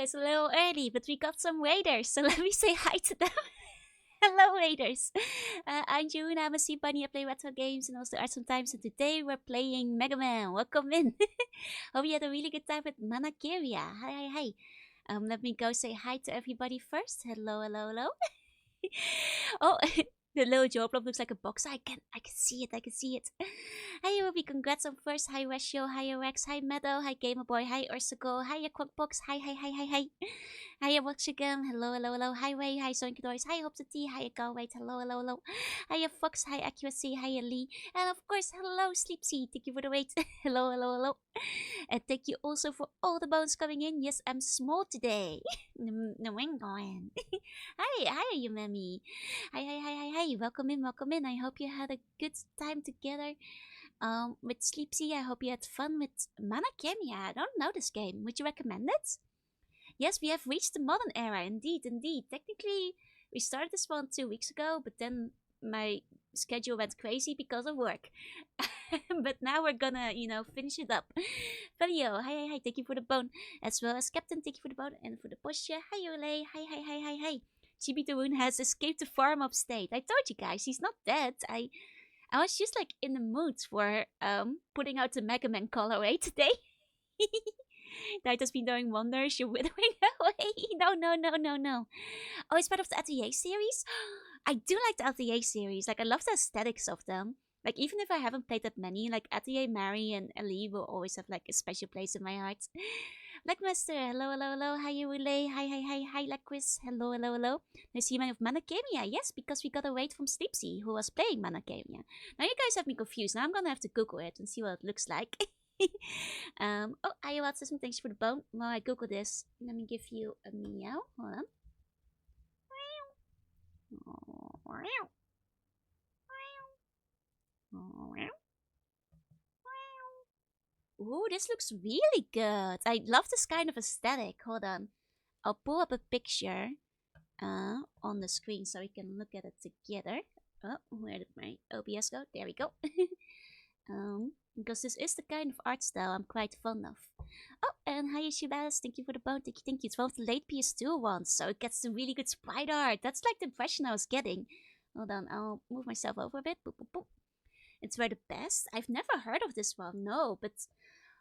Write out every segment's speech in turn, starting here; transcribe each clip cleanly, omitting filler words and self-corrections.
it's a little early, but we got some waiters, so let me say hi to them. Hello, waiters. I'm June. I'm a sea bunny. I play retro games and also art sometimes. And today we're playing Mega Man. Welcome in. Hope you had a really good time with Manakiria. Hi, hi, hi. Let me go say hi to everybody first. Hello, hello, hello. Oh, the little job blob looks like a box. I can see it. I can see it. Hi, Ruby. Congrats on first. Hi, Ratio. Hi, Rex. Hi, Meadow. Hi, Gamer Boy. Hi, Ursicle. Hi, Quackbox. Hi, hi, hi, hi, hi. Hi, Waxigam. Hello, hello, hello. Hi, Ray. Hi, Soinkadoris. Hi, Hope Tea. Hi, Galwait. Hello, hello, hello. Hi, Fox. Hi, Accuracy. Hi, Lee. And of course, hello, Sleepsy. Thank you for the wait. Hello, hello, hello. And thank you also for all the bones coming in. Yes, I'm small today. No, Hi, hi, you mammy. Hi, hi, hi, hi, hi. Welcome in, welcome in. I hope you had a good time together. With Sleepsy, I hope you had fun with Manakemia. I don't know this game. Would you recommend it? Yes, we have reached the modern era. Indeed, indeed. Technically, we started this one 2 weeks ago, but then my schedule went crazy because of work. But now we're gonna, finish it up. Felio, hi, hi, hi. Thank you for the bone. As well as Captain, thank you for the bone. And for the posture, hi, Ole. Hi, hi, hi, hi, hi. Chibi Dawoon has escaped the farm upstate. I told you guys, he's not dead. I was just like in the mood for putting out the Mega Man colorway today. That has been doing wonders. You're withering away. No, no, no, no, no. Oh, it's part of the Atelier series? I do like the Atelier series. Like, I love the aesthetics of them. Like, even if I haven't played that many, like, Atelier, Mary, and Ellie will always have, like, a special place in my heart. Blackmaster, hello, hello, hello. Hi, Yule. Hi, hi, hi, hi, Laquis. Hello, hello, hello. Nice to see you of Manakemia. Yes, because we got a raid from Sleepsy, who was playing Manakemia. Now, you guys have me confused. Now I'm gonna have to Google it and see what it looks like. Oh, Ayawatsism, thanks for the bone. While I Google this, let me give you a meow. Hold on. Ooh, this looks really good. I love this kind of aesthetic. Hold on. I'll pull up a picture on the screen so we can look at it together. Oh, where did my OBS go? There we go. Because this is the kind of art style I'm quite fond of. Oh, and hi, Shibas. Thank you for the bone. Thank you, thank you. It's one of the late PS2 ones, so it gets the really good sprite art. That's like the impression I was getting. Hold on, I'll move myself over a bit. Boop, boop, boop. It's where the best. I've never heard of this one, no, but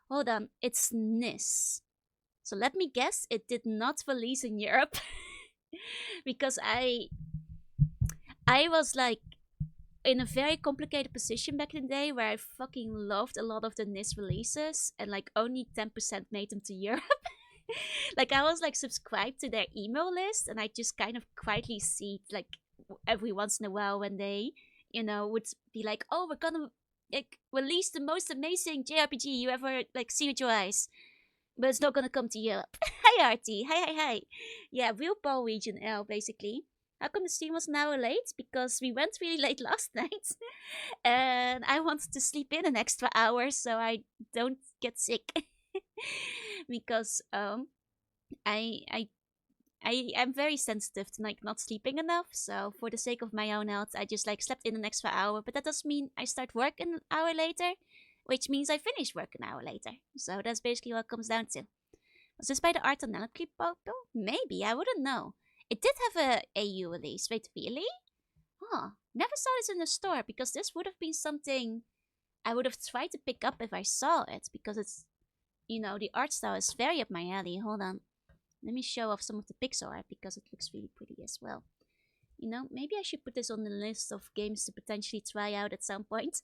hold on. It's NIS. So let me guess, it did not release in Europe. Because I was like in a very complicated position back in the day where I fucking loved a lot of the NIS releases and like only 10% made them to Europe. Like I was like subscribed to their email list and I just kind of quietly see it, like every once in a while when they, would be like, oh, we're gonna like release the most amazing JRPG you ever like see with your eyes. But it's not gonna come to Europe. Hi Artie. Hi, hi, hi. Yeah, real Paul Region L basically. How come the stream was an hour late? Because we went really late last night. And I wanted to sleep in an extra hour so I don't get sick. Because I I I am very sensitive to like not sleeping enough, so for the sake of my own health, I just like slept in an extra hour. But that doesn't mean I start work an hour later, which means I finish work an hour later. So that's basically what it comes down to. Was this by the Art on Clip Photo? Maybe, I wouldn't know. It did have a AU release. Wait, really? Huh. Never saw this in the store because this would have been something I would have tried to pick up if I saw it because it's, the art style is very up my alley. Hold on. Let me show off some of the pixel art because it looks really pretty as well. Maybe I should put this on the list of games to potentially try out at some point.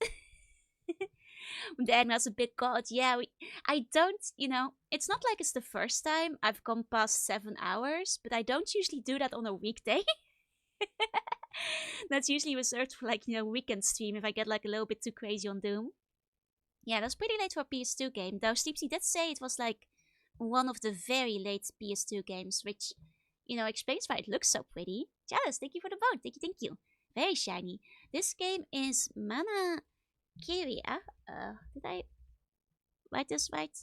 Then was a bit called, yeah, I don't, it's not like it's the first time I've gone past 7 hours, but I don't usually do that on a weekday. That's usually reserved for like, weekend stream if I get like a little bit too crazy on Doom. Yeah, that's pretty late for a PS2 game, though Sleepsy did say it was like one of the very late PS2 games, which, explains why it looks so pretty. Jealous, thank you for the vote. Thank you, thank you. Very shiny. This game is Mana Kiria. Did I write this right?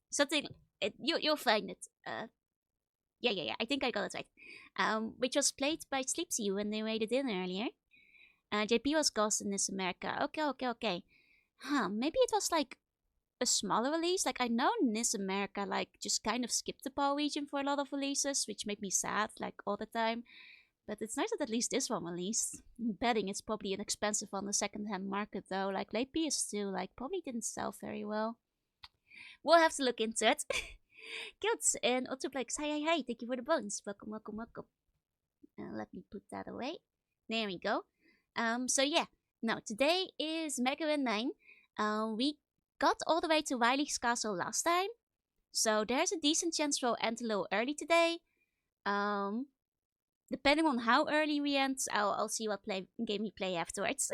Something. You'll find it. Yeah. I think I got it right. Which was played by Sleepsy when they raided in earlier. JP was Ghost in this America. Okay. Huh? Maybe it was like a smaller release. Like, I know NIS America, like, just kind of skipped the PAL region for a lot of releases, which made me sad, like, all the time. But it's nice that at least this one released. I'm betting it's probably inexpensive on the second-hand market, though. Like, late PS2, like, probably didn't sell very well. We'll have to look into it. Kilts and Autoplex, hi, thank you for the bones. Welcome. Let me put that away. There we go. So yeah, now today is Mega Man 9. We got all the way to Wily's Castle last time, so there's a decent chance we'll end a little early today. Depending on how early we end, I'll see what game we play afterwards.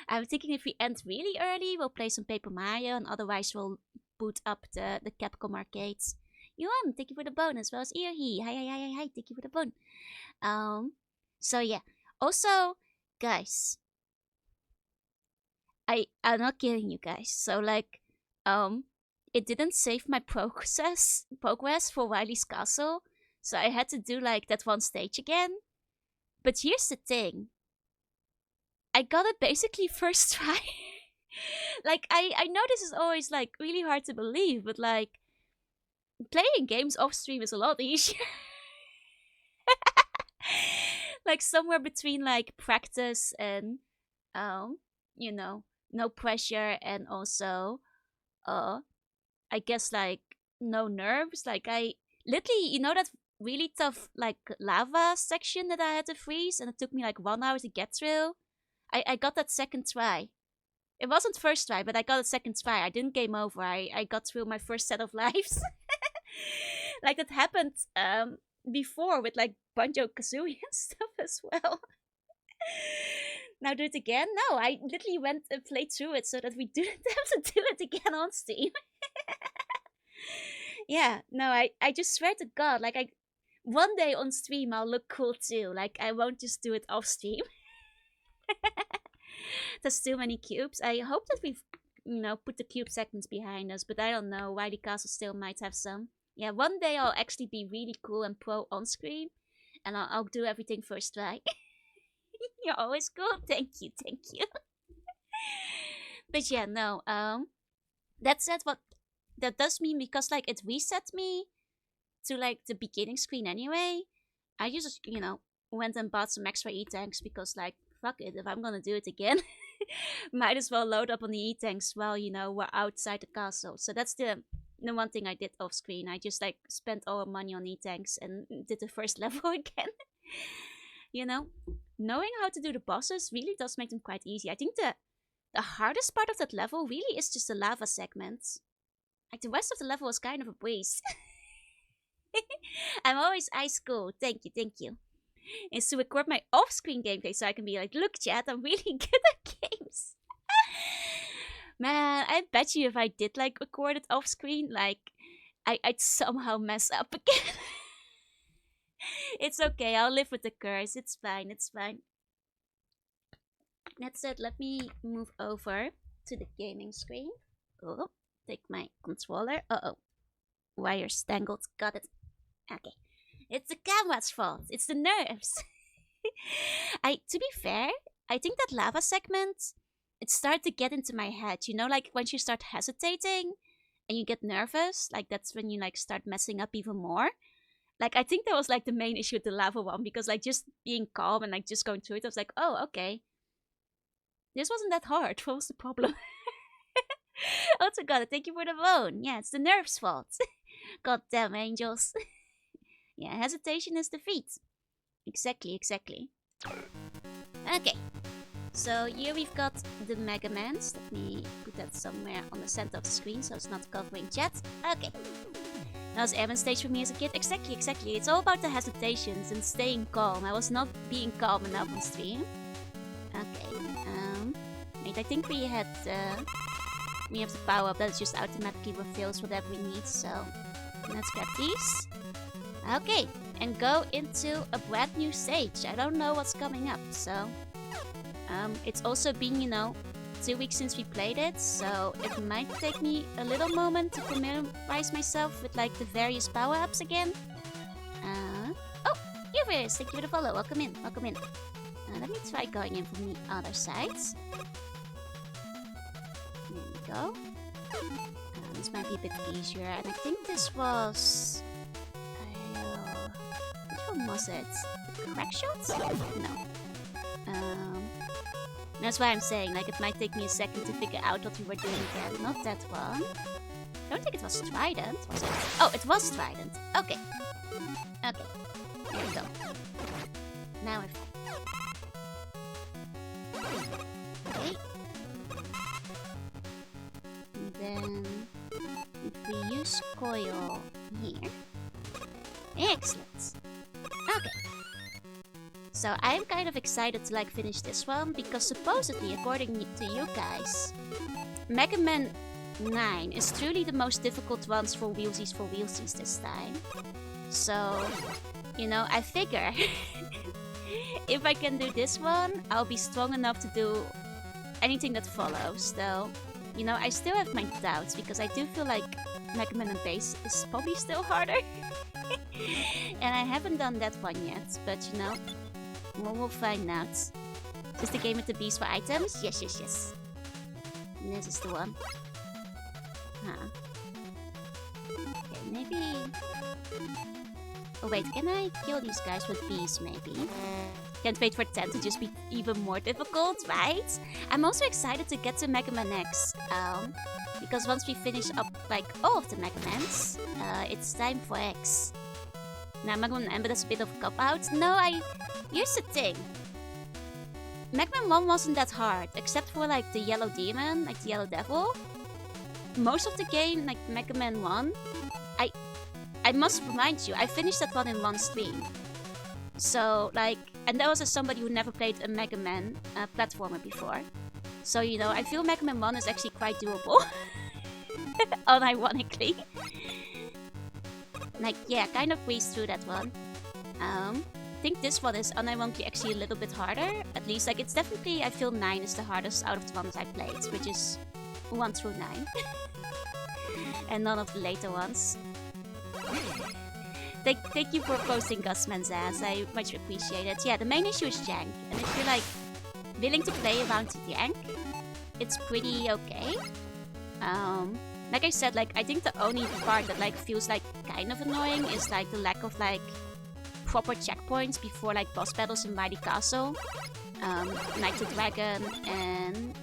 I'm thinking if we end really early, we'll play some Paper Mario, and otherwise we'll boot up the Capcom arcades. Yuan, thank you for the bone, as well as Earhe. Hi, thank you for the bone. So yeah. Also, guys, I'm not kidding you guys. So like, it didn't save my progress for Wily's Castle, so I had to do like that one stage again. But here's the thing. I got it basically first try. Like, I know this is always like really hard to believe, but like, playing games off stream is a lot easier. Like, somewhere between like practice and you know, no pressure, and also I guess like no nerves. Like, I literally, you know, that really tough like lava section that I had to freeze, and it took me like 1 hour to get through. I got that second try. It wasn't first try, but I got a second try. I didn't game over. I got through my first set of lives. Like, that happened before with like Banjo-Kazooie and stuff as well. Now do it again? No, I literally went and played through it so that we didn't have to do it again on Steam. Yeah, no, I just swear to God, like, one day on stream I'll look cool too. Like, I won't just do it off stream. There's too many cubes. I hope that we've, put the cube segments behind us, but I don't know. Wily Castle still might have some. Yeah, one day I'll actually be really cool and pro on screen, and I'll do everything first try. You're always cool. Thank you. But yeah, no. That said, what that does mean, because like it reset me to like the beginning screen anyway. I just went and bought some extra E-tanks because like fuck it, if I'm gonna do it again, might as well load up on the E-tanks while we're outside the castle. So that's the one thing I did off screen. I just like spent all our money on E-tanks and did the first level again. Knowing how to do the bosses really does make them quite easy. I think the hardest part of that level really is just the lava segments. Like, the rest of the level was kind of a breeze. I'm always ice cool. Thank you. Is to record my off-screen gameplay so I can be like, look, chat, I'm really good at games. Man, I bet you if I did like record it off-screen, like, I'd somehow mess up again. It's okay, I'll live with the curse. It's fine. That's it. Let me move over to the gaming screen. Oh, take my controller. Wires tangled. Got it. Okay. It's the camera's fault. It's the nerves. To be fair, I think that lava segment, it started to get into my head. Like once you start hesitating and you get nervous, like that's when you like start messing up even more. Like, I think that was like the main issue with the lava one, because like just being calm and like just going through it, I was like, oh, okay. This wasn't that hard. What was the problem? Also, God, thank you for the bone. Yeah, it's the nerves' fault. Goddamn angels. Yeah, hesitation is defeat. Exactly. Okay. So here we've got the Mega Mans. Let me put that somewhere on the center of the screen so it's not covering chat. Okay. That was Evan stage for me as a kid. Exactly. It's all about the hesitations and staying calm. I was not being calm enough on stream. Okay. Wait, I think we have the power up that just automatically refills whatever we need. So let's grab these. Okay, and go into a brand new stage. I don't know what's coming up, so it's also been 2 weeks since we played it, so it might take me a little moment to familiarize myself with like the various power-ups again. Oh, Uvers, thank you for the follow. Welcome in. Let me try going in from the other side. There we go. This might be a bit easier. And I think this was... which one was it? The crack shots? No. That's why I'm saying, like, it might take me a second to figure out what we were doing again. Not that one. I don't think it was Trident, was it? Oh, it was Trident. Okay. Okay. Here we go. Now we're fine. Okay. And then if we use coil here. Excellent. Okay. So I'm kind of excited to like finish this one because supposedly, according to you guys, Mega Man 9 is truly the most difficult ones for wheelsies this time. So, you know, I figure if I can do this one, I'll be strong enough to do anything that follows. Though, you know, I still have my doubts because I do feel like Mega Man and Bass is probably still harder. And I haven't done that one yet, but you know, we'll find out. Is this the game with the bees for items? Yes, yes, yes. And this is the one. Huh. Okay, maybe... Oh wait, can I kill these guys with bees maybe? Can't wait for 10 to just be even more difficult, right? I'm also excited to get to Mega Man X. Because once we finish up like all of the Mega Mans, it's time for X. Now Mega Man M, but that's a bit of a cop-out. No, here's the thing. Mega Man 1 wasn't that hard, except for like the Yellow Demon, like the Yellow Devil. Most of the game, like Mega Man 1, I must remind you, I finished that one in one stream. So, like, and that was as somebody who never played a Mega Man platformer before. So, you know, I feel Mega Man 1 is actually quite doable. Unironically. Like, yeah, kind of breezed through that one. I think this one is unironically actually a little bit harder. At least, like, it's definitely, I feel 9 is the hardest out of the ones I played, which is 1 through 9. And none of the later ones. Thank you for posting Gus Manzaz, I much appreciate it. Yeah, the main issue is jank, and if you're like willing to play around the jank, it's pretty okay. Like I said, like I think the only part that like feels like kind of annoying is like the lack of like proper checkpoints before like boss battles in Mighty Castle. Like the Dragon and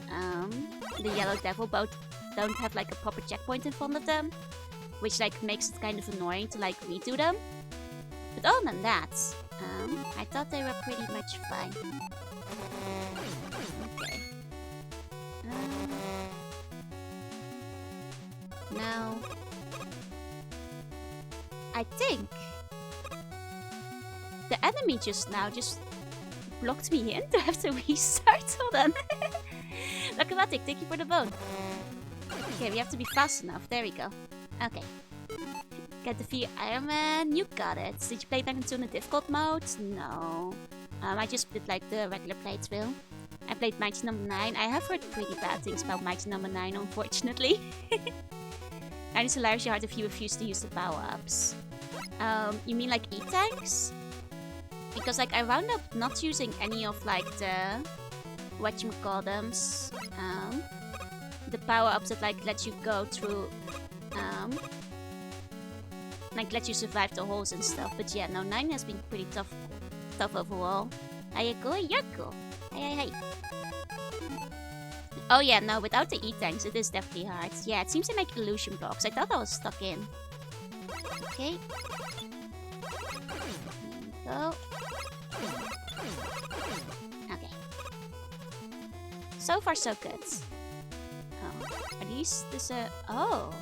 the Yellow Devil both don't have like a proper checkpoint in front of them, which like makes it kind of annoying to like redo them. But other than that, I thought they were pretty much fine. Okay. Now, I think the enemy just now just blocked me in to have to restart. Hold on. Locomatic, thank you for the bone. Okay, we have to be fast enough. There we go. Okay. Get the defeat Iron Man. You got it. Did you play Mega Man 2 in the difficult mode? No. I just did like the regular playthrough. I played Mighty Number 9. I have heard pretty bad things about Mighty Number 9, unfortunately. And it's hilariously hard if you refuse to use the power-ups. You mean like E-tanks? Because like I wound up not using any of like the... whatchamacallthems. The power-ups that like let you go through... like let you survive the holes and stuff. But yeah, no, 9 has been pretty tough overall. Ayako, Yako. Hey. Oh yeah, no, without the E-tanks, it is definitely hard. Yeah, it seems to make illusion blocks. I thought I was stuck in. Okay. Go. Okay. So far, so good. Oh, at least this oh.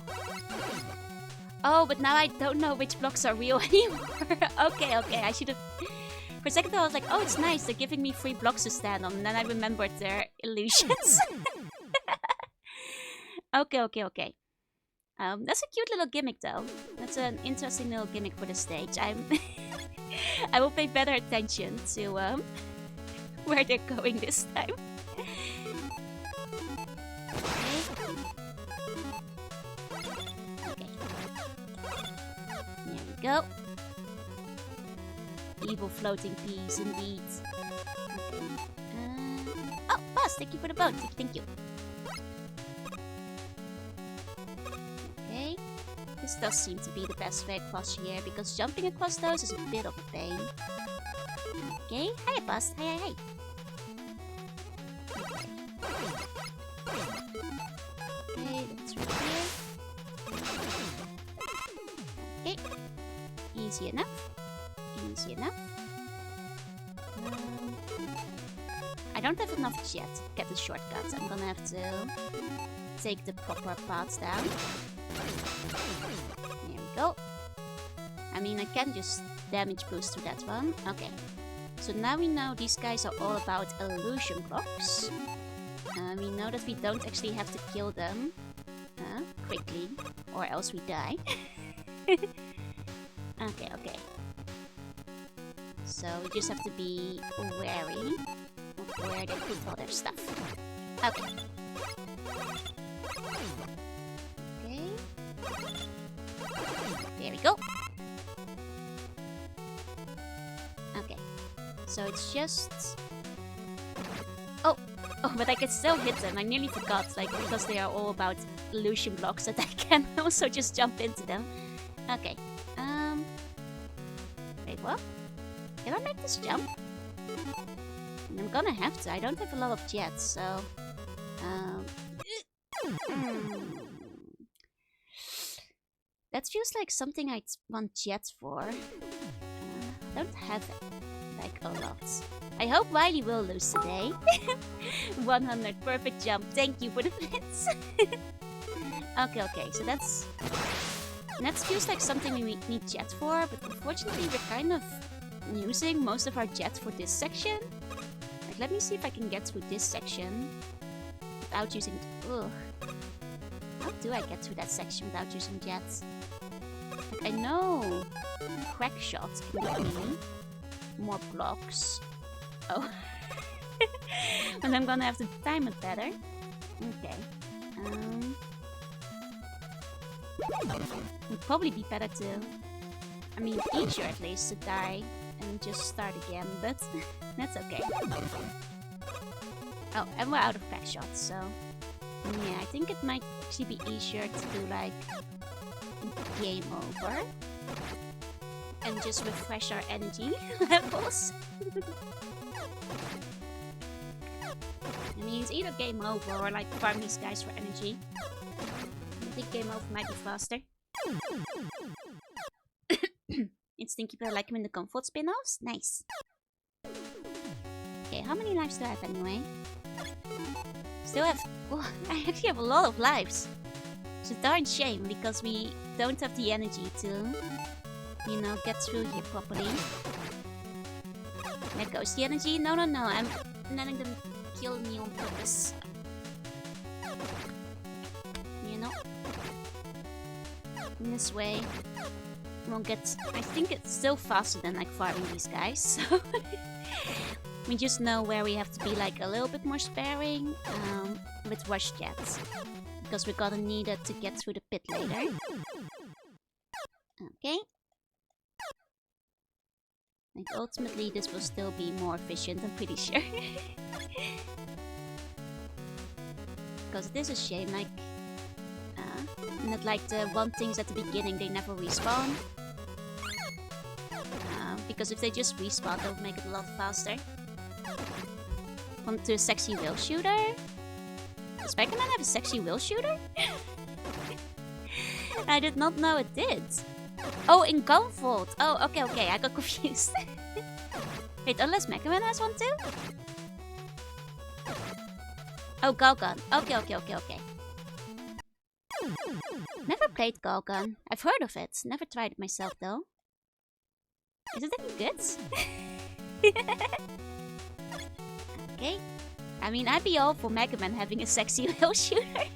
Oh, but now I don't know which blocks are real anymore. Okay, I should have... For a second I was like, oh, it's nice, they're giving me 3 blocks to stand on, and then I remembered their illusions. Okay. That's a cute little gimmick, though. That's an interesting little gimmick for the stage. I will pay better attention to where they're going this time. Okay. There we go. Evil floating peas, indeed. Okay. Oh, boss, thank you for the bone. Thank you. This does seem to be the best way across here, because jumping across those is a bit of a pain. Okay, hiya boss, hi. Okay, that's right here. Okay, easy enough. I don't have enough yet to get the shortcuts. I'm gonna have to take the proper paths down. There we go. I mean, I can just damage boost to that one. Okay. So now we know these guys are all about illusion blocks. We know that we don't actually have to kill them quickly, or else we die. Okay. So we just have to be wary of where they put all their stuff. Okay. There we go. Okay. So it's just... Oh, but I can still hit them. I nearly forgot, like, because they are all about illusion blocks, that I can also just jump into them. Okay. Wait, what? Can I make this jump? I'm gonna have to. I don't have a lot of jets, so... That feels like something I'd want jets for. I don't have, like, a lot. I hope Wily will lose today. 100, perfect jump. Thank you for the bits. Okay, so that's... That feels like something we need jets for, but unfortunately we're kind of using most of our jets for this section. Like, let me see if I can get through this section without using... Ugh. How do I get through that section without using jets? Like, I know crack shots can give me more blocks. Oh. But I'm gonna have to time it better. Okay. Would probably be better to... I mean, easier at least to die and just start again, but that's okay. Oh, and we're out of crack shots, so... Yeah, I think it might actually be easier to do, like, game over. And just refresh our energy levels. I mean, it's either game over or, like, farm these guys for energy. I think game over might be faster. It's Stinky Bear like him in the comfort spin-offs? Nice. Okay, how many lives do I have anyway? Still have... Oh, I actually have a lot of lives. It's a darn shame because we don't have the energy to, you know, get through here properly. There goes the energy. No, I'm letting them kill me on purpose. You know? In this way, won't get... I think it's still faster than, like, farming these guys, so... We just know where we have to be, like, a little bit more sparing with rush jets. Because we're gonna need it to get through the pit later. Okay. Like, ultimately, this will still be more efficient, I'm pretty sure. Because it is a shame, like... not like the one things at the beginning, they never respawn. Because if they just respawn, they'll make it a lot faster. Onto a sexy wheel shooter? Does Mega Man have a sexy wheel shooter? I did not know it did. Oh, in Gunvolt. Oh, okay, I got confused. Wait, unless Mega Man has one too? Oh, Galgun. Okay. Never played Galgun. I've heard of it. Never tried it myself though. Is it any good? Okay. I mean, I'd be all for Mega Man having a sexy wheel shooter.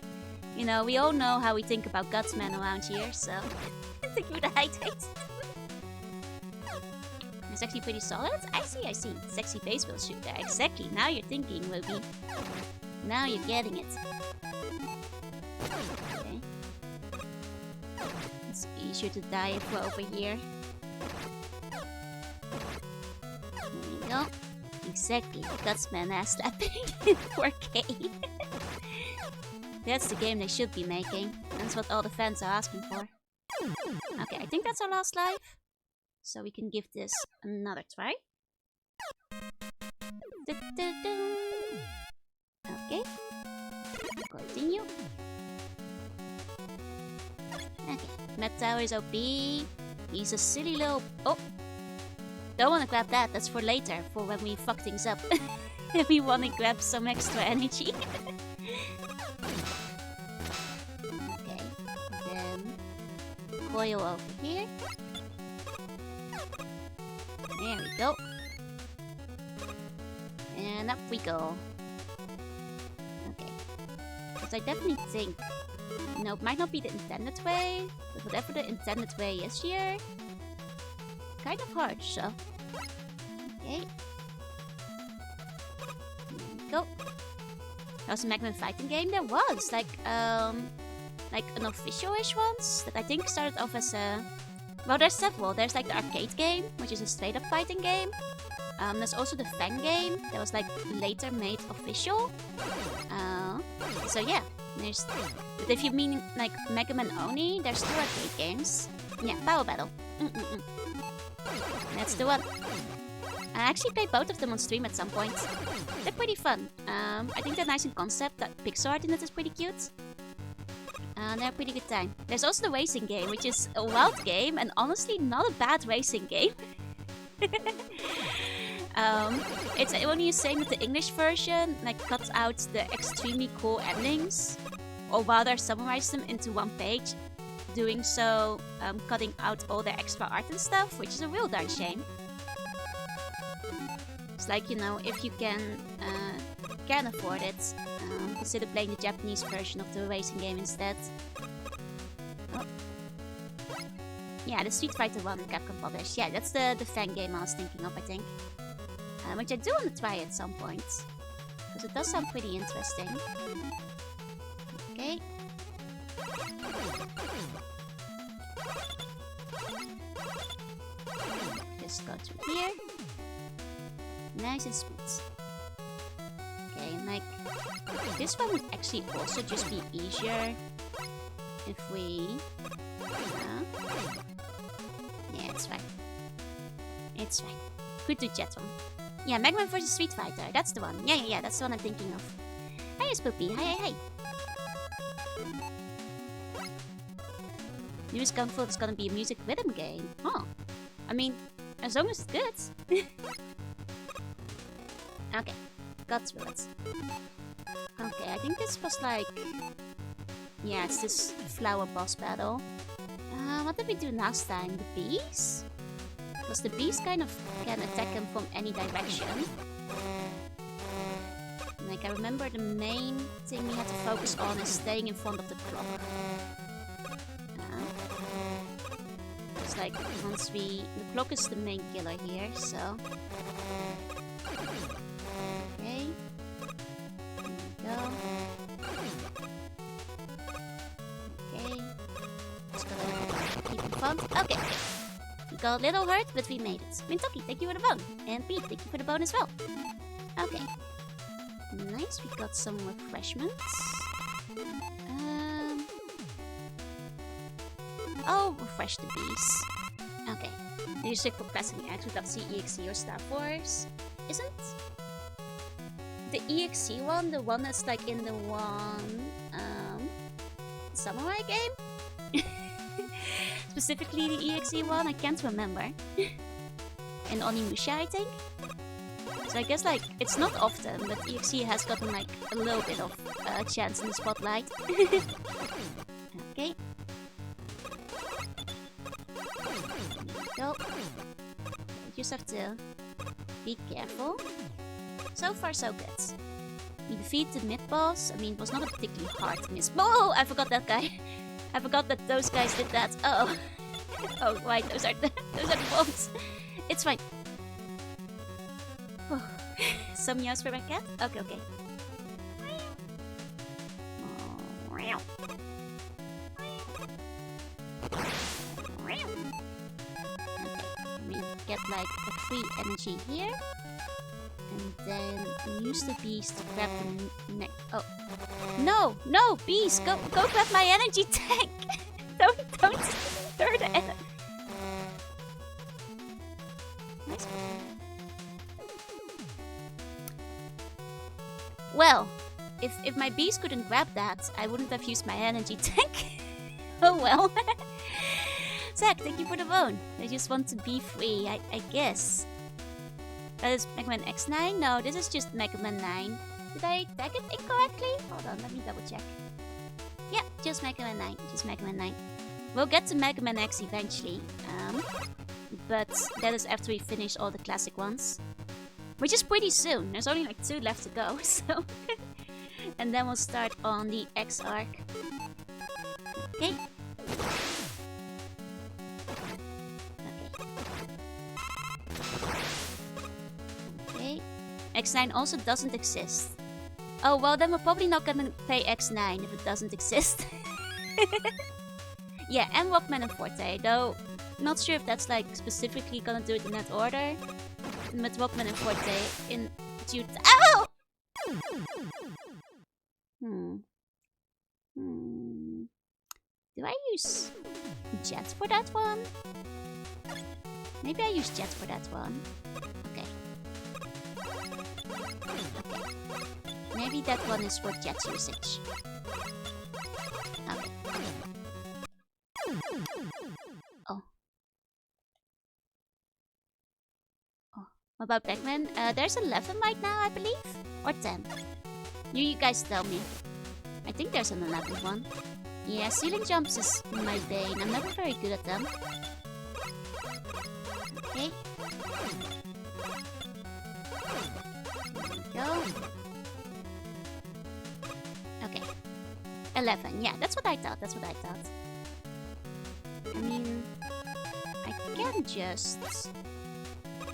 You know, we all know how we think about Gutsman around here, so... Thank you for the hydrate. It's actually pretty solid. I see. Sexy base wheel shooter. Exactly. Now you're thinking, Ruby. Now you're getting it. Okay. It's easier to die if we're over here. There we go. Exactly. Gutsman ass slapping in 4K. That's the game they should be making. That's what all the fans are asking for. Okay, I think that's our last life. So we can give this another try. Okay. Continue. Okay. Met Tower is OP. He's a silly little... Oh! Don't want to grab that. That's for later. For when we fuck things up. We want to grab some extra energy. Okay. Then... Coil over here. There we go. And up we go. Okay. Because I definitely think... No, it might not be the intended way, but whatever the intended way is here... Kind of hard, so... Okay. There we go. There was a Magman fighting game? There was! Like an official-ish ones that I think started off as a... Well, there's several. There's like the arcade game, which is a straight-up fighting game. There's also the Fang game that was like later made official. So yeah, there's... But if you mean like Mega Man only, there's two arcade games. Yeah, Power Battle. That's the one. I actually played both of them on stream at some point. They're pretty fun. I think they're nice in concept. That pixel art in it is pretty cute. They're a pretty good time. There's also the racing game, which is a wild game and honestly not a bad racing game. It's only saying that the English version like cuts out the extremely cool endings, or rather summarized them into one page. Doing so, cutting out all the extra art and stuff, which is a real darn shame. It's like, you know, if you can afford it, consider playing the Japanese version of the racing game instead. Oh. Yeah, the Street Fighter 1 Capcom published. Yeah, that's the fan game I was thinking of, I think. Which I do want to try at some point. Because it does sound pretty interesting. Okay. Just go through here. Nice and smooth. Okay, and like... This one would actually also just be easier if we... Yeah, it's fine. It's fine. Good to chat one. Yeah, Mega Man vs Street Fighter. That's the one. Yeah, that's the one I'm thinking of. Hi, Spoopy. Hi. Newest Gunful is gonna be a music rhythm game. Huh. I mean, as long as it's good. Okay. Got through it. Okay, I think this was like... Yeah, it's this flower boss battle. What did we do last time? The bees? Because the bees kind of can attack him from any direction. Like, I remember the main thing we had to focus on is staying in front of the clock. It's like, once we... The clock is the main killer here, so... Okay. There we go. Okay. Just gotta keep it fun. Okay. We got a little hurt, but we made it. Mintoki, thank you for the bone. And Pete, thank you for the bone as well. Okay. Nice, we got some refreshments. Oh, refresh the bees. Okay. Music for pressing X without EXE or Star Force. Isn't the EXE one the one that's like in the one samurai game? Specifically the EXE one, I can't remember. In Onimusha, I think. So I guess like it's not often, but EXE has gotten like a little bit of chance in the spotlight. Okay. Go. You just have to be careful. So far, so good. We defeat the mid-boss. I mean, it was not a particularly hard miss. Oh, I forgot that guy. I forgot that those guys did that. Oh. Oh, right. Those are the bombs. It's fine. Oh. Some meows for my cat? Okay. Okay, we get like a free energy here. And then use the bees to grab the neck. Oh. No, bees, go grab my energy tank. Don't. third and... Nice. Well, if my bees couldn't grab that, I wouldn't have used my energy tank. Oh well. Zach, thank you for the phone. I just want to be free, I guess. That is Mega Man X9? No, this is just Mega Man 9. Did I tag it incorrectly? Hold on, let me double check. Yeah, just Mega Man 9. Just Mega Man 9. We'll get to Mega Man X eventually. But that is after we finish all the classic ones. Which is pretty soon. There's only like 2 left to go, so... And then we'll start on the X arc. Okay. Okay. X9 also doesn't exist. Oh, well then we're probably not gonna play X9 if it doesn't exist. Yeah, and Rockman and Forte, though not sure if that's like specifically gonna do it in that order. With Rockman and Forte in due to... Ow! Do I use Jet for that one? Maybe I use Jet for that one. Okay. Maybe that one is for Jet's usage. Okay. Oh. What about Pac-Man? There's 11 right now, I believe? Or 10? You guys tell me. I think there's an 11th one. Yeah, ceiling jumps is my bane. I'm never very good at them. Okay. There we go. Okay. 11. Yeah, that's what I thought. That's what I thought. I mean, I can just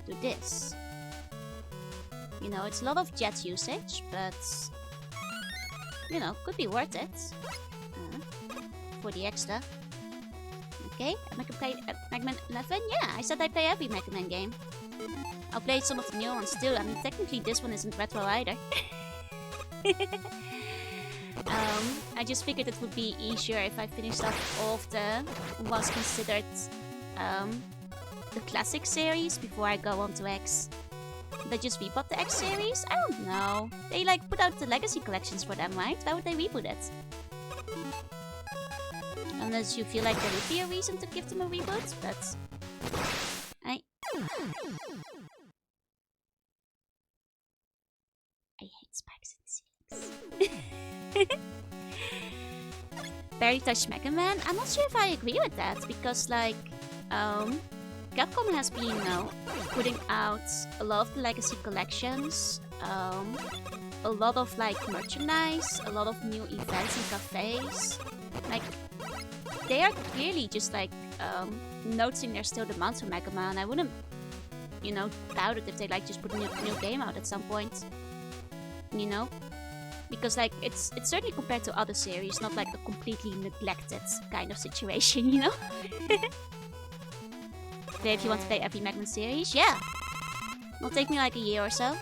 do this. You know, it's a lot of jet usage, but you know, could be worth it for the extra. Okay, I can play Mega Man 11. Yeah, I said I play every Mega Man game. I'll play some of the new ones too. I mean, technically this one isn't retro either. I just figured it would be easier if I finished off all of the what's considered the classic series before I go on to X. They just reboot the X series? I don't know. They like put out the legacy collections for them, right? Why would they reboot it? Unless you feel like there would be a reason to give them a reboot, but I hate spikes in ceilings. Very Touch Mega Man? I'm not sure if I agree with that, because like Capcom has been, you know, putting out a lot of the legacy collections, a lot of like merchandise, a lot of new events and cafes. Like, they are clearly just like noticing there's still demand for Mega Man. I wouldn't, you know, doubt it if they like just put a new game out at some point. You know? Because like it's certainly compared to other series, not like a completely neglected kind of situation, you know? If you want to play every Mega Man series, yeah. It'll take me like a year or so.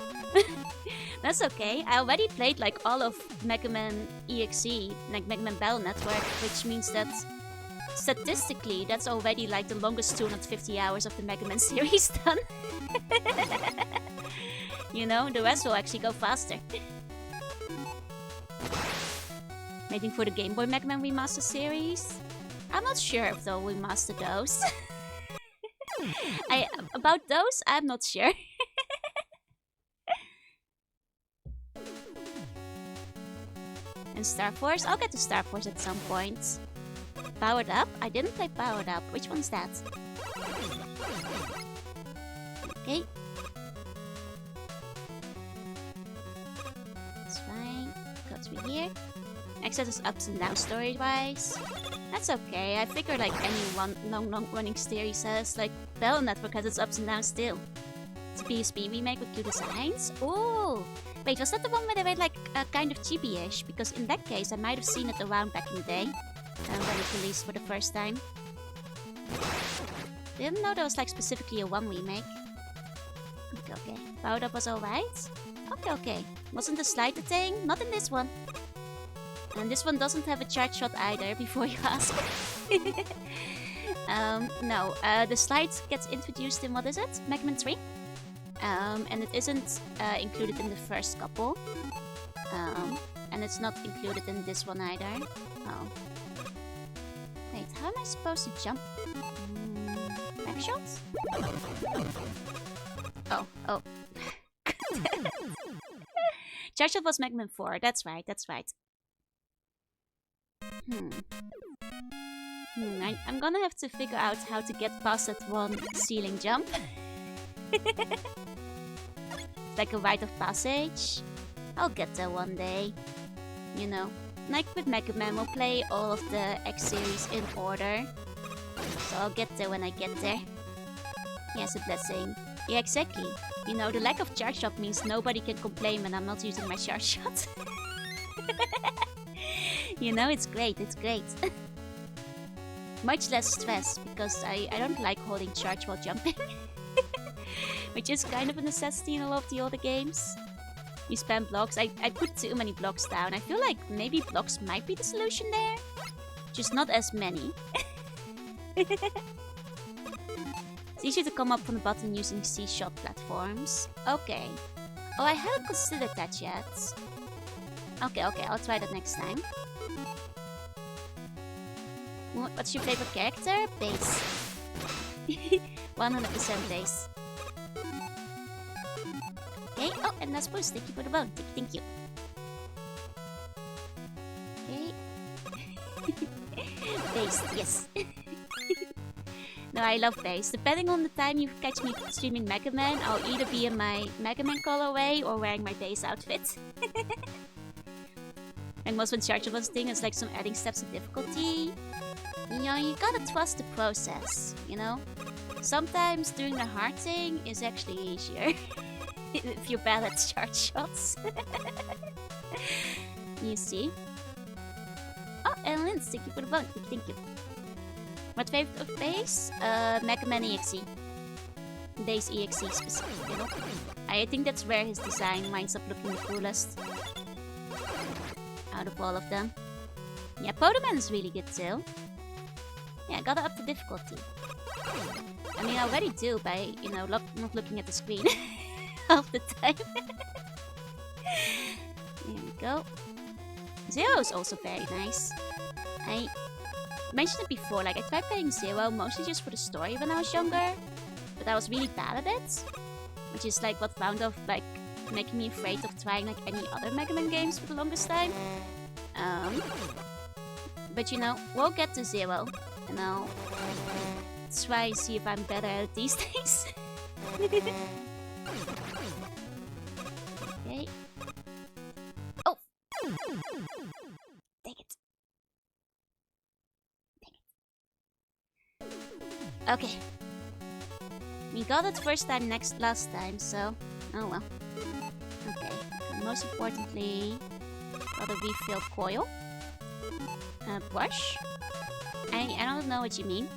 That's okay. I already played like all of Mega Man EXE, like Mega Man Battle Network, which means that statistically that's already like the longest 250 hours of the Mega Man series done. You know, the rest will actually go faster. Waiting for the Game Boy Mega Man Remaster series? I'm not sure if they'll remaster those. About those, I'm not sure. And Star Force? I'll get to Star Force at some point. Powered Up? I didn't play Powered Up. Which one's that? Okay. That's fine. Go through here. Access is ups and downs story-wise. That's okay. I figure like any long-running series has, like Battle Network has its ups and downs still. It's a PSP remake with new designs. Oh, wait, was that the one where they made like a kind of chibi-ish? Because in that case, I might have seen it around back in the day when it released for the first time. Didn't know there was like specifically a 1 remake. Okay. Powered Up was alright. Okay. Wasn't the slide the thing? Not in this one. And this one doesn't have a charge shot either, before you ask. No, the slide gets introduced in, what is it? Mega Man 3? And it isn't included in the first couple. And it's not included in this one either. Oh. Wait, how am I supposed to jump? Back shots? Oh. Charge Shot was Mega Man 4, that's right. I'm gonna have to figure out how to get past that one ceiling jump. Like a rite of passage. I'll get there one day. You know, like with Mega Man, we'll play all of the X series in order. So I'll get there when I get there. Yes, a blessing. Yeah, exactly. You know, the lack of charge shot means nobody can complain when I'm not using my charge shot. You know, it's great. Much less stress, because I don't like holding charge while jumping. Which is kind of a necessity in a lot of the older games. You spam blocks. I put too many blocks down. I feel like maybe blocks might be the solution there. Just not as many. It's easier to come up from the bottom using C-shot platforms. Okay. Oh, I haven't considered that yet. Okay, I'll try that next time. What's your favorite character? Bass. 100% bass. Okay, oh, and that's supposed to thank you for the bone. Thank you. Okay. Bass, yes. No, I love bass. Depending on the time you catch me streaming Mega Man, I'll either be in my Mega Man colorway or wearing my bass outfit. And most when Charge was thing is like some adding steps of difficulty. You know, you gotta trust the process, you know? Sometimes doing the hard thing is actually easier. If you're bad at charge shots. You see? Oh, and Linz, thank you for the bone. Thank you. What favorite of bass? Mega Man EXE. Bass EXE specifically. I think that's where his design winds up looking the coolest. Out of all of them. Yeah, Podeman is really good too. Yeah, I gotta up the difficulty. I mean, I already do by, you know, not looking at the screen half the time. There we go. Zero is also very nice. I mentioned it before, like I tried playing Zero mostly just for the story when I was younger, but I was really bad at it, which is like what wound up like making me afraid of trying like any other Mega Man games for the longest time. But you know, we'll get to Zero, and I'll try and see if I'm better at it these days. Okay. Oh! Dang it. Okay. We got it first time last time, so... Oh well. Okay. And most importantly... got a refill coil. A brush. I don't know what you mean.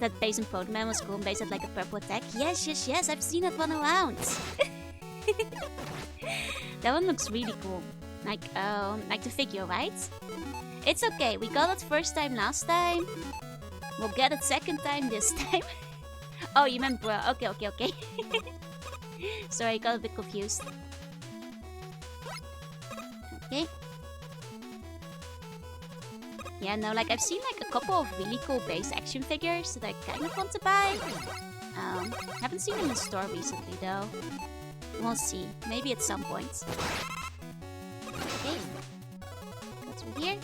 That base in Podeman was cool and base had like a purple attack. Yes, I've seen that one around. That one looks really cool. Like the figure, right? It's okay, we got it first time last time. We'll get it second time this time. Oh, you meant bro. Okay. Sorry, I got a bit confused. Okay. Yeah, no, like I've seen like a couple of really cool base action figures that I kind of want to buy. Haven't seen them in store recently though. We'll see. Maybe at some point. Okay. Go through here.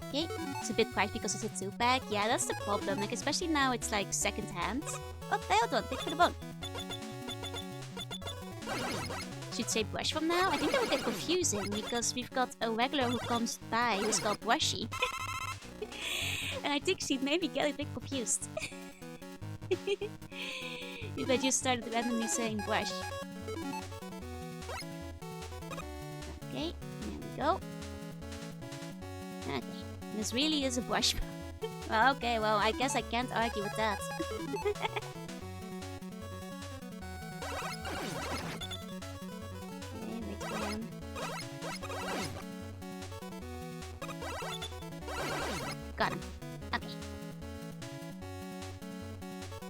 Okay. It's a bit pricey because it's a 2-pack. Yeah, that's the problem. Like especially now it's like second hand. Oh, Theodon, thank you for the bone. Should say Brush from now? I think that would get confusing because we've got a regular who comes by who's called Brushy. And I think she'd maybe get a bit confused. If I just started randomly saying Brush. Okay, there we go. Okay, this really is a Brush. Well, okay, well, I guess I can't argue with that. Got him. Okay.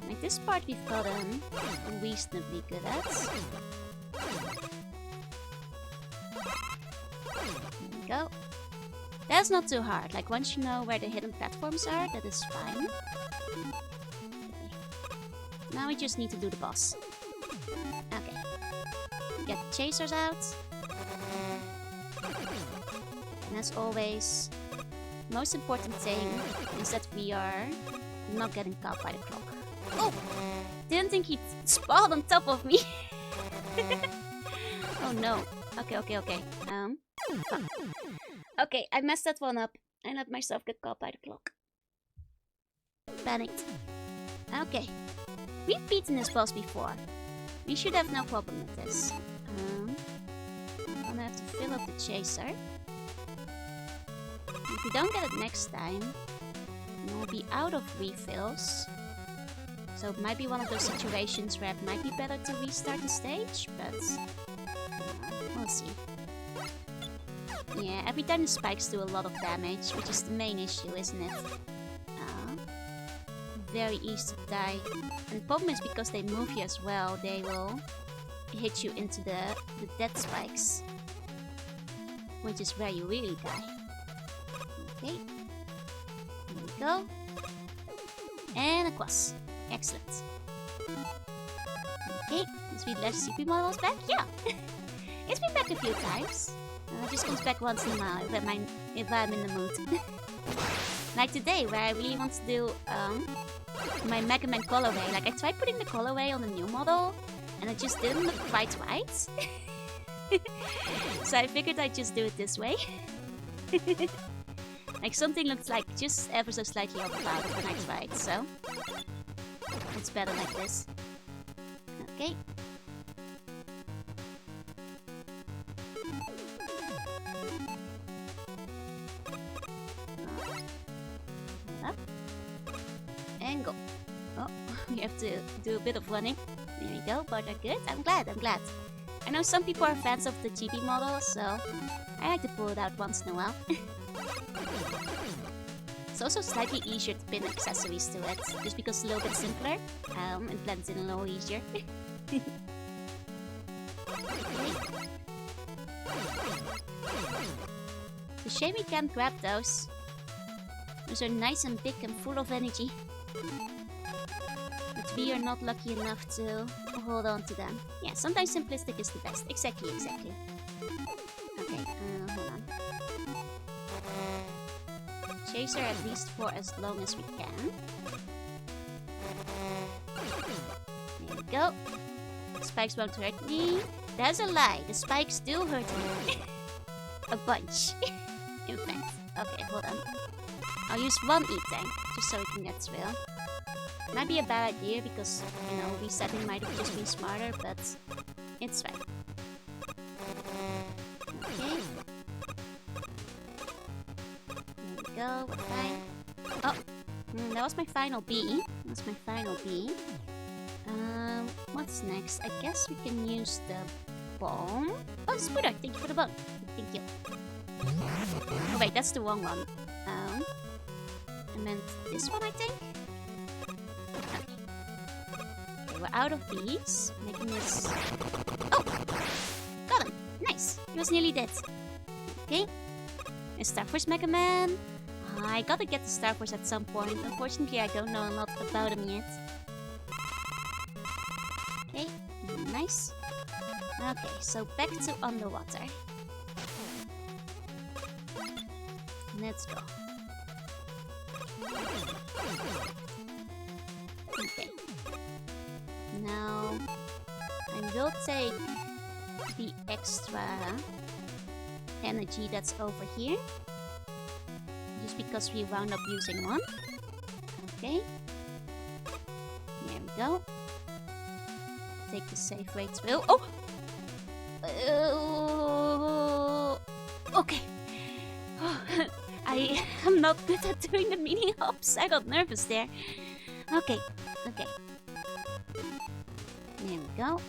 Like this part we've gotten reasonably good at. There we go. That's not too hard. Like once you know where the hidden platforms are, that is fine. Okay. Now we just need to do the boss. Okay. Get the chasers out. And as always, the most important thing is that we are not getting caught by the clock. Oh! Didn't think he'd spawn on top of me. Oh no. Okay. Fuck. Okay, I messed that one up. I let myself get caught by the clock. Panicked. Okay. We've beaten this boss before. We should have no problem with this. I'm gonna have to fill up the chaser. If we don't get it next time, we'll be out of refills. So it might be one of those situations where it might be better to restart the stage, but we'll see. Yeah, every time the spikes do a lot of damage, which is the main issue, isn't it? Very easy to die. And the problem is because they move you as well, they will hit you into the death spikes. Which is where you really die. Okay. There we go. And across. Excellent. Okay, this Sweet Leisure CP model is back? Yeah. It's been back a few times. It just comes back once in a while if I'm in the mood. Like today, where I really want to do my Mega Man colorway. Like I tried putting the colorway on the new model, and it just didn't look quite right. So I figured I'd just do it this way. Like something looks like just ever so slightly overclouded when I tried, so it's better like this. Okay. Up. And go. Oh, we have to do a bit of running. There we go, but are good. I'm glad. I know some people are fans of the GB model, so I like to pull it out once in a while. It's also slightly easier to pin accessories to it, just because it's a little bit simpler. It blends in a little easier. It's a shame we can't grab those. Those are nice and big and full of energy. But we are not lucky enough to hold on to them. Yeah, sometimes simplistic is the best. Exactly. Okay, hold on. Chaser at least for as long as we can. There we go. Spikes won't hurt me. That's a lie. The spikes do hurt me. A bunch. In fact. Okay, hold on. I'll use one E-tank, just so we can get through. Might be a bad idea because, you know, resetting might have just been smarter, but it's fine. Okay. There we go, we're fine. Oh! That was my final B. What's next? I guess we can use the bomb. Oh, Spooder! Thank you for the bomb. Thank you. Oh wait, that's the wrong one. I meant this one, I think? Okay. We're out of these. Making this... Oh! Got him! Nice! He was nearly dead. Okay. A Star Force Mega Man. I gotta get the Star Force at some point. Unfortunately, I don't know a lot about him yet. Okay. Nice. Okay, so back to underwater. Let's go. Okay. Now, I will take the extra energy that's over here. Just because we wound up using one. Okay. There we go. Take the safe way through. Oh! Okay. I am not good at doing the mini hops. I got nervous there. Okay. There we go.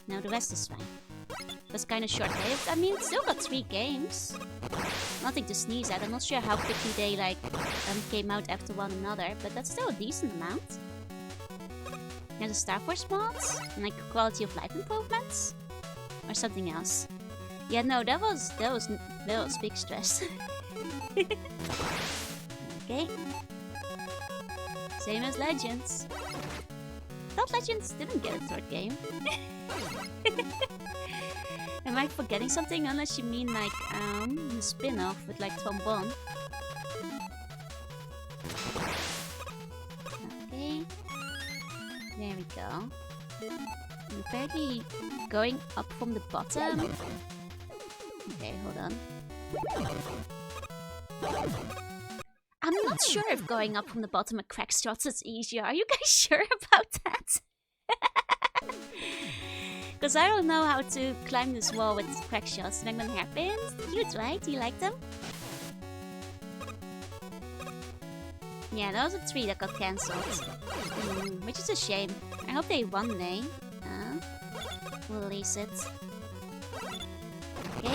Now the rest is fine. It was kind of short-lived. I mean, still got 3 games. Nothing to sneeze at. I'm not sure how quickly they like came out after one another, but that's still a decent amount. There's a Star Force mods, and like quality of life improvements, or something else. Yeah, no, that was big stress. Okay. Same as Legends. Thought Legends didn't get a third game. Am I forgetting something? Unless you mean like the spin-off with like Trombone. Okay. There we go. I'm apparently going up from the bottom. Okay, hold on. I'm not sure if going up from the bottom at crack shots is easier. Are you guys sure about that? Because I don't know how to climb this wall with crack shots. Magman hairpins? Cute, right? Do you like them? Yeah, that was a 3 that got cancelled. Which is a shame. I hope they one day release it. Okay.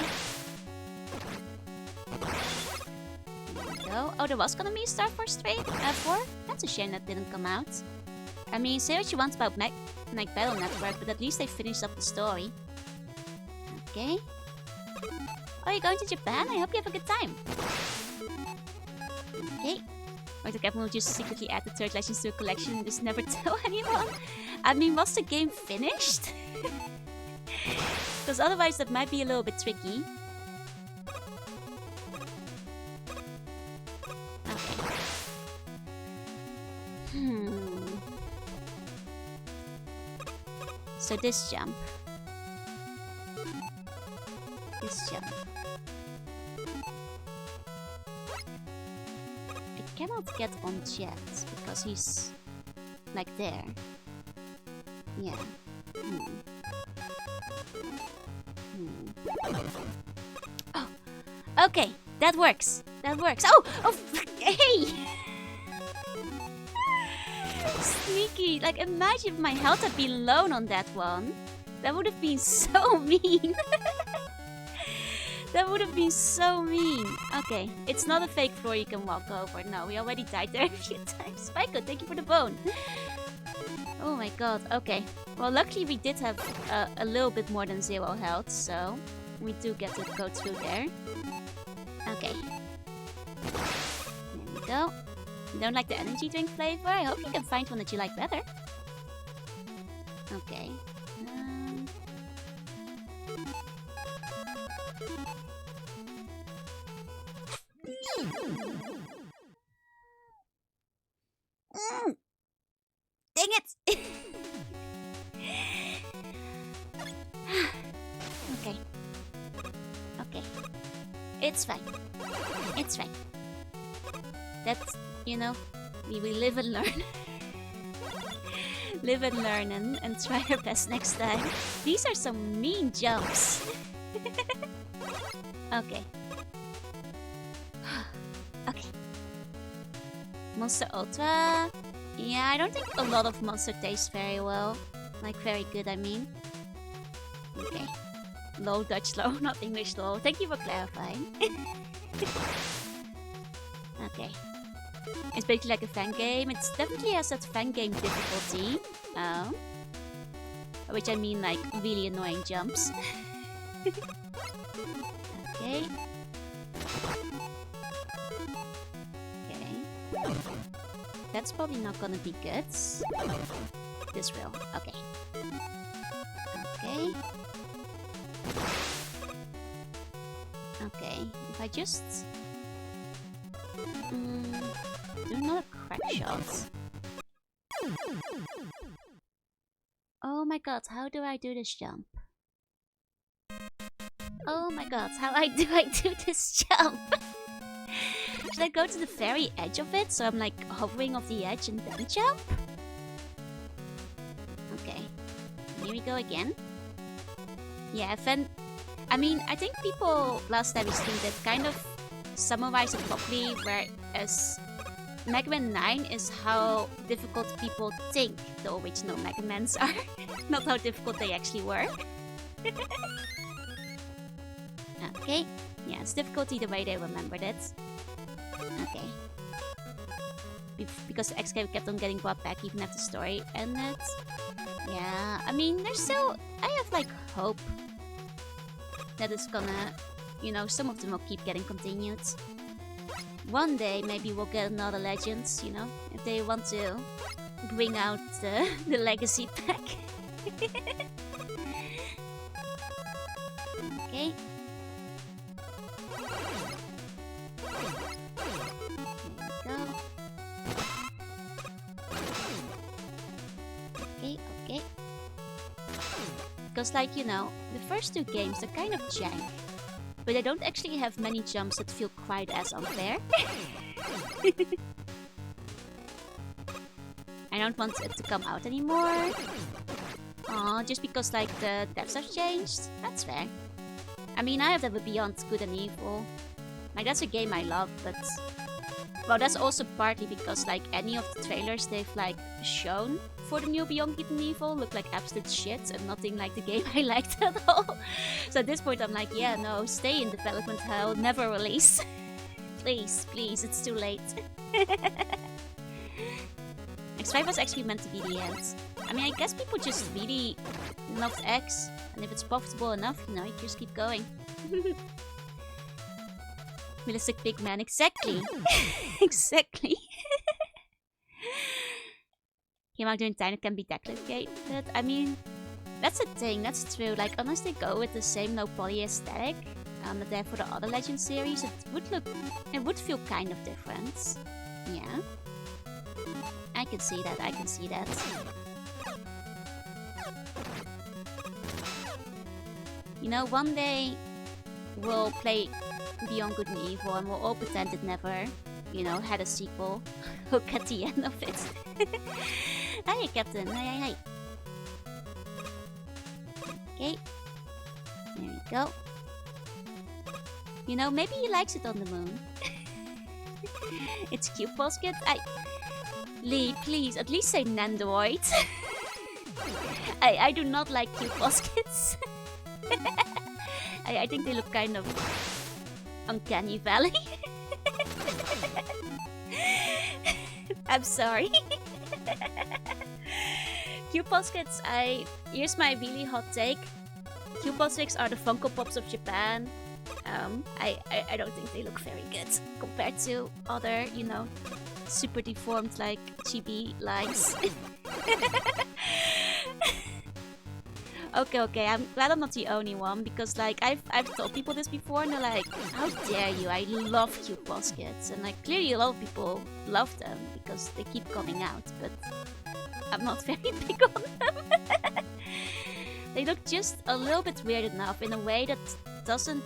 Oh, there was gonna be Star Force 4? That's a shame that didn't come out. I mean, say what you want about Battle Network, but at least they finished up the story. Okay. Oh, you're going to Japan? I hope you have a good time. Okay. Or the Captain will just secretly add the third Legends to a collection and just never tell anyone. I mean, was the game finished? Because otherwise that might be a little bit tricky. So this jump. This jump. I cannot get on Jet because he's like there. Yeah. Oh, okay, that works. That works. Oh, hey. Sneaky. Like, imagine if my health had been low on that one. That would have been so mean. That would have been so mean. Okay, it's not a fake floor you can walk over. No, we already died there a few times. Spyco, thank you for the bone. Oh my god, okay. Well, luckily we did have a little bit more than 0 health, so we do get to go through there. Okay. There we go. You don't like the energy drink flavor? I hope you can find one that you like better. Okay. Dang it! Okay. Okay. It's fine. It's fine. That's, you know, we live and learn. Live and learn and try our best next time. These are some mean jumps. Okay. Okay. Monster Ultra. Yeah, I don't think a lot of Monster tastes very well. Like, very good, I mean. Okay. Low Dutch low, not English low. Thank you for clarifying. Okay. It's basically like a fan game. It definitely has that fan game difficulty. Which I mean like really annoying jumps. Okay. Okay. That's probably not gonna be good. This will. Okay. Okay. Okay. If I just... do another crack shot. Oh my god, how do I do this jump? Oh my god, how do I do this jump? Should I go to the very edge of it so I'm like hovering off the edge and then jump? Okay, here we go again. Yeah, I mean, I think people last time we streamed it kind of summarized it properly, whereas Mega Man 9 is how difficult people think the original Mega Mans are, not how difficult they actually were. Okay, Yeah, it's difficulty the way they remembered it. Okay. Because the X-Cave kept on getting brought back even after the story ended. Yeah, I mean, there's still... I have, like, hope that it's gonna... You know, some of them will keep getting continued. One day, maybe we'll get another Legends, you know? If they want to bring out the Legacy pack. Okay. Okay. Because, like, you know, the first two games are kind of jank, but they don't actually have many jumps that feel quite as unfair. I don't want it to come out anymore. Aw, just because, like, the devs have changed. That's fair. I mean, I have ever Beyond Good and Evil. Like, that's a game I love, but... Well, that's also partly because, like, any of the trailers they've, like, shown for the new Beyond Good and Evil look like absolute shit and nothing like the game I liked at all. So at this point I'm like, yeah, no, stay in development hell, never release. Please, please, it's too late. X5 was actually meant to be the end. I mean, I guess people just really loved X, and if it's profitable enough, you know, you just keep going. Realistic big man, exactly. Exactly. Came out during time, it can be deprecated. I mean, that's a thing, that's true. Like, unless they go with the same low poly aesthetic that they have for the other Legend series, it would feel kind of different. Yeah. I can see that, I can see that. You know, one day we'll play Beyond Good and Evil and we'll all pretend it never, you know, had a sequel. Look at the end of it. Hi, Captain. Hi. Okay. There we go. You know, maybe he likes it on the moon. It's cute, Posket. Lee, please, at least say Nandoroid. I do not like cute Poskets. I think they look kind of uncanny valley. I'm sorry. Q-Poskets, here's my really hot take. Q-Poskets are the Funko Pops of Japan. I don't think they look very good compared to other, you know, super deformed like chibi lines. Okay, I'm glad I'm not the only one, because like I've told people this before and they're like, how dare you, I love cute Poskets, and like clearly a lot of people love them because they keep coming out, but I'm not very big on them. They look just a little bit weird enough in a way that doesn't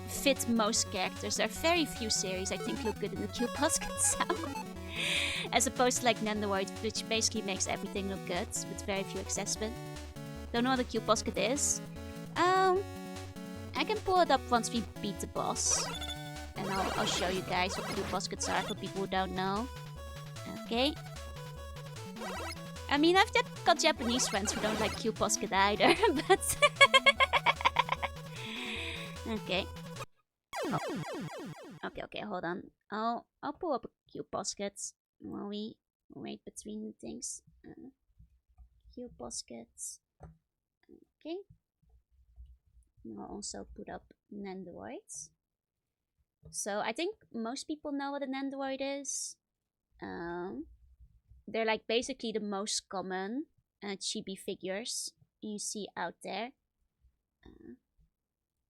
fit most characters. There are very few series I think look good in the cute Posket sound. As opposed to like Nandoroid, which basically makes everything look good with very few accessories. Don't know what a Q-Posket is. I can pull it up once we beat the boss. And I'll show you guys what Q-Poskets are for people who don't know. Okay. I mean, I've got Japanese friends who don't like Q-Posket either, but... Okay. Oh. Okay, hold on. I'll pull up a Q-Poskets while we wait between things. Q-Poskets. Okay. I'll also put up Nandoroids. So I think most people know what a Nandoroid is. They're like basically the most common chibi figures you see out there.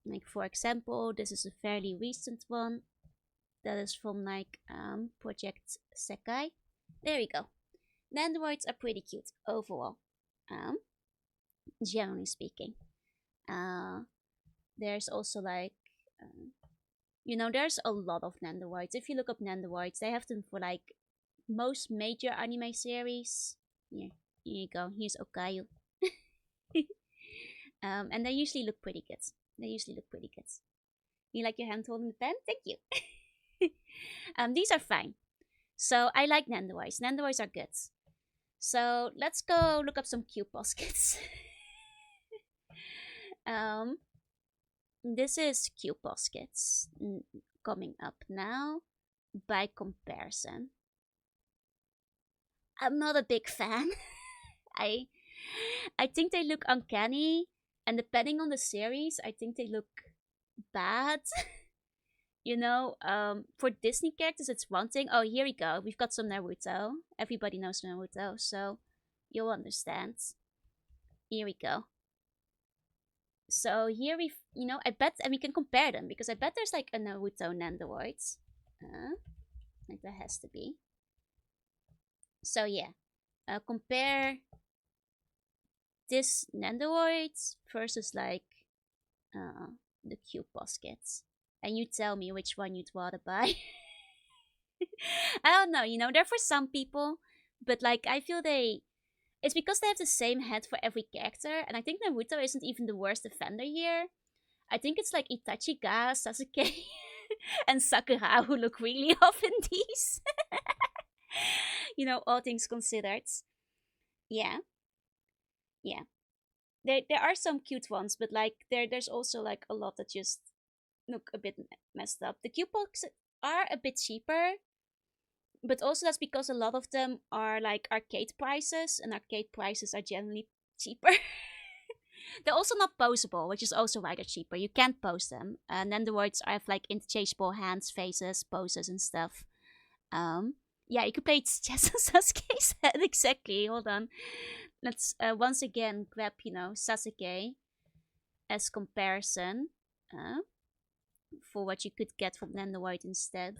Like for example, this is a fairly recent one. That is from like Project Sekai. There we go. Nandoroids are pretty cute overall. Generally speaking. There's also like, you know, there's a lot of Nandoroids. If you look up Nandoroids, they have them for like most major anime series. Here you go. Here's Okayu. And they usually look pretty good. You like your hand holding the pen? Thank you. These are fine. So I like Nandoroids. Nandoroids are good. So let's go look up some Q-Poskets. this is Q Poskets coming up now. By comparison, I'm not a big fan. I I think they look uncanny, and depending on the series, I think they look bad. For Disney characters, it's one thing. Oh, here we go. We've got some Naruto. Everybody knows Naruto, so you'll understand. Here we go. So here I bet, and we can compare them because I bet there's like a Naruto Nandoroid. Like there has to be. So yeah, compare this Nandoroid versus like the Q Poskets, and you tell me which one you'd rather buy. I don't know, they're for some people, but like I feel it's because they have the same head for every character, and I think Naruto isn't even the worst offender here. I think it's like Itachi, Ga, Sasuke, and Sakura who look really off in these. All things considered. Yeah. Yeah. There are some cute ones, but like there's also like a lot that just look a bit messed up. The Q-Box are a bit cheaper, but also that's because a lot of them are like arcade prices, and arcade prices are generally cheaper. They're also not poseable, which is also why they're cheaper. You can't pose them. And then the words have like interchangeable hands, faces, poses, and stuff. Yeah, you could play chess on Sasuke's head. Exactly. Hold on. Let's once again grab, Sasuke as comparison for what you could get from Nandoroid instead.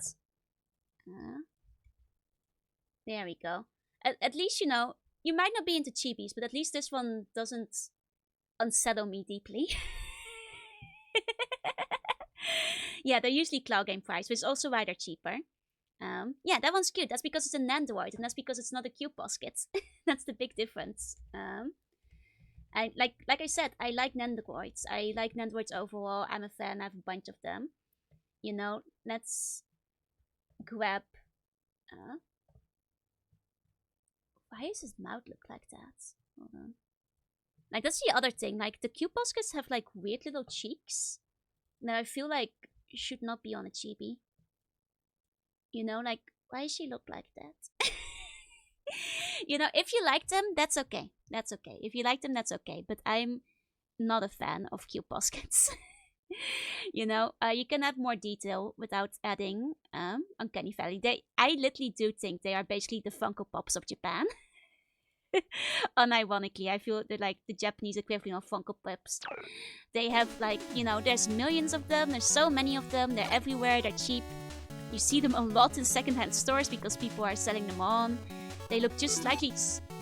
There we go. At least, you might not be into chibis, but at least this one doesn't unsettle me deeply. Yeah, they're usually cloud game price, which is also why they're cheaper. Yeah, that one's cute. That's because it's a Nandoroid, and that's because it's not a Q Posket. That's the big difference. I like I said, I like Nandoroids. I like Nandoroids overall. I'm a fan. I have a bunch of them. Let's grab. Why does his mouth look like that? Hold on. Like that's the other thing. Like the Q Poskets have like weird little cheeks that I feel like should not be on a chibi. Like why does she look like that? If you like them, that's okay. That's okay. If you like them, that's okay. But I'm not a fan of Q Poskets. You can add more detail without adding Uncanny Valley. I literally do think they are basically the Funko Pops of Japan. Unironically, I feel they're like the Japanese equivalent of Funko Pops. They have like, there's millions of them. There's so many of them. They're everywhere. They're cheap. You see them a lot in secondhand stores because people are selling them on. They look just slightly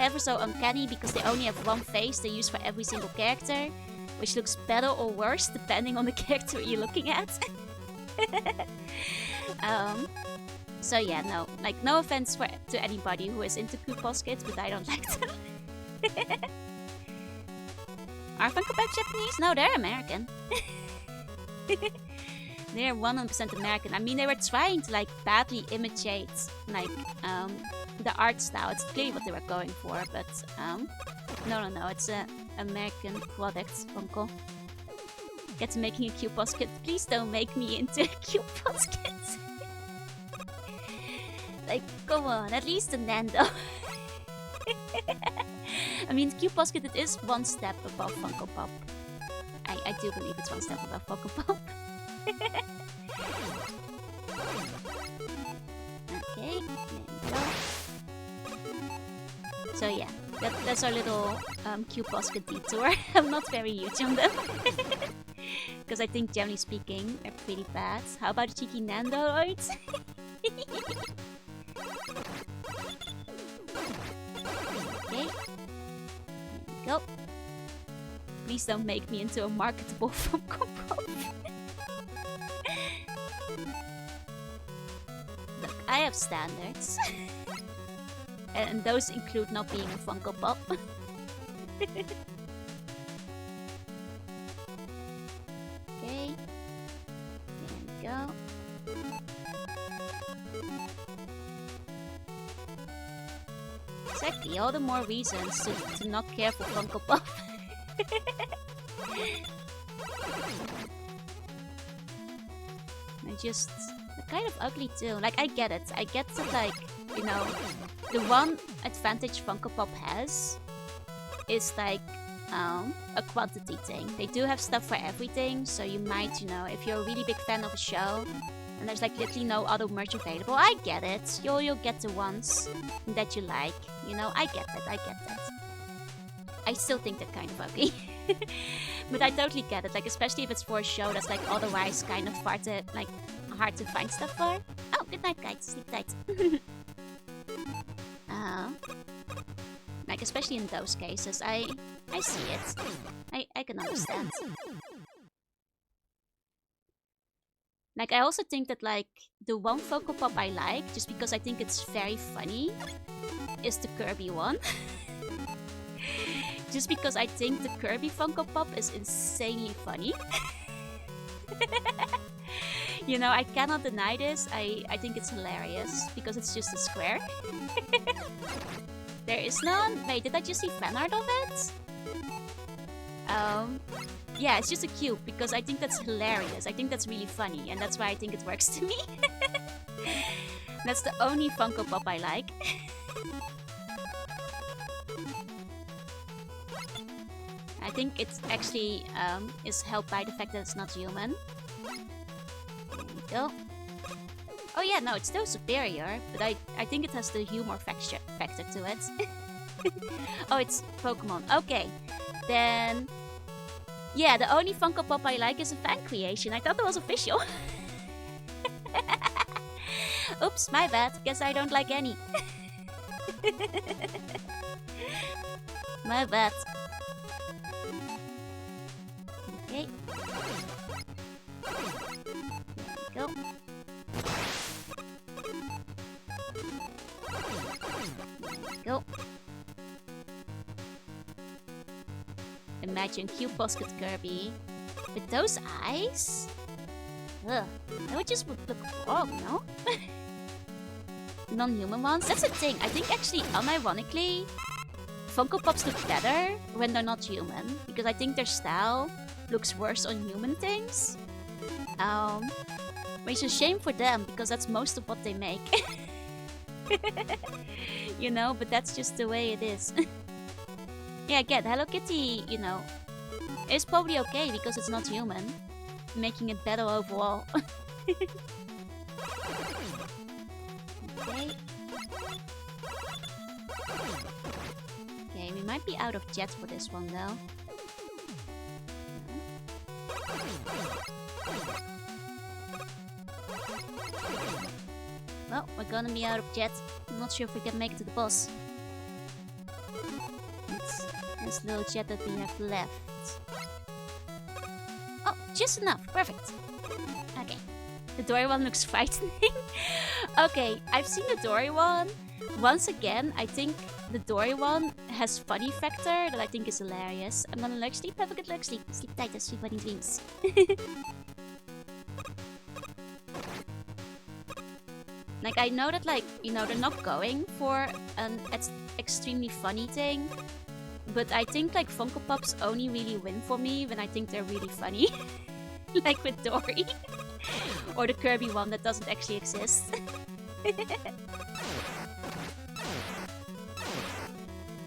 ever so uncanny because they only have one face they use for every single character, which looks better or worse depending on the character you're looking at. So yeah, no offense to anybody who is into Q Poskets, but I don't like them. Are Funko Pop Japanese? No, they're American. They're 100% American. I mean, they were trying to like badly imitate like the art style. It's clearly what they were going for, but no, it's an American product, Funko. Get to making a Q Posket. Please don't make me into a Q Posket. Like, come on, at least a Nando. I mean, Q Posket, it is one step above Funko Pop. I do believe it's one step above Funko Pop. Okay, there we go. So yeah, that's our little Q Posket detour. I'm not very huge on them. Because I think, generally speaking, they're pretty bad. How about cheeky Nandoroids? Okay, there we go. Please don't make me into a marketable Funko Pop. Look, I have standards. And those include not being a Funko Pop. Okay. There we go. Exactly, all the more reasons to not care for Funko Pop. They're kind of ugly too. Like, I get it. I get that, like, you know, the one advantage Funko Pop has is, like, a quantity thing. They do have stuff for everything, so you might, you know, if you're a really big fan of a show, and there's, like, literally no other merch available, I get it. You'll get the ones that you like. You know, I get that. I still think they're kind of ugly. But I totally get it, like, especially if it's for a show that's, like, otherwise kind of hard to find stuff for. Oh, good night, guys. Sleep tight. Like, especially in those cases, I see it. I can understand. Like, I also think that, like, the one Funko Pop I like, just because I think it's very funny, is the Kirby one. Just because I think the Kirby Funko Pop is insanely funny. You know, I cannot deny this. I think it's hilarious because it's just a square. There is none. Wait, did I just see fan art of it? Yeah, it's just a cube because I think that's hilarious. I think that's really funny, and that's why I think it works to me. That's the only Funko Pop I like. I think it's actually is helped by the fact that it's not human. There we go. Oh yeah, no, it's still superior, but I think it has the humor factor to it. Oh, it's Pokemon. Okay, then... Yeah, the only Funko Pop I like is a fan creation. I thought that was official. Oops, my bad. Guess I don't like any. My bad. Okay. There we go. Go. Imagine Cube Basket Kirby with those eyes. Ugh, that would just look wrong, no? Non-human ones. That's the thing. I think actually, unironically, Funko Pops look better when they're not human because I think their style looks worse on human things. Which is a shame for them because that's most of what they make. You know, but that's just the way it is. Yeah, again, Hello Kitty, you know, is probably okay because it's not human, making it better overall. Okay. Okay, we might be out of jet for this one though. Well, we're gonna be out of jet. I'm not sure if we can make it to the boss. It's this little jet that we have left. Oh, just enough. Perfect. Okay. The Dory one looks frightening. Okay, I've seen the Dory one. Once again, I think the Dory one has funny factor that I think is hilarious. I'm gonna lurk sleep. Have a good lurk sleep. Sleep tight and sweet bunny dreams. Like, I know that, like, you know, they're not going for an extremely funny thing. But I think, like, Funko Pops only really win for me when I think they're really funny. Like with Dory. Or the Kirby one that doesn't actually exist.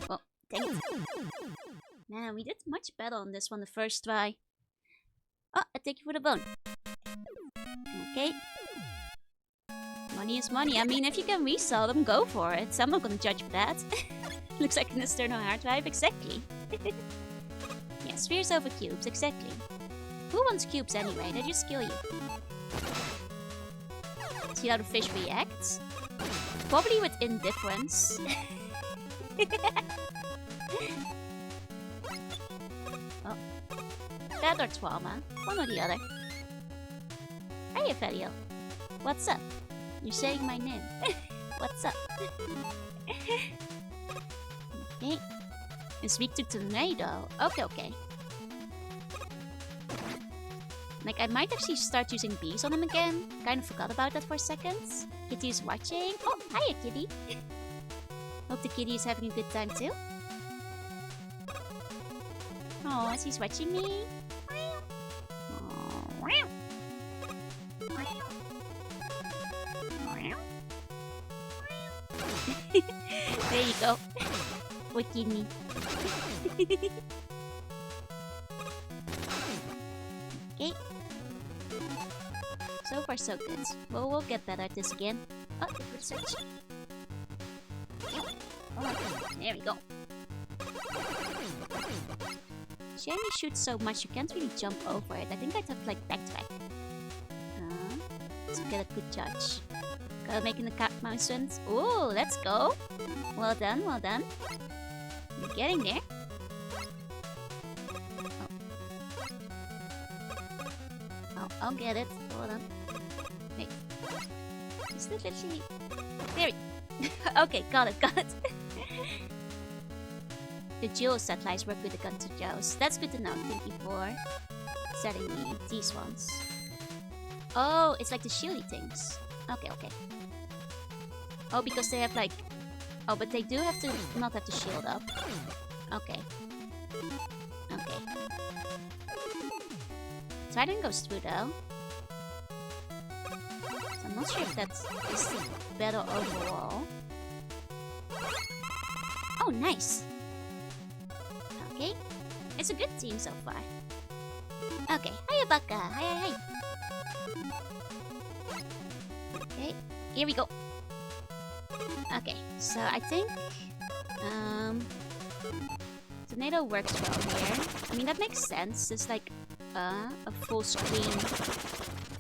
Well, dang it. Man, we did much better on this one the first try. Oh, I take you for the bone. Okay. Money is money. I mean, if you can resell them, go for it. So I'm not gonna judge for that. Looks like an external hard drive. Exactly. Yeah, spheres over cubes. Exactly. Who wants cubes anyway? They just kill you. See how the fish reacts? Probably with indifference. Oh. That or trauma. One or the other. Hiya, Felio. What's up? You're saying my name. What's up? Okay. And speak to Tornado. Okay, okay. Like, I might actually start using bees on him again. Kind of forgot about that for a second. Kitty's watching. Oh, hiya, Kitty. Hope the kitty is having a good time too. Oh, she's watching me. go. Poor kidney. Okay. So far so good. Well, we'll get better at this again. Oh, good search. Oh, there we go. Shame you shoot so much, you can't really jump over it. I think I'd have to like backtrack. To get a good judge. Gotta make in the cat mountains. Ooh, let's go. Well done, well done. You're getting there. Oh, I'll get it. Hold on. Wait. Is this literally... There we... Okay, got it, got it. The dual satellites work with the gun to joust. That's good to know. Thank you for setting me these ones. Oh, it's like the shieldy things. Okay, okay. Oh, because they have like... Oh, but they do have to not have the shield up. Okay. Okay. Trident goes through though. So I'm not sure if that is better overall. Oh, nice. Okay. It's a good team so far. Okay. Hiya, Baka. Hi, hi, hi. Okay. Here we go. Okay. So I think... Tornado works well here. I mean, that makes sense. It's like a full screen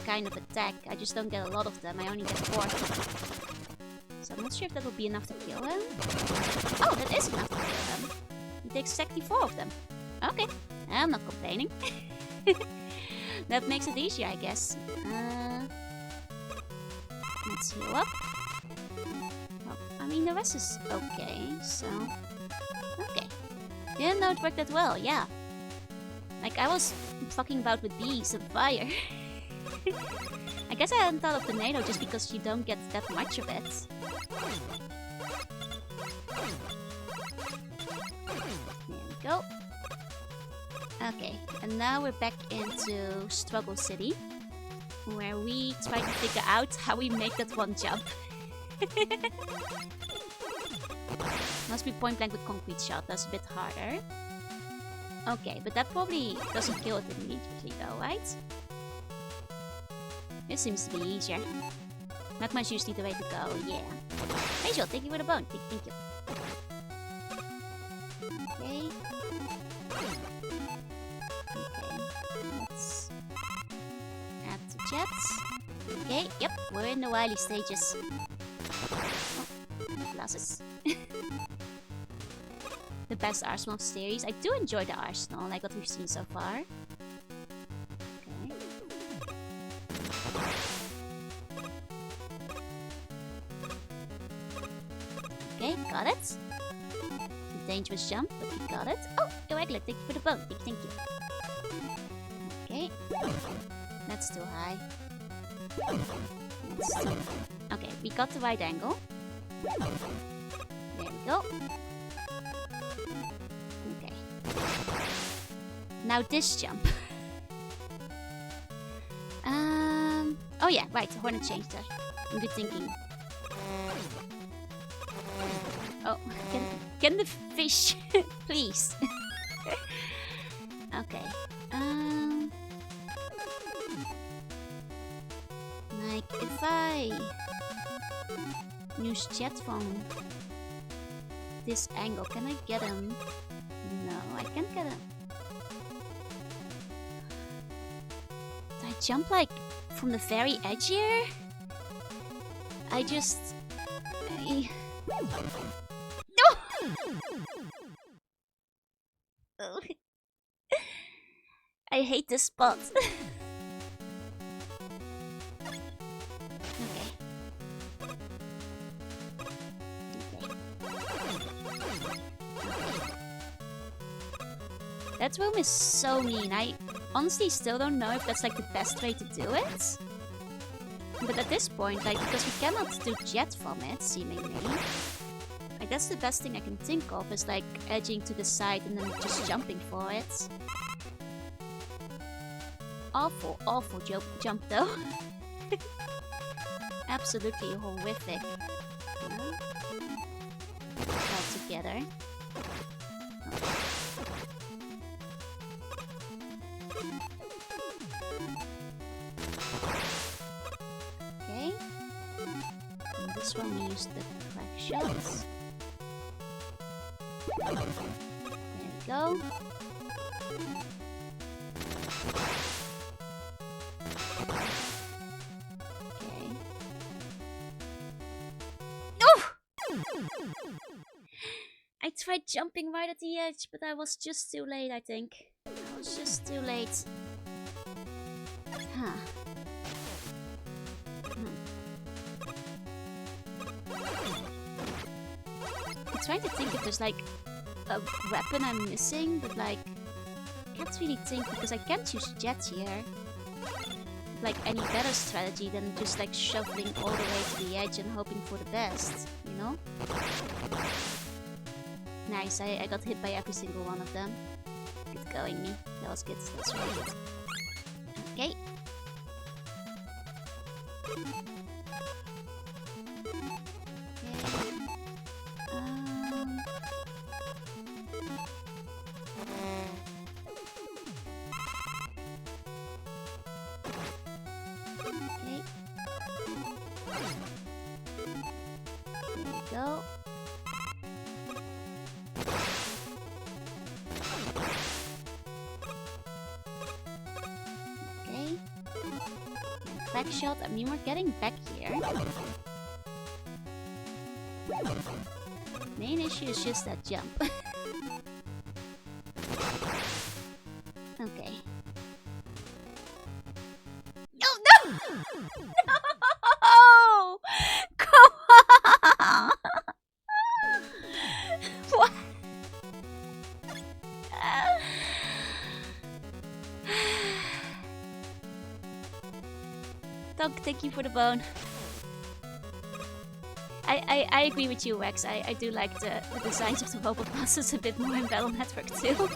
kind of attack. I just don't get a lot of them. I only get 4. So I'm not sure if that will be enough to kill him. Oh, that is enough to kill him. He takes exactly 4 of them. Okay, I'm not complaining. That makes it easier, I guess. Let's heal up. Well, I mean, the rest is okay, so... Okay. Didn't know it worked that well, yeah. Like, I was fucking about with bees and fire. I guess I hadn't thought of tornado just because you don't get that much of it. There we go. Okay, and now we're back into Struggle City, where we try to figure out how we make that one jump. Must be point blank with concrete shot, that's a bit harder. Okay, but that probably doesn't kill it immediately though, right? This seems to be easier. Magma's usually the way to go, yeah. Angel, thank you for the bone. Thank you. Okay. Let's add the jets. Okay, yep, we're in the wily stages. Oh, glasses. The best Arsenal series. I do enjoy the Arsenal, like what we've seen so far. Okay. Okay, got it. Dangerous jump, but we got it. Oh, irregular, thank you for the bone. Thank you. Okay. That's too high. Okay, we got the right angle. There we go. Okay. Now this jump. Oh yeah, right, I want to change that. I'm good thinking. Oh, can the fish, please? Okay. Like if I use jet from this angle, can I get him? No, I can't get him. Did I jump like from the very edge here? I just... No! I hate this spot. That room is so mean. I honestly still don't know if that's like the best way to do it. But at this point, like, because we cannot do jet from it, seemingly, like, that's the best thing I can think of, is like edging to the side and then just jumping for it. Awful, awful jump though. Absolutely horrific. Well, to together. Okay. And this one we use the crack shots. There we go. Okay. Oh! I tried jumping right at the edge, but I was just too late, I think. I was just too late. Huh. I'm trying to think if there's like a weapon I'm missing, but like I can't really think because I can't use Jet here. Like any better strategy than just like shoveling all the way to the edge and hoping for the best, you know? Nice, I got hit by every single one of them. Good going, me. That was good, that's really good. Okay. Go. Okay. Back shot. I mean, we're getting back here. Main issue is just that jump. Okay. Oh no! No! Come on! What? Doug, thank you for the bone. I agree with you, Wax. I do like the designs of the robot bosses a bit more in Battle Network too.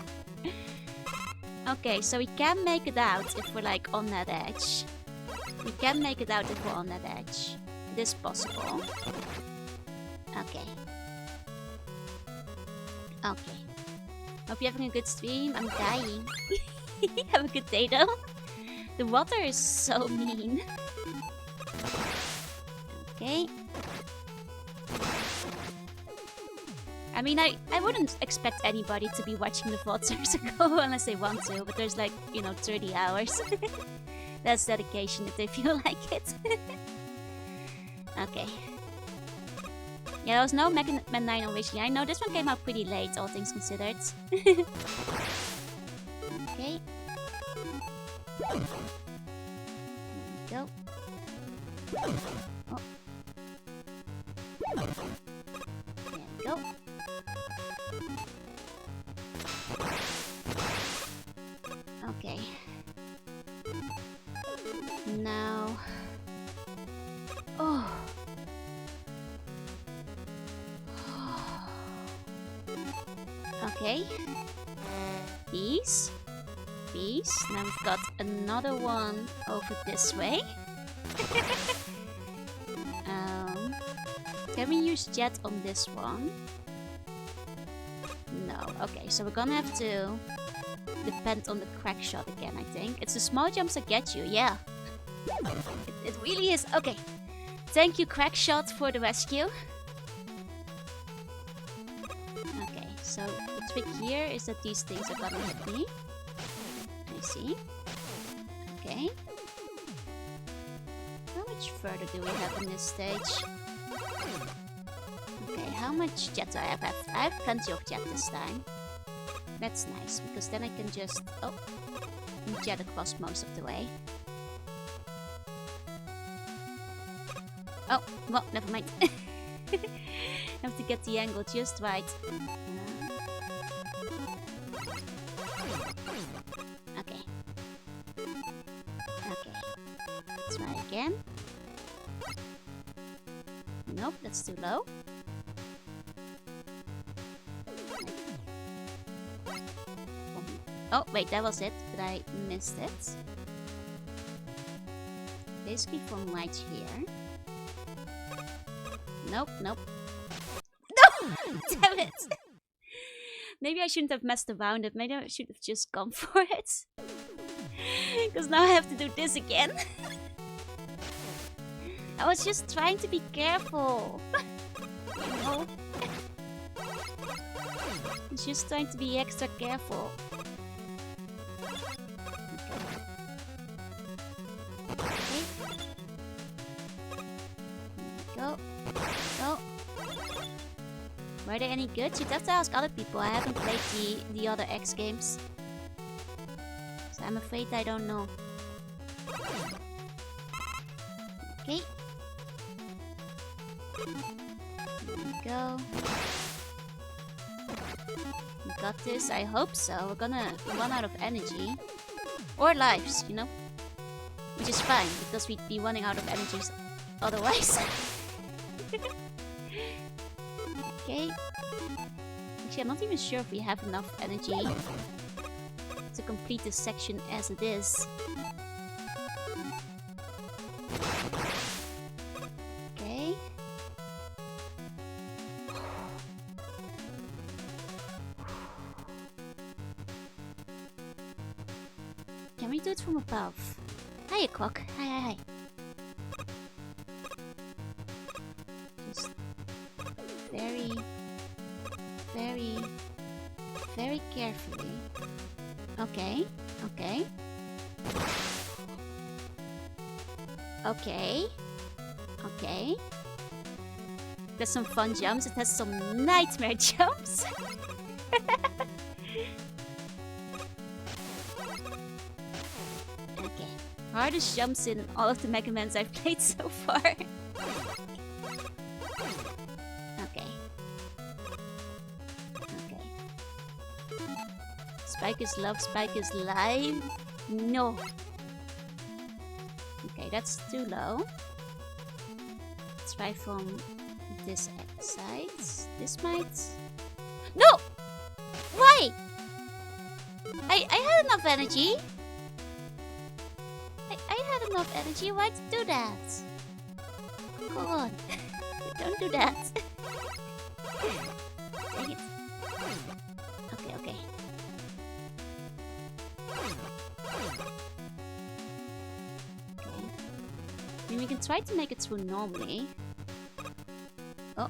Okay, so we can make it out if we're like on that edge. We can make it out if we're on that edge. It is possible. Okay. Okay. Hope you're having a good stream. I'm dying. Have a good day though. The water is so mean. Okay. I mean, I wouldn't expect anybody to be watching the VOD Zero Go unless they want to, but there's like, you know, 30 hours. That's dedication if they feel like it. Okay. Yeah, there was no Mega Man 9 originally. I know this one came out pretty late, all things considered. Okay. There we go. Oh. There we go. Okay. Now... Oh. Okay. Peace. Peace. Now we've got another one over this way. Can we use Jet on this one? No. Okay, so we're gonna have to depend on the crack shot again, I think. It's the small jumps that get you, yeah. It really is. Okay. Thank you, crack shot, for the rescue. Okay, so the trick here is that these things are gonna hit me. I see. Okay. How much further do we have in this stage? Okay, how much jet do I have? I have plenty of jet this time. That's nice, because then I can just... Oh, jet across most of the way. Oh, well, never mind. Have to get the angle just right. Okay. Okay. Let's try again. Nope, that's too low. Oh, wait, that was it, but I missed it. Basically from right here. Nope, nope. No! Damn it! Maybe I shouldn't have messed around it. Maybe I should have just gone for it. Because now I have to do this again. I was just trying to be careful. You know? I was just trying to be extra careful. Okay. Go. Go. Were they any good? You'd have to ask other people. I haven't played the other X games. So I'm afraid I don't know. Okay. There we go. We got this, I hope so. We're gonna run out of energy. Or lives, you know? Which is fine, because we'd be running out of energies otherwise. Okay. Actually, I'm not even sure if we have enough energy to complete this section as it is. Okay. Can we do it from above? Hiya, clock. Hi, hi, hi. Just very, very, very carefully. Okay, okay. Okay. Okay. There's some fun jumps. It has some nightmare jumps. Okay. Hardest jumps in all of the Mega Mans I've played so far. Okay. Okay. Spike is love, Spike is live. No. Okay, that's too low. Let's try from this side. This might... No! Why? I had enough energy. I had enough energy. Why do that? Come on. Don't do that. Dang it. Okay, okay. I mean, we can try to make it through normally. Oh.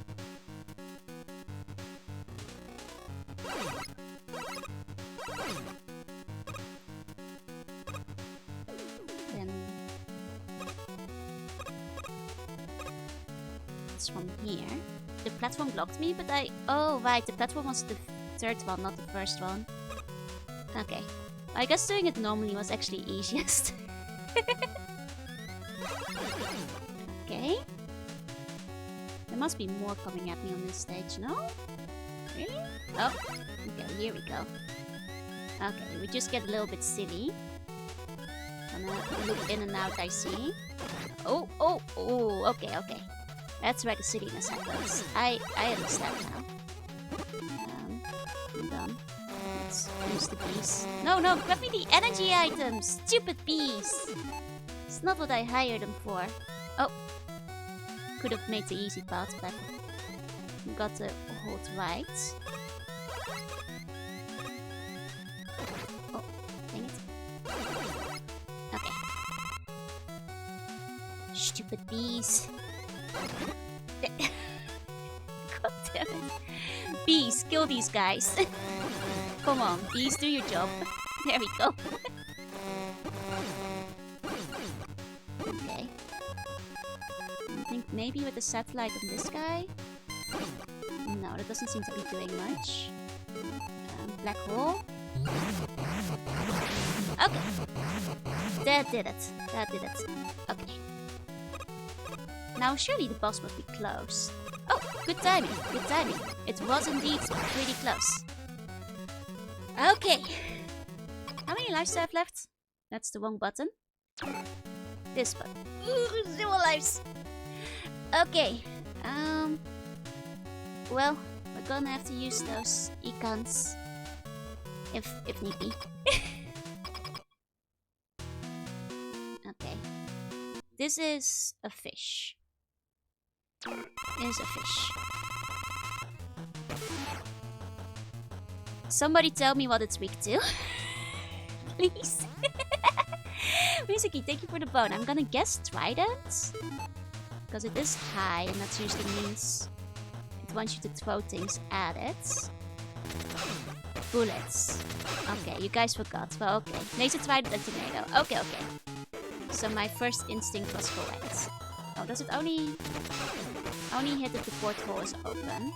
Then... it's from here. The platform blocked me, but I... Oh, right. The platform was the third one, not the first one. Okay. I guess doing it normally was actually easiest. Okay. There must be more coming at me on this stage, no? Really? Oh, okay, here we go. Okay, we just get a little bit silly. Gonna look in and out, I see. Oh, oh, oh, okay, okay. That's where the silliness happens. I understand now. I'm done. Let's use the bees. No, no, grab me the energy items! Stupid bees! It's not what I hired them for. Oh. Could have made the easy part, but we got to hold right. Oh, dang it. Okay. Stupid bees. God damn it. Bees, kill these guys. Come on, bees, do your job. There we go. Okay. I think maybe with the satellite on this guy? No, that doesn't seem to be doing much. Black hole? Okay. That did it. That did it. Okay. Now surely the boss must be close. Oh, good timing. Good timing. It was indeed pretty close. Okay. How many lives do I have left? That's the wrong button. This button. Ooh, 0 lives. Okay. Well, we're gonna have to use those icons if need be. Okay. This is a fish. Is a fish. Somebody tell me what it's weak to. Please. Basically, thank you for the bone. I'm gonna guess trident. Because it is high, and that usually means it wants you to throw things at it. Bullets. Okay, you guys forgot. Well, okay. Laser trident and tornado. Okay, okay. So my first instinct was correct. Oh, does it only hit if the porthole is open?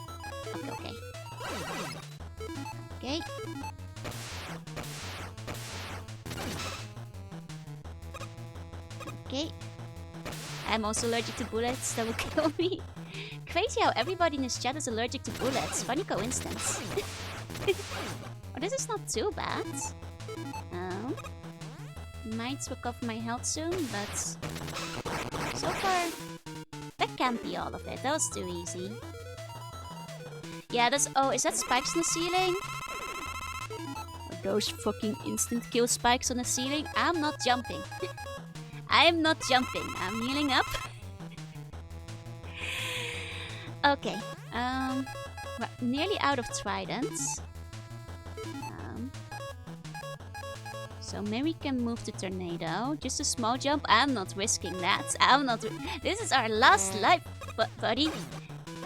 Okay, okay. Okay. Okay. I'm also allergic to bullets. That will kill me. Crazy how everybody in this chat is allergic to bullets. Funny coincidence. Oh, this is not too bad. Might recover my health soon, but so far that can't be all of it. That was too easy. Yeah, that's... Oh, is that spikes on the ceiling? Are those fucking instant kill spikes on the ceiling? I'm not jumping. I'm not jumping. I'm healing up. Okay. We're nearly out of tridents. So maybe we can move to tornado. Just a small jump. I'm not risking that. I'm not... This is our last life, buddy.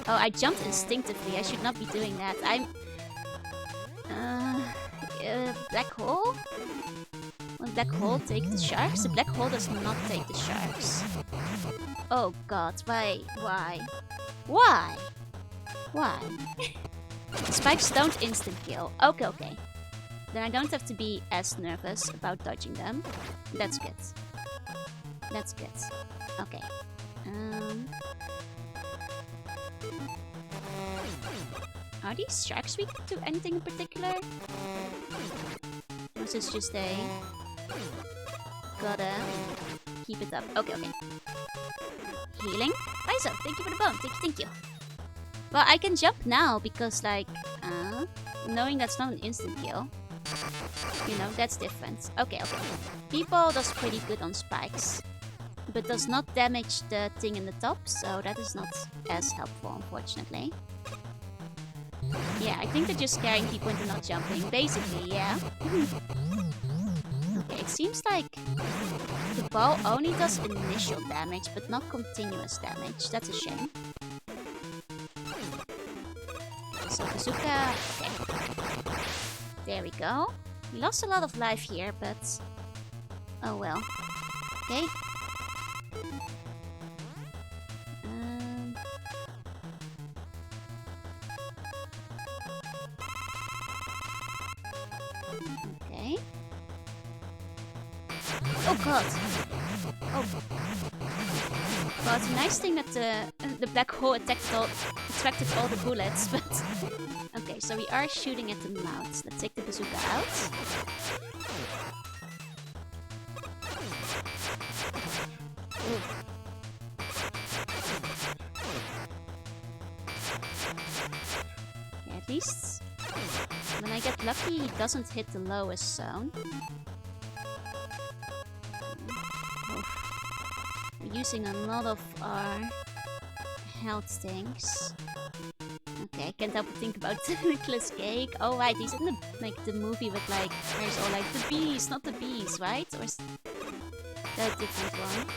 Oh, I jumped instinctively. I should not be doing that. I'm... black hole? Will black hole take the sharks? The black hole does not take the sharks. Oh god, why? Why? Why? Why? Spikes don't instant kill. Okay, okay. Then I don't have to be as nervous about dodging them. That's good. That's good. Okay. Are these sharks weak to anything in particular? Or is this just a... Gotta keep it up. Okay, okay. Healing? Paizo, thank you for the bone. Thank you. Well, I can jump now because, like, knowing that's not an instant kill. You know, that's different. Okay, okay. People does pretty good on spikes, but does not damage the thing in the top, so that is not as helpful, unfortunately. Yeah, I think they're just scaring people into not jumping. Basically, yeah. Okay, it seems like the ball only does initial damage, but not continuous damage. That's a shame. So, bazooka... Okay. There we go. We lost a lot of life here, but... Oh well. Okay. Okay. Oh god! Oh. Well, it's a nice thing that the black hole attracted all the bullets, but... Okay, so we are shooting at the mouth. Let's take the bazooka out. Ooh. Yeah, at least when I get lucky, he doesn't hit the lowest zone. We're using a lot of our health things. Okay, I can't help but think about Nicolas Cage. Oh right, he's in the movie with like there's all like the bees, not the bees, right? Or is that a different one?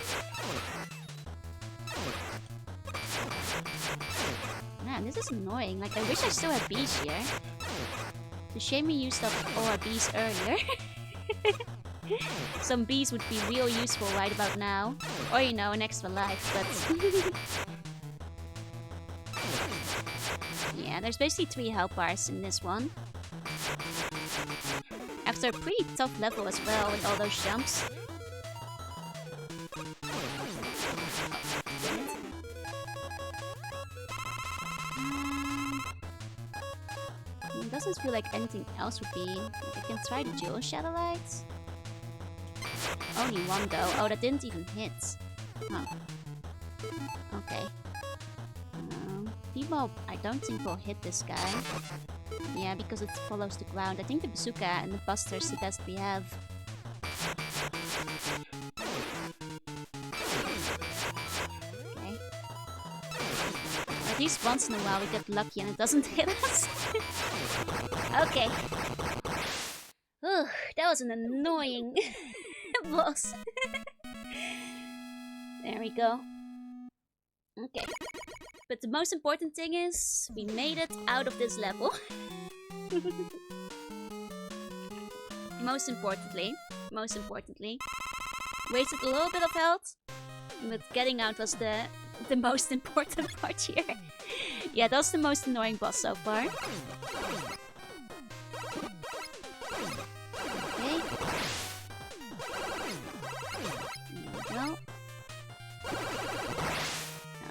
Man, this is annoying. Like I wish I still had bees here. It's a shame we used up all our bees earlier. Some bees would be real useful right about now. Or you know, an extra life, but yeah, there's basically 3 health bars in this one. After a pretty tough level as well with all those jumps. It doesn't feel like anything else would be... Like I can try the dual shadow lights. Only one though. Oh, that didn't even hit. Huh. Okay. T-Bob, I don't think we'll hit this guy. Yeah, because it follows the ground. I think the bazooka and the buster is the best we have. Okay. At least once in a while we get lucky and it doesn't hit us. Okay. Ugh, that was an annoying boss. There we go. Okay. But the most important thing is, we made it out of this level. Most importantly, wasted a little bit of health, but getting out was the most important part here. Yeah, that's the most annoying boss so far.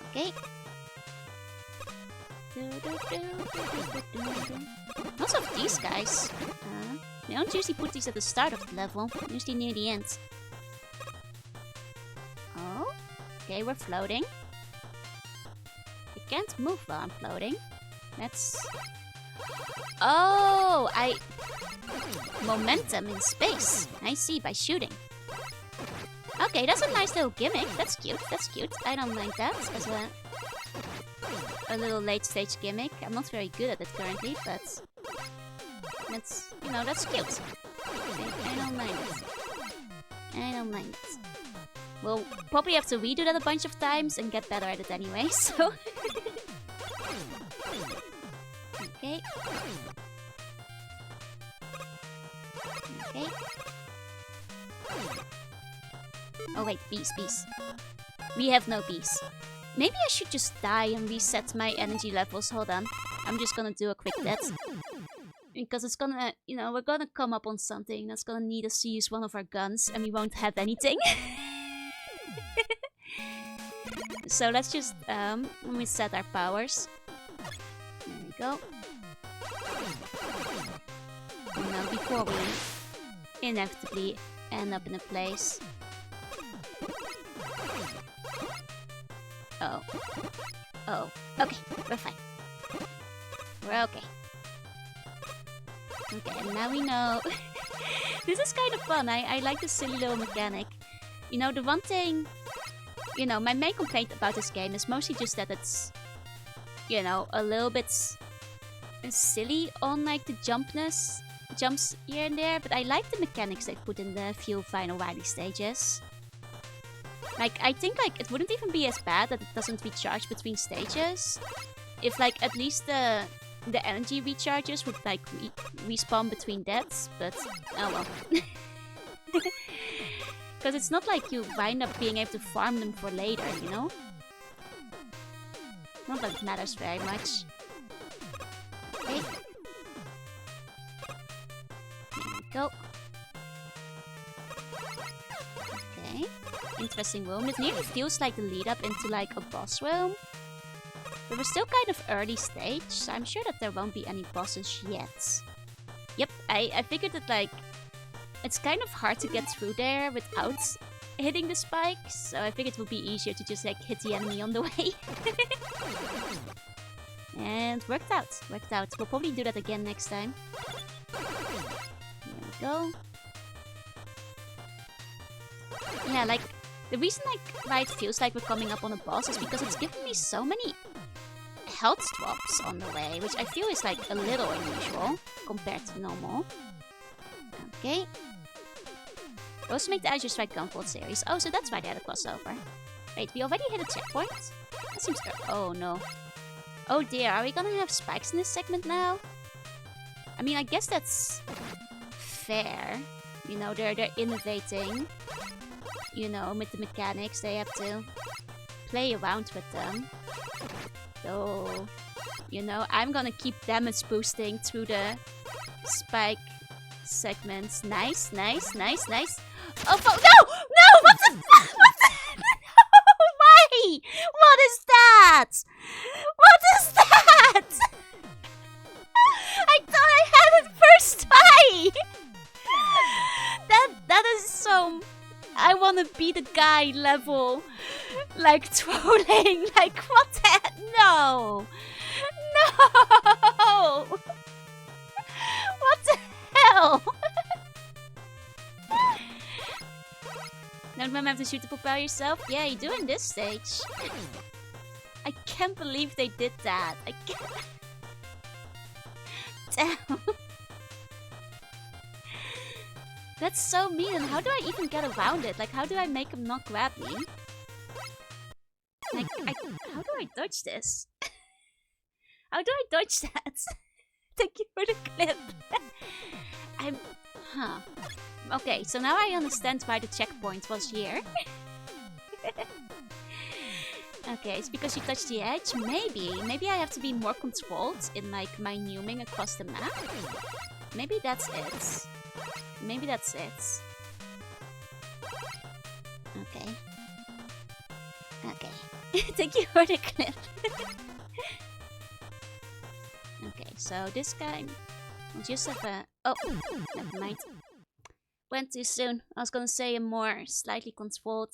Okay. There we go. Okay. Lots of these guys. They don't usually put these at the start of the level, usually near the end. Oh, okay, we're floating. I can't move while I'm floating. That's... Oh, momentum in space. I see, by shooting. Okay, that's a nice little gimmick. That's cute, that's cute. I don't mind that as a little late stage gimmick. I'm not very good at it currently, but that's, you know, that's cute. I don't mind it. I don't mind it. We'll probably have to redo that a bunch of times and get better at it anyway, so... Okay. Okay. Oh wait, bees. We have no bees. Maybe I should just die and reset my energy levels. Hold on. I'm just gonna do a quick death. Because it's gonna, you know, we're gonna come up on something that's gonna need us to use one of our guns and we won't have anything. So let's just reset our powers. There we go. And now before we inevitably end up in a place. Oh. Oh. Okay, we're fine. We're okay. Okay, and now we know. This is kind of fun. I like this silly little mechanic. You know, the one thing... You know, my main complaint about this game is mostly just that it's... You know, a little bit silly on, like, the jumps here and there. But I like the mechanics they've put in the few final Wily stages. Like, I think, like, it wouldn't even be as bad that it doesn't recharge between stages. If, like, at least the energy recharges would, like, respawn between deaths. But, oh well. Because it's not like you wind up being able to farm them for later, you know? Not that it matters very much. Okay. There we go. Okay. Interesting room. It nearly feels like the lead up into like a boss room. But we're still kind of early stage, so I'm sure that there won't be any bosses yet. Yep, I figured that like it's kind of hard to get through there without hitting the spikes, so I figured it would be easier to just like hit the enemy on the way. And worked out. We'll probably do that again next time. There we go. Yeah, like the reason like why it feels like we're coming up on a boss is because it's given me so many health drops on the way, which I feel is like a little unusual compared to normal. Okay. Those make the Azure Strike Gunvolt series. Oh, so that's why they had a crossover. Wait, we already hit a checkpoint? That seems good. Oh no. Oh dear, are we gonna have spikes in this segment now? I mean, I guess that's fair. You know, they're innovating. You know, with the mechanics, they have to play around with them. So, you know, I'm gonna keep damage boosting through the spike segments. Nice. Oh, no! No! What the? No! Why? What is that? What is that? I thought I had it first try. That is so. I wanna be the guy level, like trolling. Like what the? No. What the hell? Don't remember to shoot to propel yourself? Yeah, you do in this stage. I can't believe they did that. I can't. Damn. That's so mean. And how do I even get around it? Like, how do I make him not grab me? Like, how do I dodge this? How do I dodge that? Thank you for the clip. Huh. Okay, so now I understand why the checkpoint was here. Okay, it's because you touched the edge. Maybe I have to be more controlled in like my numing across the map. Maybe that's it. Maybe that's it. Okay. Okay. Thank you for the clip. Okay, so this guy will just have a... Oh, never mind. Went too soon. I was gonna say a more slightly controlled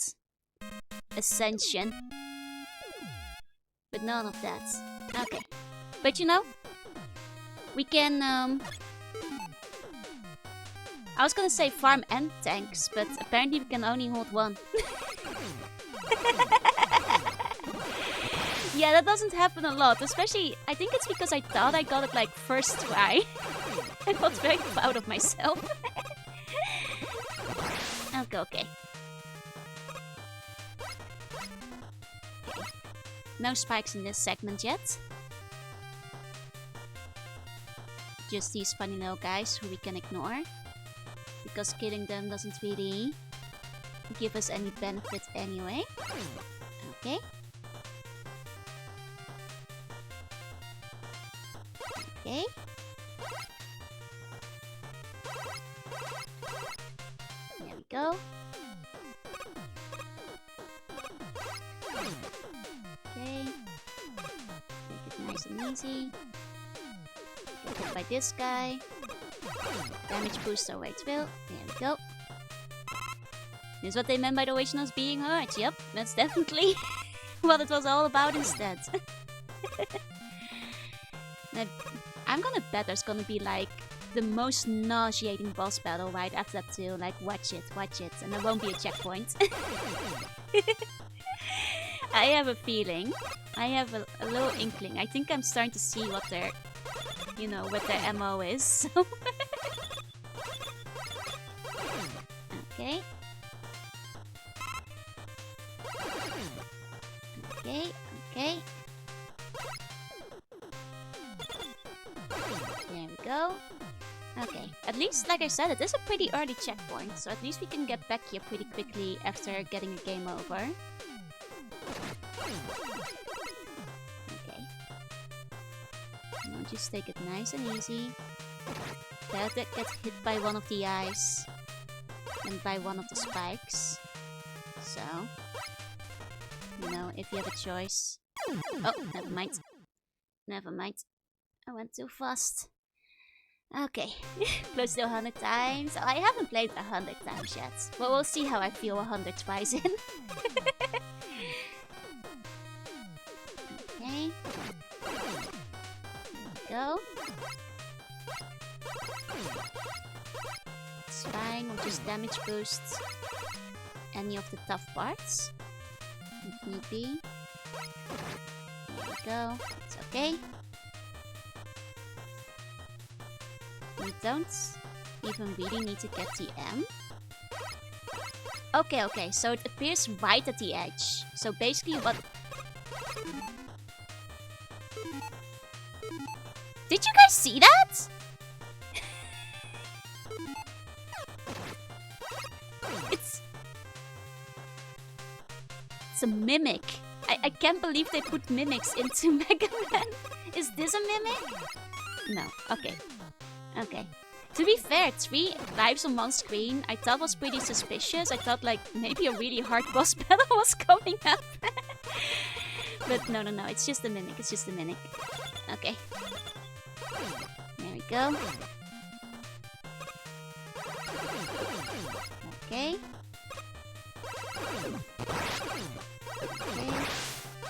ascension. But none of that. Okay. But you know, we can... I was gonna say farm and tanks, but apparently we can only hold one. Yeah, that doesn't happen a lot. Especially, I think it's because I thought I got it like first try. I felt very proud of myself. Okay. No spikes in this segment yet. Just these funny little guys who we can ignore. Because killing them doesn't really give us any benefit anyway. Okay. Okay. There we go. Okay. Make it nice and easy. Get hit by this guy. Damage boost our way through. There we go. This is what they meant by the originals being hard. Yep, that's definitely what it was all about instead. Now, I'm gonna bet there's gonna be like the most nauseating boss battle right after that too. Like, watch it, and there won't be a checkpoint. I have a feeling. I have a little inkling. I think I'm starting to see what their, you know, what their MO is. So. Okay. Okay. There we go. Okay, at least, like I said, it is a pretty early checkpoint, so at least we can get back here pretty quickly after getting a game over. Okay. Now just take it nice and easy. That gets hit by one of the eyes and by one of the spikes. So, you know, if you have a choice. Oh, never mind. Never mind. I went too fast. Okay, close to 100 times. Oh, I haven't played 100 times yet. But we'll see how I feel 100 tries in. Okay. Go. It's fine, we'll just damage boost any of the tough parts. If need be. There we go. It's okay. We don't even really need to get the M. Okay, so it appears right at the edge. So basically what... Did you guys see that? It's a mimic. I can't believe they put mimics into Mega Man. Is this a mimic? No, okay. Okay. To be fair, 3 lives on one screen I thought was pretty suspicious. I thought like maybe a really hard boss battle was coming up. But no, it's just a mimic. It's just a mimic. Okay. There we go. Okay. Okay.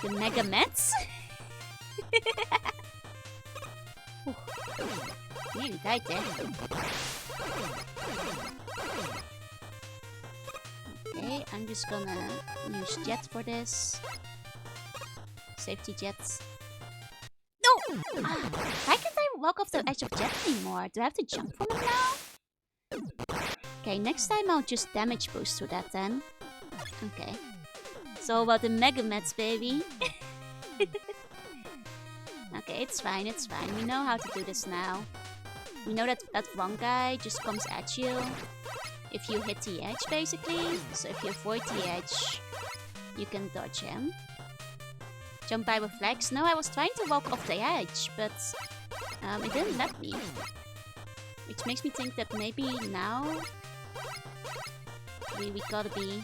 The Mega Mets? Nearly died there. Okay, I'm just gonna use Jet for this. Safety jets. No! Why can't I walk off the edge of jet anymore? Do I have to jump from it now? Okay, next time I'll just damage boost to that then. Okay. So about the Mega Mets, baby. Okay, it's fine, it's fine. We know how to do this now. We know that that one guy just comes at you if you hit the edge, basically. So if you avoid the edge, you can dodge him. Jump by with flags. No, I was trying to walk off the edge, but it didn't let me. Which makes me think that maybe now we gotta be...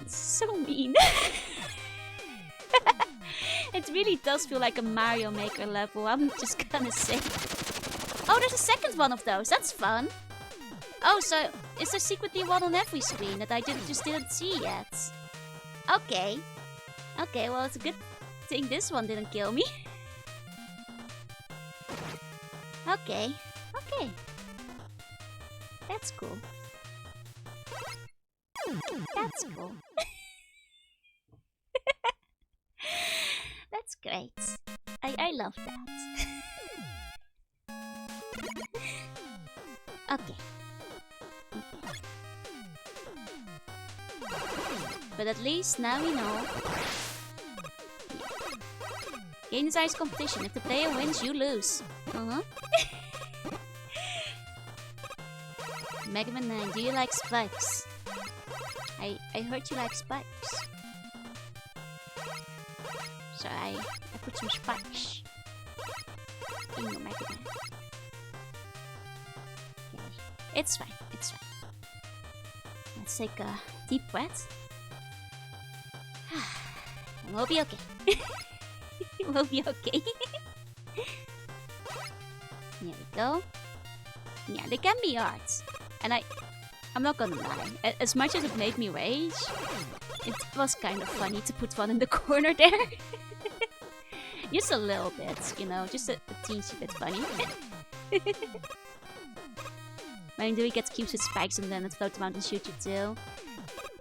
So mean. It really does feel like a Mario Maker level, I'm just gonna say. Oh, there's a second one of those. That's fun. Oh, so is there secretly one on every screen that I just didn't see yet? Okay. Okay, well, it's a good thing this one didn't kill me. Okay. Okay. That's cool. That's cool. That's great. I love that. Okay. But at least now we know. Game size competition. If the player wins, you lose. Mega Man 9, do you like spikes? I heard you like spikes. So I put some spikes in your Mega Man. Okay. It's fine, it's fine. Let's take a deep breath. And we'll be okay. We'll be okay. There we go. Yeah, they can be hard. And I'm not gonna lie. As much as it made me rage, it was kind of funny to put one in the corner there. Just a little bit, you know, just a teensy bit funny. When do we get cubes with spikes and then it float around and shoot you too?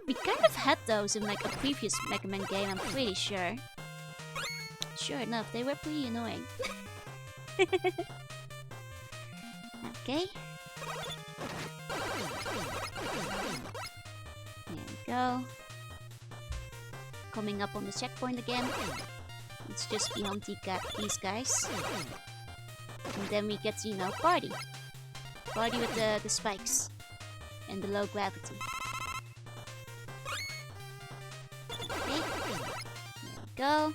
We kind of had those in like a previous Mega Man game, I'm pretty sure. Sure enough, they were pretty annoying. Okay. There we go. Coming up on the checkpoint again. Let's just be on these guys. And then we get to, you know, party. Party with the spikes. And the low gravity. Okay. There we go.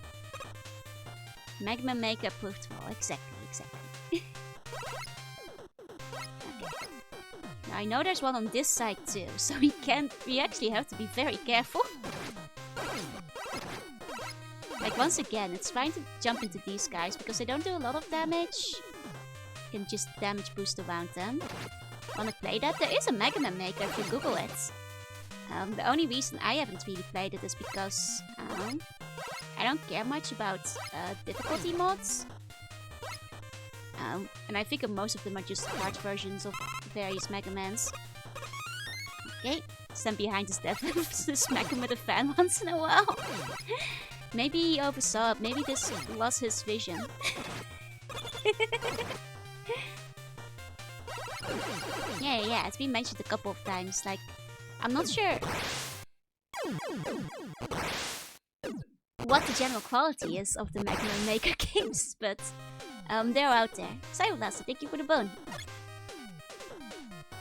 Mega Man Maker approved. Oh, exactly. Okay. Now I know there's one on this side too, so we actually have to be very careful. Like once again, it's fine to jump into these guys because they don't do a lot of damage. You can just damage boost around them. Wanna play that? There is a Mega Man Maker if you Google it. The only reason I haven't really played it is because I don't care much about difficulty mods. And I figure most of them are just hard versions of various Mega Mans. Okay, stand behind this death to smack him with a fan once in a while. Maybe he oversaw it, maybe this was his vision. Yeah, it's been mentioned a couple of times, like, I'm not sure what the general quality is of the Mega Man Maker games, but they're out there. Cyberlaster, thank you for the bone.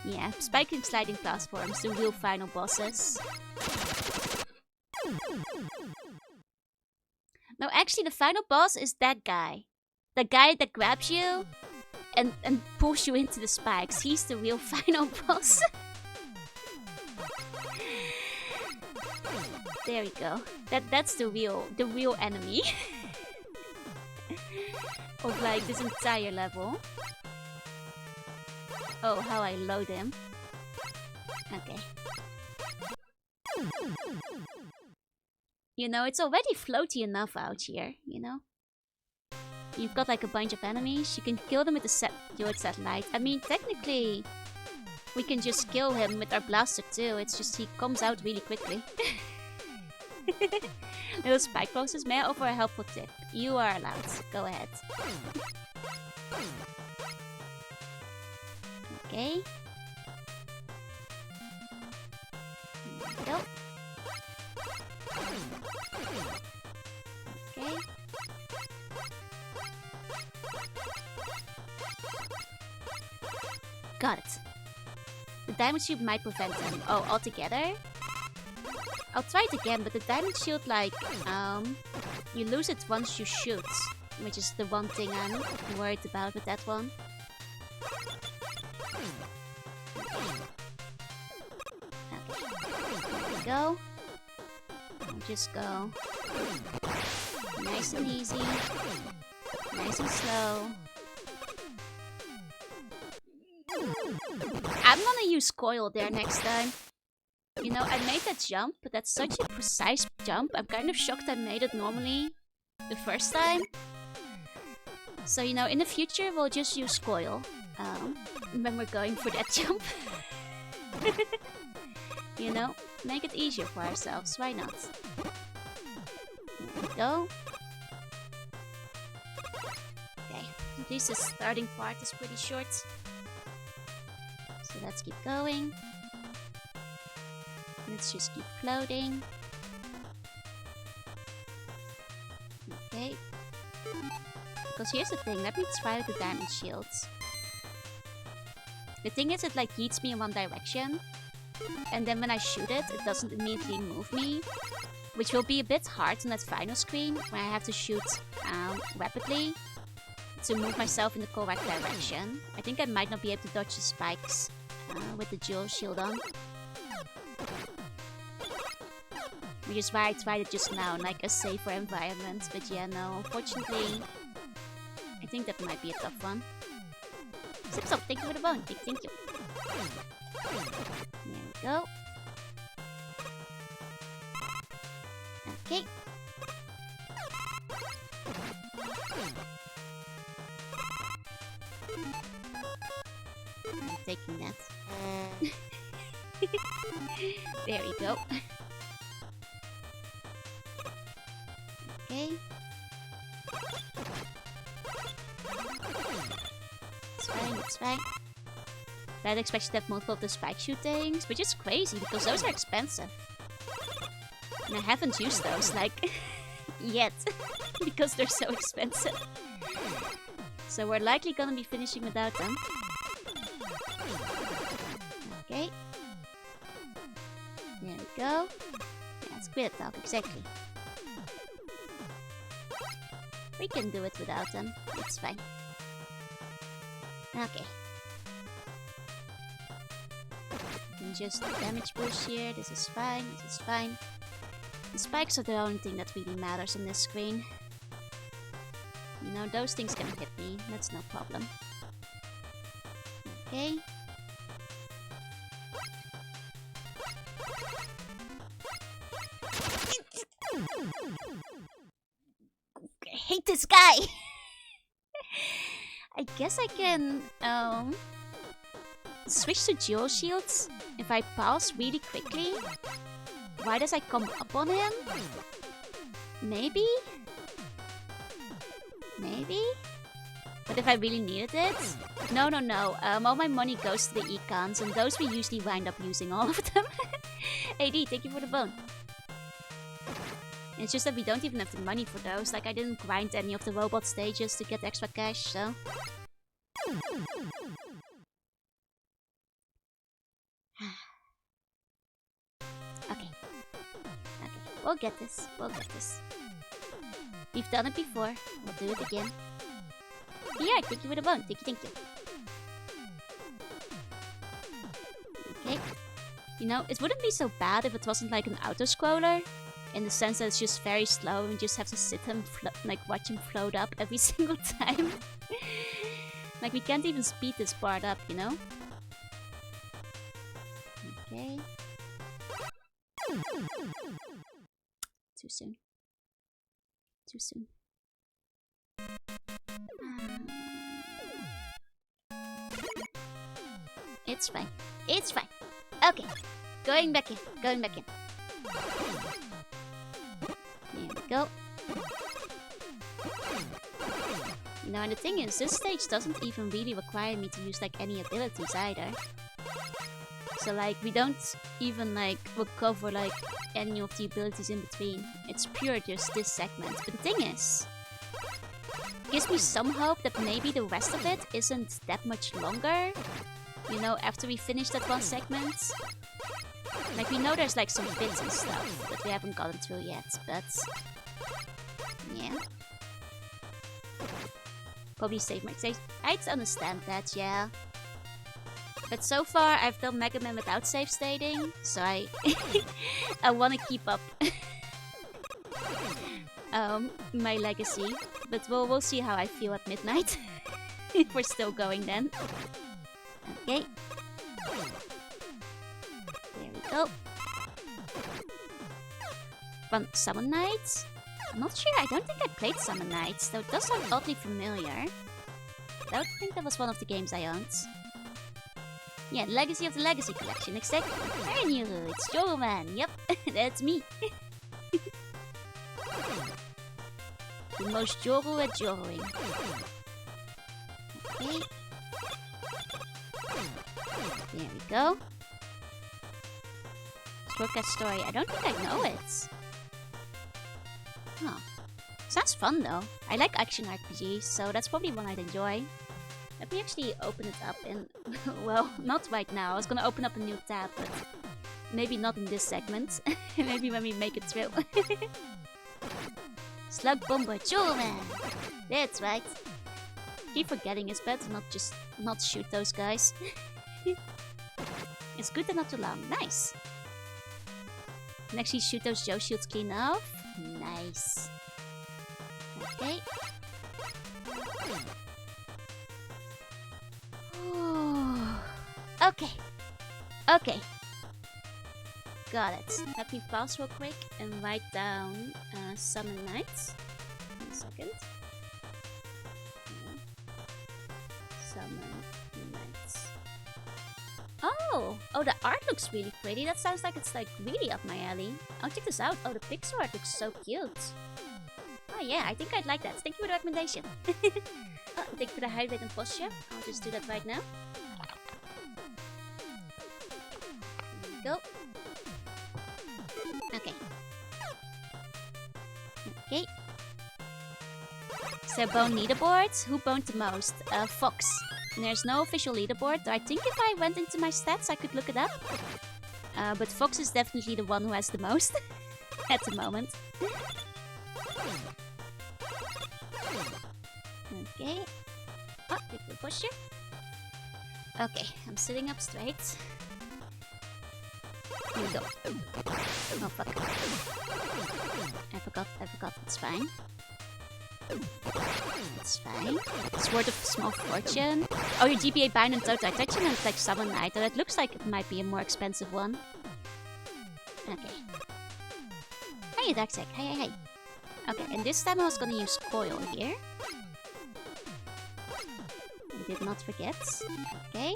Yeah, spiking sliding platforms, the real final bosses. No, actually the final boss is that guy. The guy that grabs you and pulls you into the spikes. He's the real final boss. There we go. That's the real enemy. Of like this entire level. Oh, how I load him. Okay. You know, it's already floaty enough out here, you know? You've got like a bunch of enemies, you can kill them with the your satellite. I mean, technically, we can just kill him with our blaster too. It's just he comes out really quickly. Little spike bosses, may I offer a helpful tip? You are allowed. Go ahead. Okay. There we go. Okay. Got it. The diamond shield might prevent them. Oh, altogether? I'll try it again, but the diamond shield, like, you lose it once you shoot, which is the one thing I'm worried about with that one. Okay, there we go. I'll just go nice and easy, nice and slow. I'm gonna use coil there next time. You know, I made that jump, but that's such a precise jump. I'm kind of shocked I made it normally the first time. So, you know, in the future, we'll just use coil when we're going for that jump. You know, make it easier for ourselves. Why not? There we go. Okay, at least the starting part is pretty short. So let's keep going. Let's just keep floating. Okay. Because here's the thing, let me try with the diamond shields. The thing is, it like yeets me in one direction. And then when I shoot it, it doesn't immediately move me. Which will be a bit hard on that final screen, where I have to shoot rapidly to move myself in the correct direction. I think I might not be able to dodge the spikes with the dual shield on. Which is why I tried it just now, in like a safer environment. But yeah, no, unfortunately, I think that might be a tough one. Zipsop, thank you for the bone. Thank you. There we go. Okay. I'm taking that. There we go. Okay. It's fine. I'd expect to have multiple of the spike shootings, which is crazy because those are expensive. And I haven't used those, like, yet. Because they're so expensive. So we're likely gonna be finishing without them. Okay. There we go. Yeah, it's Squid Talk, exactly. We can do it without them. It's fine. Okay. And just damage boost here. This is fine. This is fine. The spikes are the only thing that really matters on this screen. You know, those things can hit me. That's no problem. Okay. I hate this guy! I guess I can, switch to dual shields if I pass really quickly. Why does I come up on him? Maybe? Maybe? But if I really needed it? No. All my money goes to the econs, and those we usually wind up using all of them. AD, thank you for the bone. It's just that we don't even have the money for those. Like, I didn't grind any of the robot stages to get extra cash, so... Okay. We'll get this. We've done it before. We'll do it again. Yeah, thank you for the bone. Thank you. Okay. You know, it wouldn't be so bad if it wasn't like an auto-scroller. In the sense that it's just very slow and you just have to sit and like watch him float up every single time. Like, we can't even speed this part up, you know? Okay. Too soon. It's fine. It's fine. Okay. Going back in. Going back in. There we go. Now, and the thing is, this stage doesn't even really require me to use, like, any abilities either. So, like, we don't even, like, recover, like, any of the abilities in between. It's pure just this segment. But the thing is, it gives me some hope that maybe the rest of it isn't that much longer. You know, after we finish that one segment. Like, we know there's, like, some bits and stuff that we haven't gotten through yet, but... yeah. Probably save my save. I understand that, yeah. But so far, I've done Mega Man without save stating, so I want to keep up my legacy. But we'll see how I feel at midnight. If we're still going then. Okay. There we go. From Summon Nights? I'm not sure. I don't think I played Summon Nights, though it does sound oddly familiar. I don't think that was one of the games I owned. Yeah, Legacy of the Legacy Collection, exactly. I knew it's Joro Man. Yep, that's me. The most Joro at Joroing. Okay. There we go. Swordcast Story. I don't think I know it. Huh. Sounds fun though. I like action RPGs, so that's probably one I'd enjoy. Let me actually open it up in... well, not right now. I was gonna open up a new tab, but maybe not in this segment. Maybe when we make it through. Slug Bomber Joro Man! That's right. Keep forgetting it's better not shoot those guys. It's good they're not too long. Nice. Can actually shoot those Joe shields clean off. Nice. Okay. Okay. Okay. Got it. Let me pause real quick and write down Summon Nights. 1 second. Summon Nights. Oh! Oh, the art looks really pretty. That sounds like it's like really up my alley. I'll check this out. Oh, the pixel art looks so cute. Oh yeah, I think I'd like that. Thank you for the recommendation. Oh, thank you for the height, weight, and posture. I'll just do that right now. There we go. Okay. Okay. Is there bone leaderboards? Who boned the most? Fox. And there's no official leaderboard. I think if I went into my stats, I could look it up. But Fox is definitely the one who has the most at the moment. Okay. Oh, take the pusher. Okay, I'm sitting up straight. Here we go. Oh fuck. I forgot. It's fine. It's fine. Sword of Small Fortune. Oh, your GBA Bind and Total Touching and like Summon Night. Oh, that looks like it might be a more expensive one. Okay. Hey, Darkseid. Hey. Okay, and this time I was gonna use Coil here. I did not forget. Okay.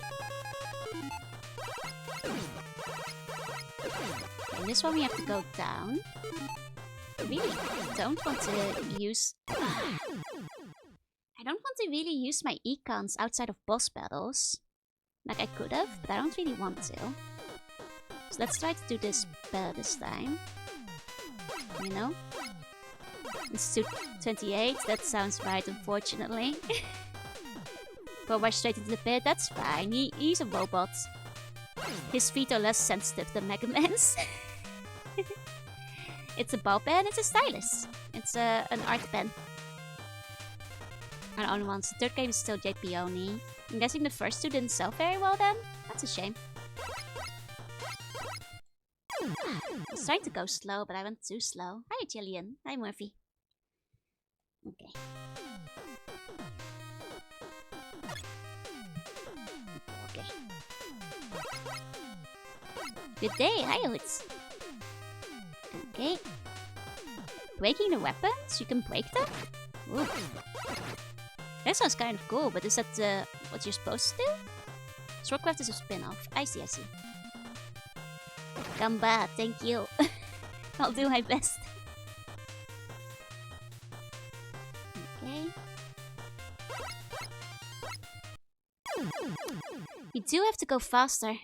And this one we have to go down. I really don't want to use... I don't want to really use my econs outside of boss battles. Like I could have, but I don't really want to. So let's try to do this better this time. You know? It's 228, that sounds right, unfortunately. Go right straight into the pit, that's fine. He's a robot. His feet are less sensitive than Mega Man's. It's a ball pen, it's a stylus. It's an art pen. And only ones. The third game is still JP only. I'm guessing the first two didn't sell very well then? That's a shame. I was trying to go slow, but I went too slow. Hi Jillian. Hi Murphy. Okay. Okay. Good day, hi Hoods. Okay. Breaking the weapons? You can break them? Ooh. That sounds kind of cool, but is that what you're supposed to do? Swordcraft is a spin-off. I see, I see. Gamba, thank you. I'll do my best. Okay. We do have to go faster.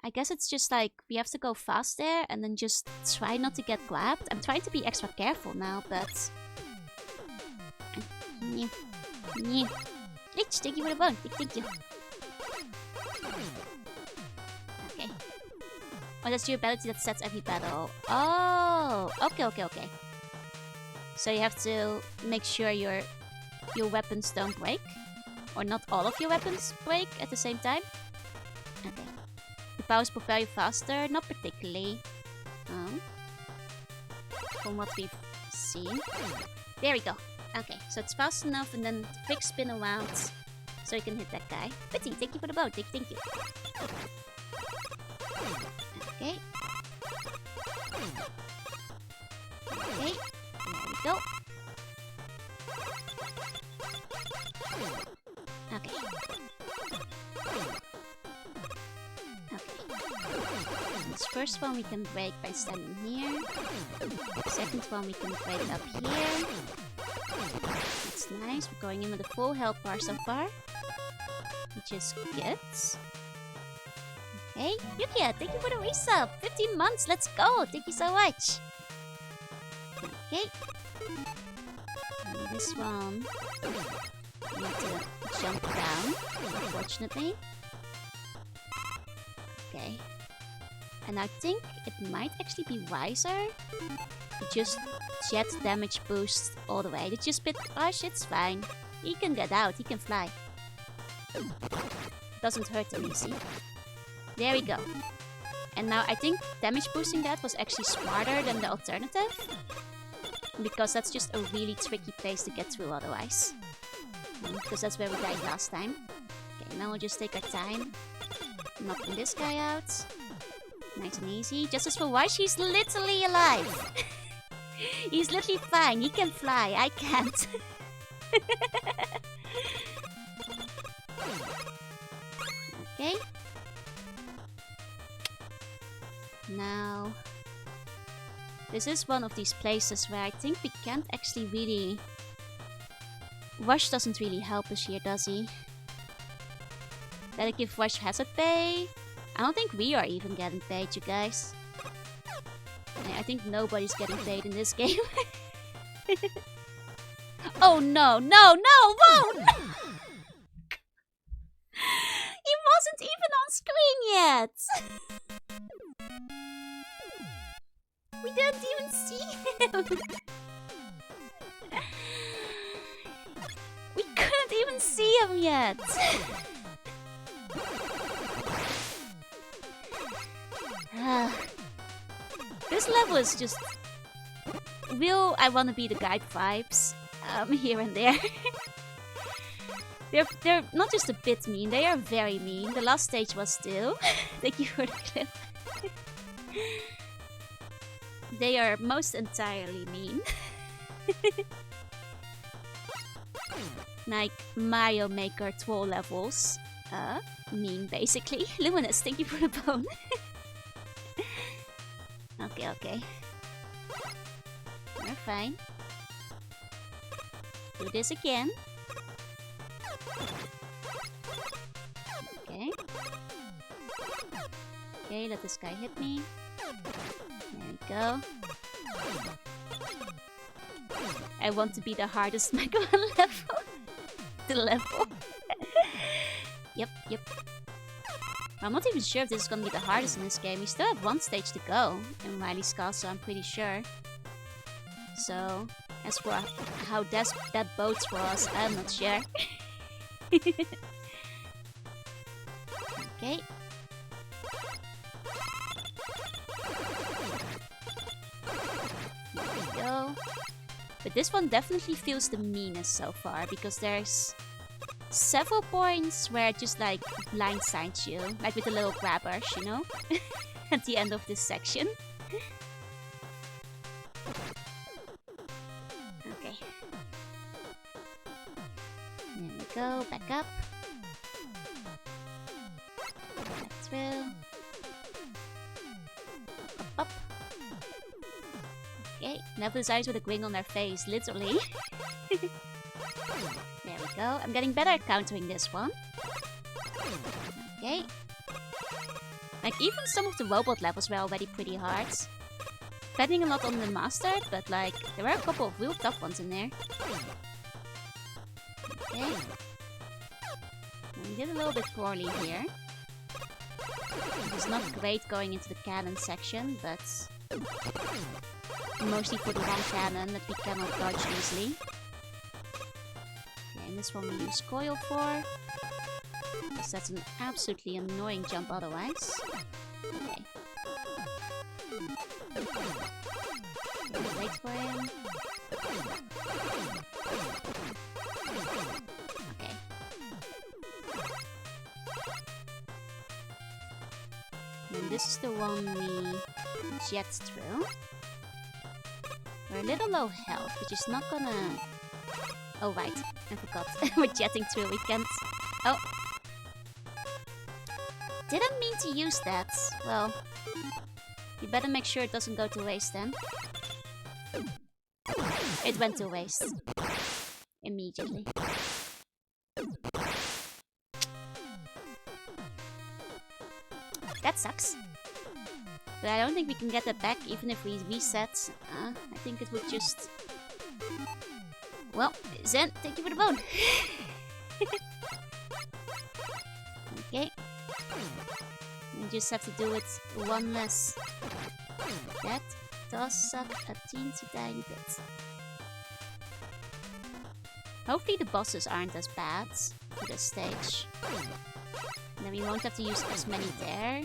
I guess it's just like we have to go fast there and then just try not to get grabbed. I'm trying to be extra careful now, but... Rich, thank you for the bone. Big thank you. Okay. Oh, that's your ability that sets every battle. Oh, okay. So you have to make sure your weapons don't break. Or not all of your weapons break at the same time. Okay. The powers propel you faster? Not particularly. From what we've seen. There we go. Okay, so it's fast enough and then quick spin around so you can hit that guy. Bitty, thank you for the boat. Thank you. Okay. Okay, there we go. Okay. This first one we can break by standing here. Second one we can break up here. That's nice. We're going in with a full health bar so far. Which is good. Okay. Yukia, thank you for the resub. 15 months, let's go. Thank you so much. Okay. And this one... we need to jump down, unfortunately. Okay. And I think it might actually be wiser to just jet damage boost all the way. Did you spit? Oh shit, it's fine. He can get out, he can fly. Doesn't hurt him, you see. There we go. And now I think damage boosting that was actually smarter than the alternative. Because that's just a really tricky place to get through otherwise. Because that's where we died last time. Okay, now we'll just take our time. Knocking this guy out. Nice and easy. Justice for Wash, he's literally alive. He's literally fine. He can fly. I can't. Okay. Now... this is one of these places where I think we can't actually really... Wash doesn't really help us here, does he? Let it give Wash hazard pay. I don't think we are even getting paid, you guys. I think nobody's getting paid in this game. Oh no, no! He wasn't even on screen yet! We didn't even see him! We couldn't even see him yet! This level is just... real I wanna be the guide vibes here and there. They're not just a bit mean, they are very mean. The last stage was too. Thank you for the clip. They are most entirely mean. Like Mario Maker troll levels. Mean basically. Luminous, thank you for the bone. Okay. We're fine. Do this again. Okay. Okay, let this guy hit me. There we go. I want to be the hardest Mega Man level. The level. Yep. I'm not even sure if this is gonna be the hardest in this game. We still have one stage to go in Wily's Castle, I'm pretty sure. So, as for how that bodes for us, I'm not sure. Okay. There we go. But this one definitely feels the meanest so far, because there's several points where it just like blindsides you, like with the little grabbers, you know? At the end of this section. Okay. There we go, back up. through. Up. Okay, now those eyes with a grin on their face, literally. There we go. I'm getting better at countering this one. Okay. Like, even some of the robot levels were already pretty hard. Depending a lot on the master, but like, there were a couple of real tough ones in there. Okay. We did a little bit poorly here. It's not great going into the cannon section, but mostly for the one cannon that we cannot dodge easily. Okay, and this one we use coil for. Because that's an absolutely annoying jump otherwise. Okay. Wait for him. Okay. And this is the one we jet through. We're a little low health, which is not gonna... Oh right, I forgot. We're jetting through, we can't... Oh! Didn't mean to use that. Well, you better make sure it doesn't go to waste then. It went to waste. Immediately. That sucks. But I don't think we can get that back even if we reset. I think it would just... Well, Zen, thank you for the bone. Okay. We just have to do it one less. That does suck a teensy tiny bit. Hopefully the bosses aren't as bad for this stage. And then we won't have to use as many there.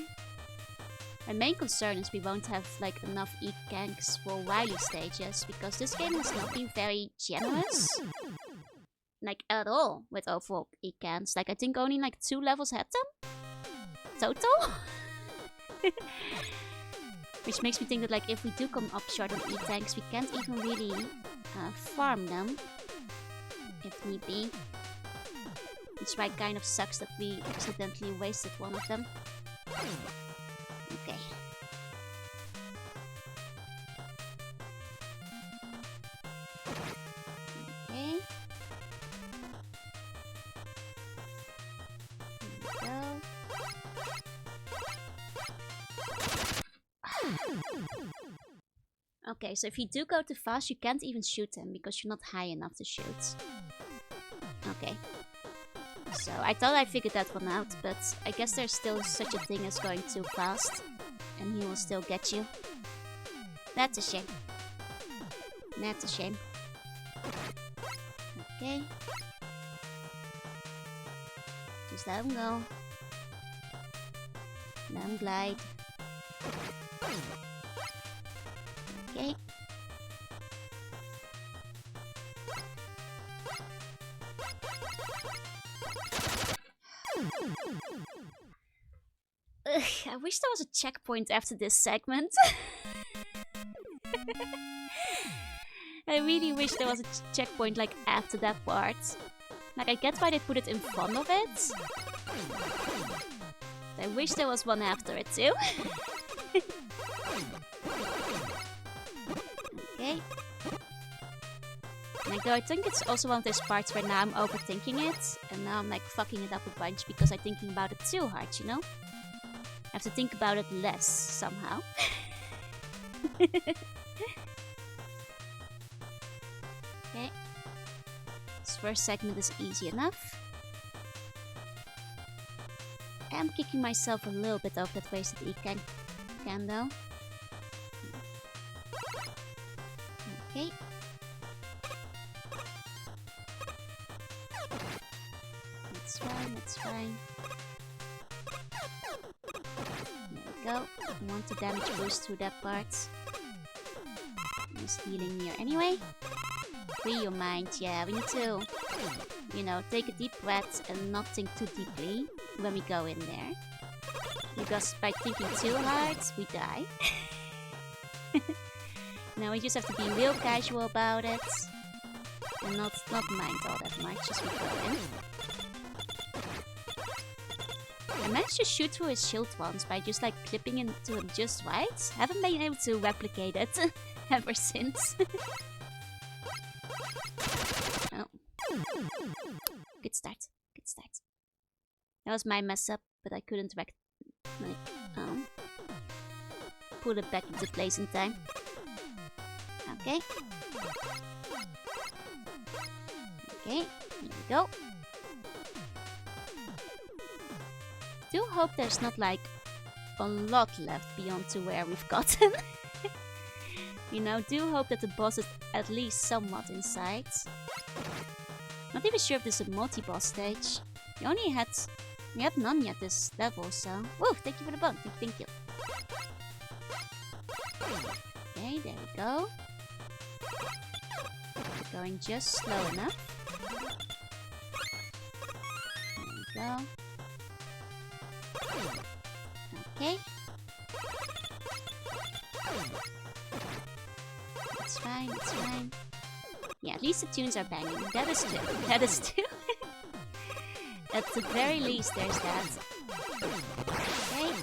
My main concern is we won't have like enough E-Kanks for Wily stages, because this game has not been very generous. Like at all with overall E-Kanks. Like I think only like 2 levels had them. Total? Which makes me think that like if we do come up short on E-Tanks, we can't even really farm them. If need be. That's why it kind of sucks that we accidentally wasted one of them. Okay. Okay. There we go. Okay, so if you do go too fast, you can't even shoot them because you're not high enough to shoot. Okay. So I thought I figured that one out, but I guess there's still such a thing as going too fast. And he will still get you. That's a shame. That's a shame. Okay. Just let him go. Let him glide. Okay. Ugh, I wish there was a checkpoint after this segment. I really wish there was a checkpoint like after that part. Like I get why they put it in front of it. I wish there was one after it too. Okay. Like, though I think it's also one of those parts where now I'm overthinking it, and now I'm like fucking it up a bunch because I'm thinking about it too hard, you know? I have to think about it less, somehow. Okay. This first segment is easy enough. I'm kicking myself a little bit over that wasted E-Kank can though. Okay. That's fine, that's fine. There we go. I want to damage boost through that part. Just healing here anyway. Free your mind, yeah, we need to, you know, take a deep breath and not think too deeply when we go in there. Because by thinking too hard, we die. Now we just have to be real casual about it. And not mind all that much as we go in. I managed to shoot through his shield once by just like clipping into him just right. Haven't been able to replicate it ever since. Oh. Good start. Good start. That was my mess up, but I couldn't put it back into place in time. Okay. Okay, here we go. Do hope there's not like a lot left beyond to where we've gotten. You know, do hope that the boss is at least somewhat in sight. Not even sure if this is a multi-boss stage. We have none yet this level, so... Woo! Thank you for the bone. Thank you. Okay, there we go. We're going just slow enough. There we go. Okay. It's fine, it's fine. Yeah, at least the tunes are banging. That is true. That is true. At the very least, there's that. Okay.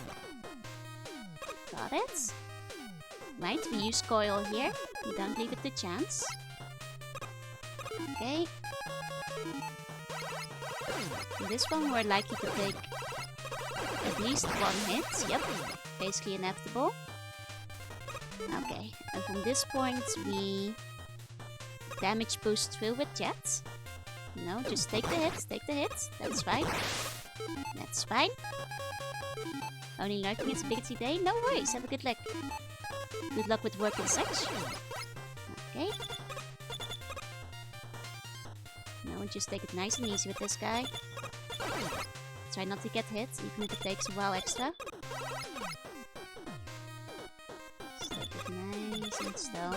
Got it. Right, we use coil here. We don't leave it to chance. Okay. This one we're likely to take at least one hit. Yep. Basically inevitable. Okay. And from this point we damage boost through with Jet. No, just take the hit, That's fine. That's fine. Only lurking its ability day? No worries, have a good luck. Good luck with work and such. Okay. No, just take it nice and easy with this guy. Try not to get hit, even if it takes a while extra. Just take it nice and slow.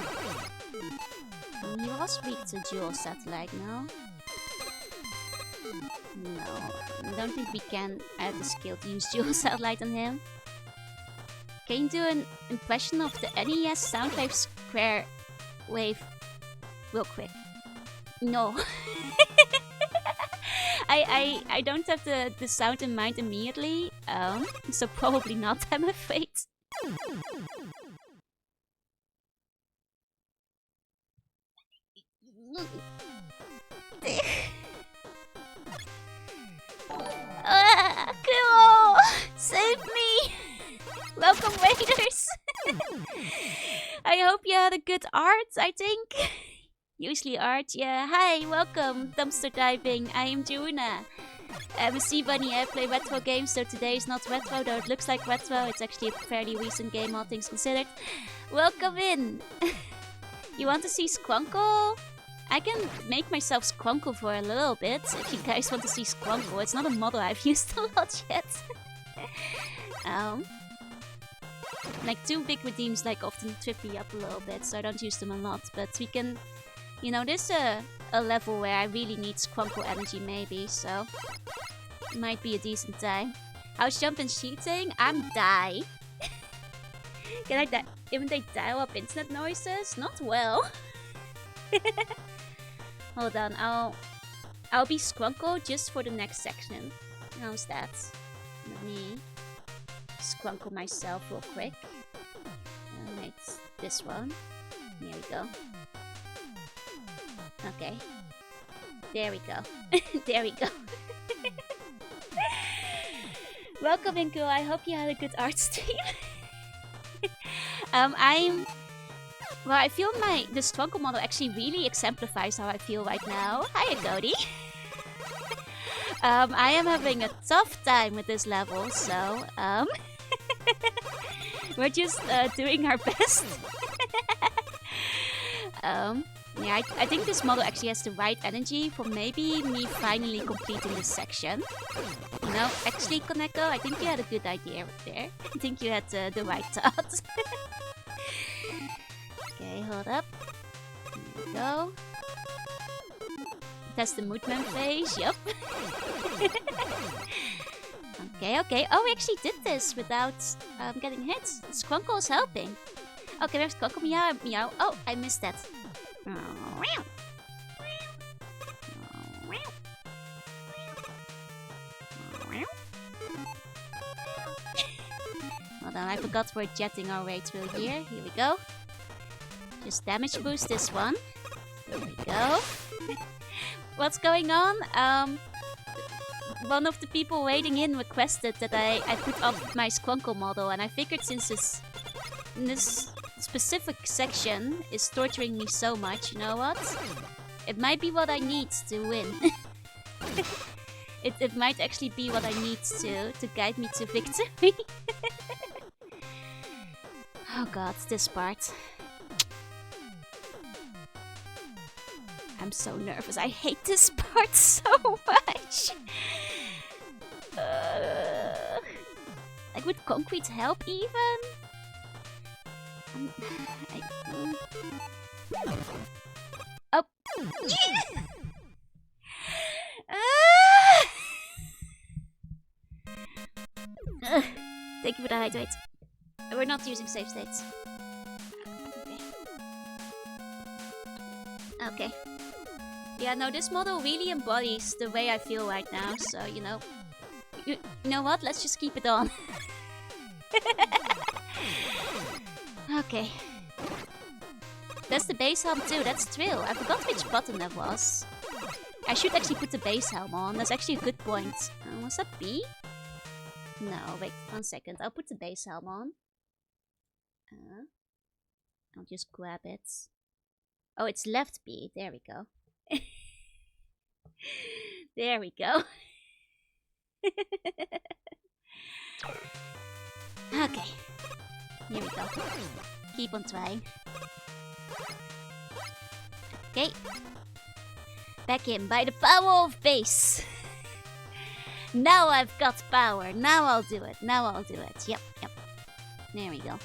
He was weak to Dual Satellite, no? No, I don't think we can have the skill to use Dual Satellite on him. Can you do an impression of the NES Soundwave Square Wave real quick? No. I don't have the sound in mind immediately, so probably not, I'm afraid. Cool! Save me! Welcome, Raiders! I hope you had a good art, I think. Usually art, yeah. Hi, welcome, Dumpster Diving. I am Juna. I'm a sea bunny. I play retro games, so today is not retro, though it looks like retro. It's actually a fairly recent game, all things considered. Welcome in! You want to see Squunkle? I can make myself Squunkle for a little bit, if you guys want to see Squunkle. It's not a model I've used a lot yet. Like, 2 big redeems like often trip me up a little bit, so I don't use them a lot. But we can... You know, there's a level where I really need Squunkle energy maybe, so... It might be a decent time. How's jumping cheating? I'm die. Can I even they dial up internet noises? Not well. Hold on, I'll be Squunkle just for the next section. How's that? Let me Squunkle myself real quick. Alright, this one. Here we go. Okay. There we go. There we go. Welcome, Inko. I hope you had a good art stream. Well, I feel the Squunkle model actually really exemplifies how I feel right now. Hiya, Cody. I am having a tough time with this level, so we're just doing our best. Yeah, I think this model actually has the right energy for maybe me finally completing this section. You know, actually, Koneko, I think you had a good idea there. I think you had the right thought. Okay, hold up. Here we go. That's the Moodman phase, yup. Okay. Oh, we actually did this without getting hit. Squunkle is helping. Okay, there's Squunkle meow. Oh, I missed that. Hold on, I forgot we're jetting our way through here. Here we go. Just damage boost this one. There we go. What's going on? One of the people waiting in requested that I put up my Squoncle model, and I figured since this specific section is torturing me so much, you know what? It might be what I need to win. It might actually be what I need to guide me to victory. Oh god, this part. I'm so nervous. I hate this part so much. Like, would concrete help even? Oh. Thank you for the hydrate. We're not using save states. Okay. Yeah, no, this model really embodies the way I feel right now, so, you know. You know what? Let's just keep it on. Okay. That's the base helm too, that's Trill. I forgot which button that was. I should actually put the base helm on, that's actually a good point. Was that B? No, wait, 1 second. I'll put the base helm on. I'll just grab it. Oh, it's left B. There we go. There we go. Okay. Here we go. Keep on trying. Okay. Back in by the power of base. Now I've got power. Now I'll do it. Now I'll do it. Yep, yep. There we go.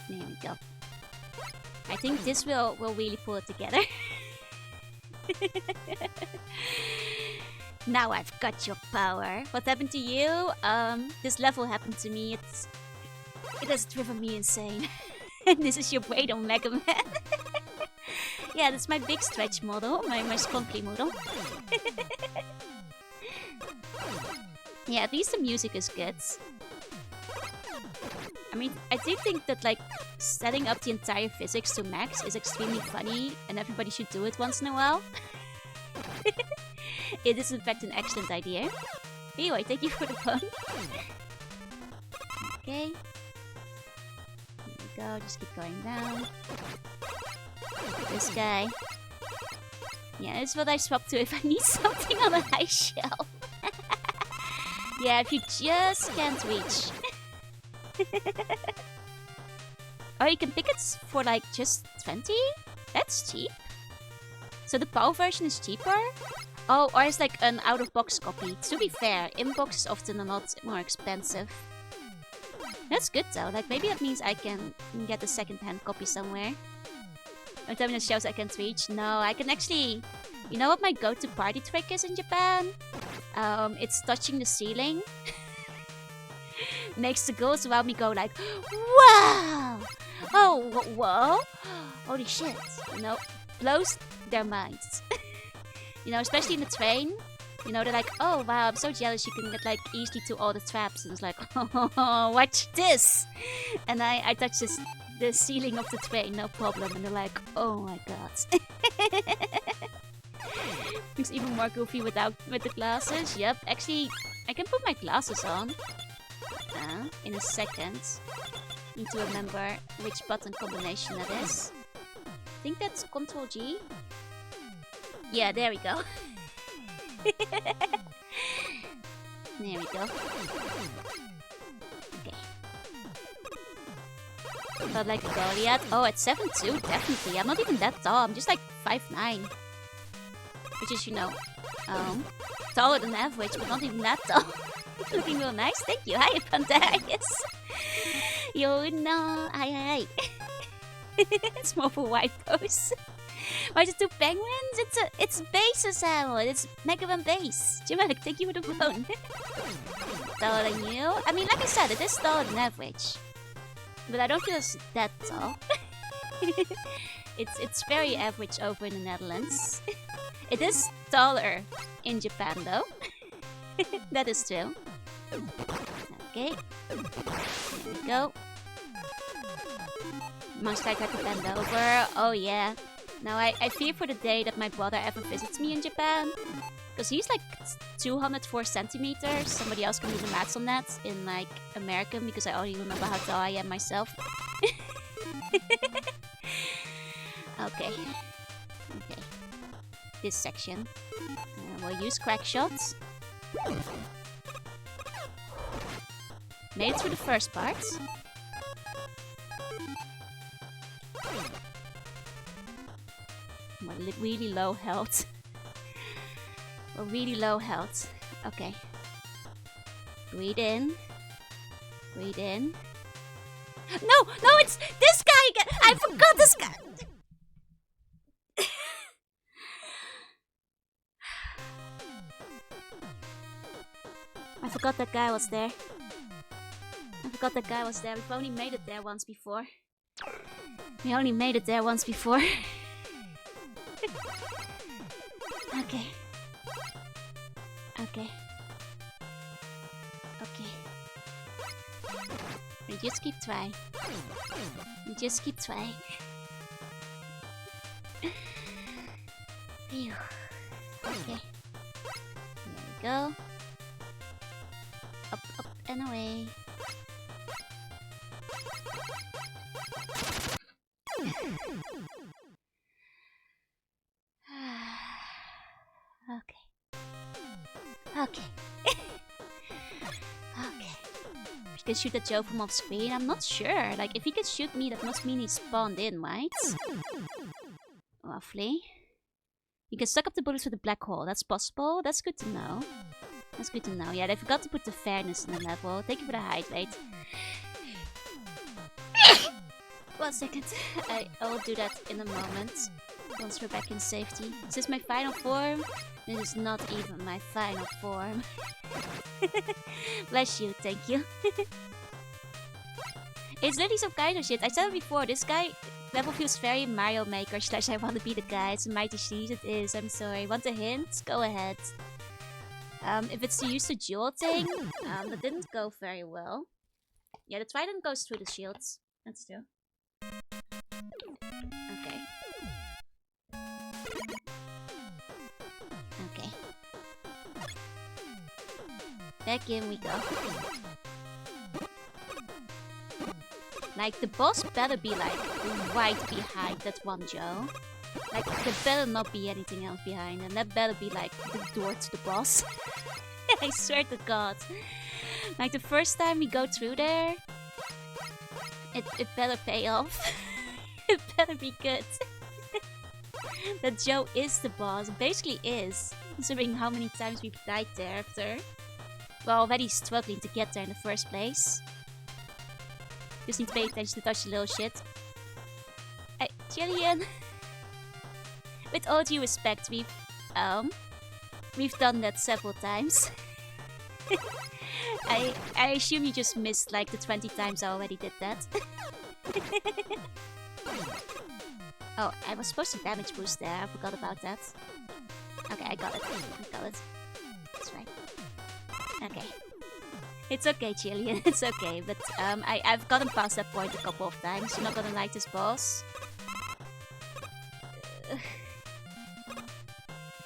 There we go. I think this will really pull it together. Now I've got your power. What happened to you? This level happened to me. It has driven me insane. And this is your weight on Mega Man. Yeah, that's my big stretch model, my Skunkly model. Yeah, at least the music is good. I mean, I do think that, like, setting up the entire physics to max is extremely funny, and everybody should do it once in a while. It is, in fact, an excellent idea. Anyway, thank you for the fun. Okay. Here we go, just keep going down. This guy. Yeah, this is what I swap to if I need something on a high shelf. Yeah, if you just can't reach. Oh, you can pick it for like just 20? That's cheap. So the PAL version is cheaper? Oh, or it's like an out-of-box copy. To be fair, in-box is often a lot more expensive. That's good though, like maybe that means I can get a second-hand copy somewhere. Don't tell me that shows I can't reach. No, I can actually... You know what my go-to party trick is in Japan? It's touching the ceiling. Makes the girls around me go like, wow! Oh, whoa! Holy shit. You know, blows their minds. You know, especially in the train. You know, they're like, oh wow, I'm so jealous you can get like easily to all the traps. And it's like, oh, watch this! And I touch the ceiling of the train, no problem. And they're like, oh my god. Looks even more goofy with the glasses. Yep, actually, I can put my glasses on. In a second. Need to remember which button combination that is. I think that's Ctrl G. Yeah, there we go. There we go. Okay. Felt like a Goliath. Oh, at 7'2", definitely. I'm not even that tall. I'm just like 5'9". Which is, you know, taller than average, but not even that tall. Looking real nice. Thank you. Hi, Pandarius. You know, hi. It's more for white pose. Why is it two penguins? It's bases, Harold. It's Mega Man base. Jamek, thank you for the phone. Taller than you? I mean, like I said, it is taller than average. But I don't feel it's that tall. It's very average over in the Netherlands. It is taller in Japan, though. That is true. Okay. There we go. Most likely I could bend over. Oh yeah. Now I fear for the day that my brother ever visits me in Japan. Because he's like 204 centimeters. Somebody else can do the maths on that in like American, because I only remember how tall I am myself. Okay. Okay. This section. We'll use crack shots. Made it through the first part. We're really low health. We're really low health. Okay. Breathe in. Breathe in. No! No, it's this guy again! I forgot this guy! I forgot that guy was there. I forgot that guy was there. We've only made it there once before. We only made it there once before. Okay. Okay. Okay. We just keep trying. We just keep trying. Phew. Okay. There we go. Up, up, and away. Okay. Okay. Okay. We can shoot at Joe from off screen. I'm not sure. Like, if he can shoot me, that must mean he spawned in, right? Roughly. You can suck up the bullets with a black hole. That's possible. That's good to know. That's good to know. Yeah, they forgot to put the fairness in the level. Thank you for the hydrate. 1 second. I will do that in a moment. Once we're back in safety. Is this my final form? This is not even my final form. Bless you, thank you. It's literally some kind of shit. I said it before, this guy level feels very Mario Maker / I want to be the guy. It's a Mighty Sheet, it is. I'm sorry. Want a hint? Go ahead. If it's to use the jewel thing, that didn't go very well. Yeah, the trident goes through the shields. That's true. Okay. Okay. Back in we go. Like, the boss better be like right behind that one Joe. Like, there better not be anything else behind, and that better be like the door to the boss. I swear to God. Like, the first time we go through there, it better pay off. It better be good. That Joe is the boss. Basically is. Considering how many times we've died there after. We're already struggling to get there in the first place. Just need to pay attention to touch the little shit. Hey, Jillian. With all due respect, we've done that several times. I assume you just missed like the 20 times I already did that. Oh, I was supposed to damage boost there. I forgot about that. Okay, I got it. I got it. That's right. Okay. It's okay, Jillian. It's okay. But I've gotten past that point a couple of times. You're not gonna like this boss.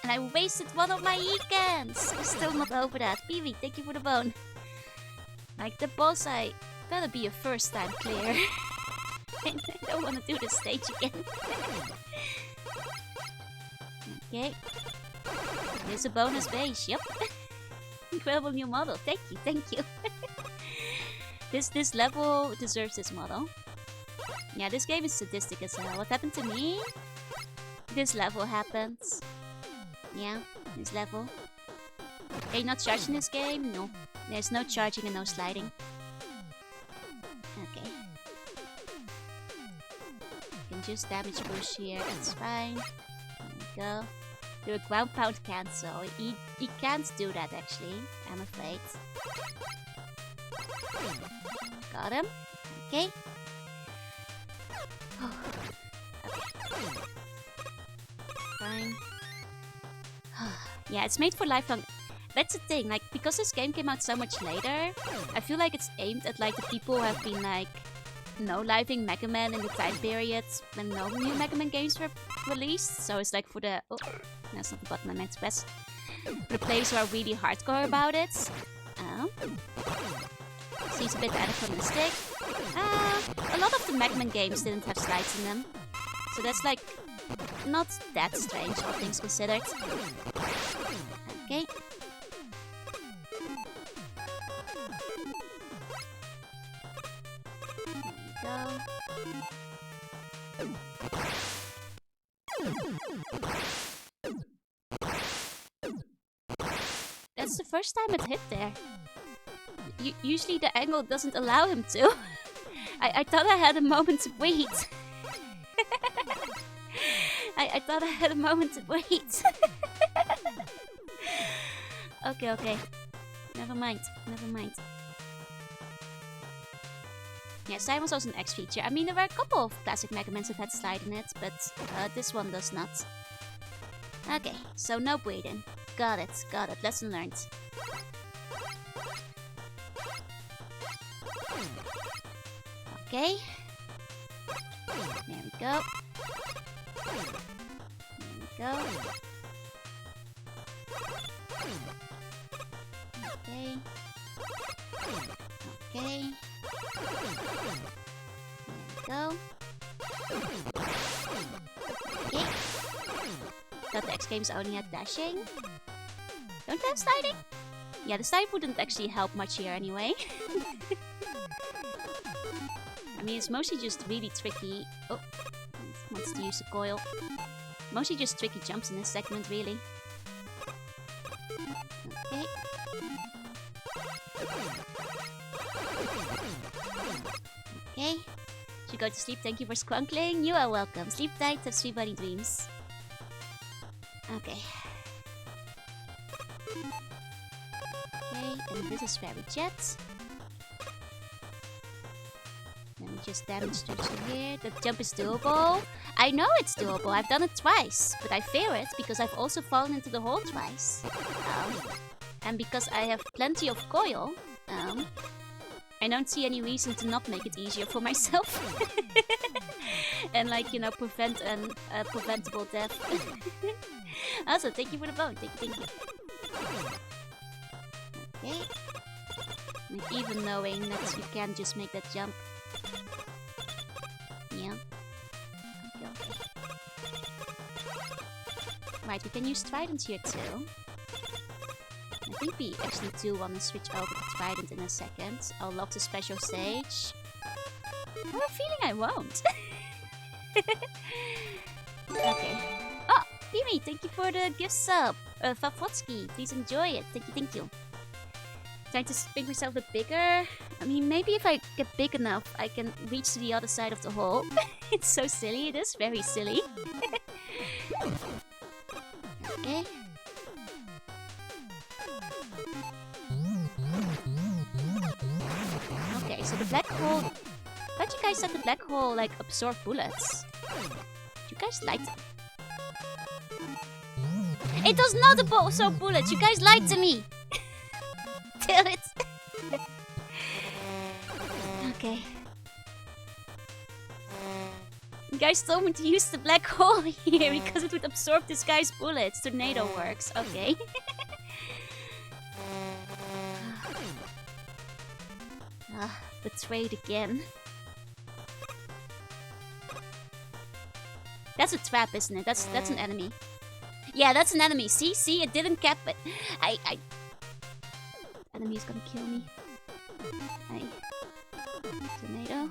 And I wasted one of my E-cans! I'm still not over that. Peewee, thank you for the bone. Like the boss, I better be a first time clear. I don't want to do this stage again. Okay. Here's a bonus base, yep. Incredible new model. Thank you, thank you. This level deserves this model. Yeah, this game is sadistic as hell. What happened to me? This level happens. Yeah, this level. Are you not charging this game? No. There's no charging and no sliding. Okay. You can just damage push here, that's fine. There we go. Do a ground pound cancel. He can't do that actually, I'm afraid. Got him. Okay. Okay. Fine. Yeah, it's made for lifelong. That's the thing, like, because this game came out so much later, I feel like it's aimed at, like, the people who have been, like, no-living Mega Man in the time period when no new Mega Man games were released. So it's like for the... Oh, that's not the button I meant to press. For the players who are really hardcore about it. Seems a bit anachronistic. A lot of the Mega Man games didn't have slides in them. So that's, like, not that strange, all things considered. Okay. That's the first time it hit there. Usually the angle doesn't allow him to. I thought I had a moment to wait. I thought I had a moment to wait. Okay. Never mind. Yeah, slide was also an X feature. I mean, there were a couple of classic Mega Mans that had slide in it, but this one does not. Okay, so no waiting. Got it. Lesson learned. Okay. There we go. Okay. There we go. Okay. Thought the X games only had dashing. Don't they have sliding? Yeah, the slide wouldn't actually help much here anyway. I mean, it's mostly just really tricky. Oh, wants to use the coil. Mostly just tricky jumps in this segment, really. Okay. Okay. Should go to sleep. Thank you for squunkling. You are welcome. Sleep tight. Have sweet bunny dreams. Okay. Okay, and this is Fairy Jet. Let me just damage to here. The jump is doable. I know it's doable. I've done it twice, but I fear it because I've also fallen into the hole twice. And because I have plenty of coil, I don't see any reason to not make it easier for myself. And, like, you know, prevent an preventable death. Also, thank you for the bone. Thank you. Okay. And even knowing that you can just make that jump. Yeah. Okay. Right, we can use Trident here too. I think we actually do want to switch over to Trident in a second. I'll lock the special stage. I have a feeling I won't. Okay. Oh, Mimi, thank you for the gift sub. Fafwotsky, please enjoy it. Thank you. Trying to make myself a bit bigger. I mean, maybe if I get big enough, I can reach to the other side of the hole. It's so silly. It is very silly. Okay. Okay, so the black hole... I thought you guys said the black hole, like, absorb bullets. You guys lied to me. It does not absorb bullets! You guys lied to me! Damn it! Okay. You guys told me to use the black hole here because it would absorb this guy's bullets. Tornado works. Okay. Betrayed again. That's a trap, isn't it? That's an enemy. Yeah, that's an enemy. See, it didn't cap it. Enemy is gonna kill me. Tornado.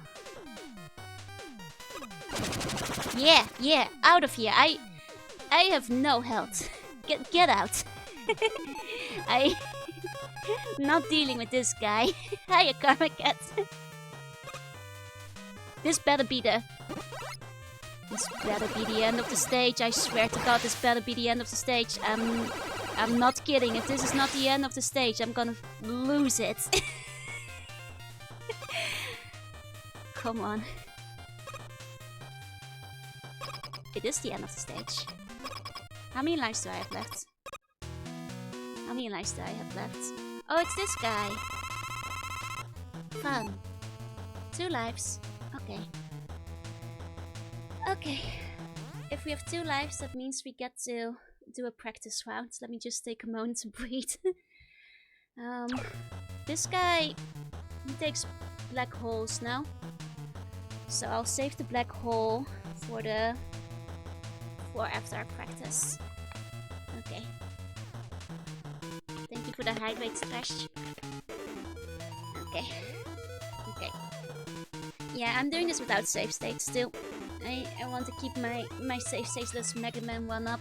Yeah, out of here. I have no health. Get out. I'm not dealing with this guy. Hiya, Karma Cat. This better be the end of the stage. I swear to God, this better be the end of the stage. I'm not kidding. If this is not the end of the stage, I'm gonna lose it. Come on. It is the end of the stage. How many lives do I have left? How many lives do I have left? Oh, it's this guy. Fun. 2 lives. Okay. Okay. If we have 2 lives, that means we get to do a practice round. Let me just take a moment to breathe. This guy, he takes black holes now. So I'll save the black hole for after our practice. Okay. Thank you for the hydrate stash. Okay. Okay. Yeah, I'm doing this without save states still. I want to keep my save states. Let's Mega Man 1 up.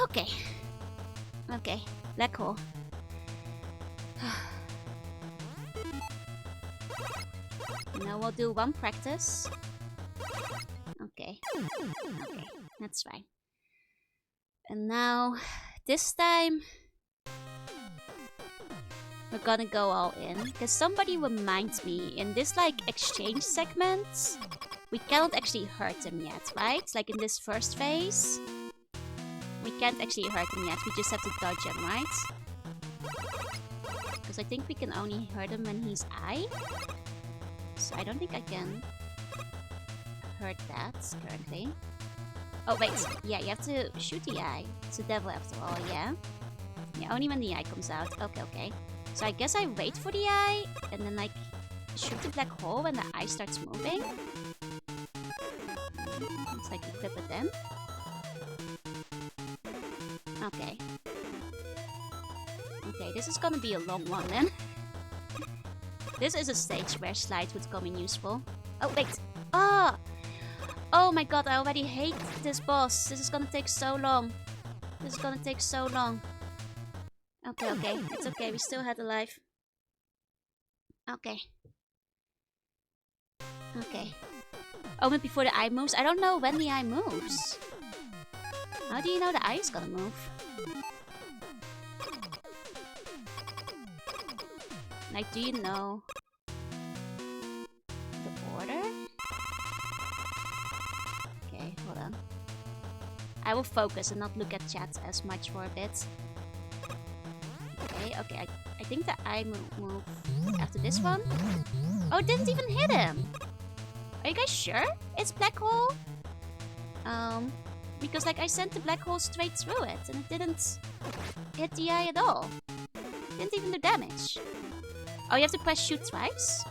Okay. Okay. Black hole. Now we'll do 1 practice. Okay. Okay. That's fine. And now, this time, we're gonna go all in. Because somebody reminds me, in this like exchange segment, we cannot actually hurt them yet, right? Like in this first phase, we can't actually hurt him yet. We just have to dodge him, right? Because I think we can only hurt him when he's I. So I don't think I can hurt that currently. Oh wait, yeah, you have to shoot the eye. It's a devil after all, yeah? Yeah, only when the eye comes out. Okay, okay. So I guess I wait for the eye, and then like shoot the black hole when the eye starts moving. Let's like equip it then. Okay. Okay, this is gonna be a long one then. This is a stage where slide would come in useful. Oh wait! Ah! Oh my god, I already hate this boss. This is gonna take so long. This is gonna take so long. Okay, okay. It's okay. We still had a life. Okay. Okay. Oh, but before the eye moves? I don't know when the eye moves. How do you know the eye is gonna move? Like, do you know the order? Okay, hold on. I will focus and not look at chat as much for a bit. Okay, okay. I think the eye move after this one. Oh, it didn't even hit him. Are you guys sure it's black hole? Because like I sent the black hole straight through it and it didn't hit the eye at all. Didn't even do damage. Oh, you have to press shoot twice?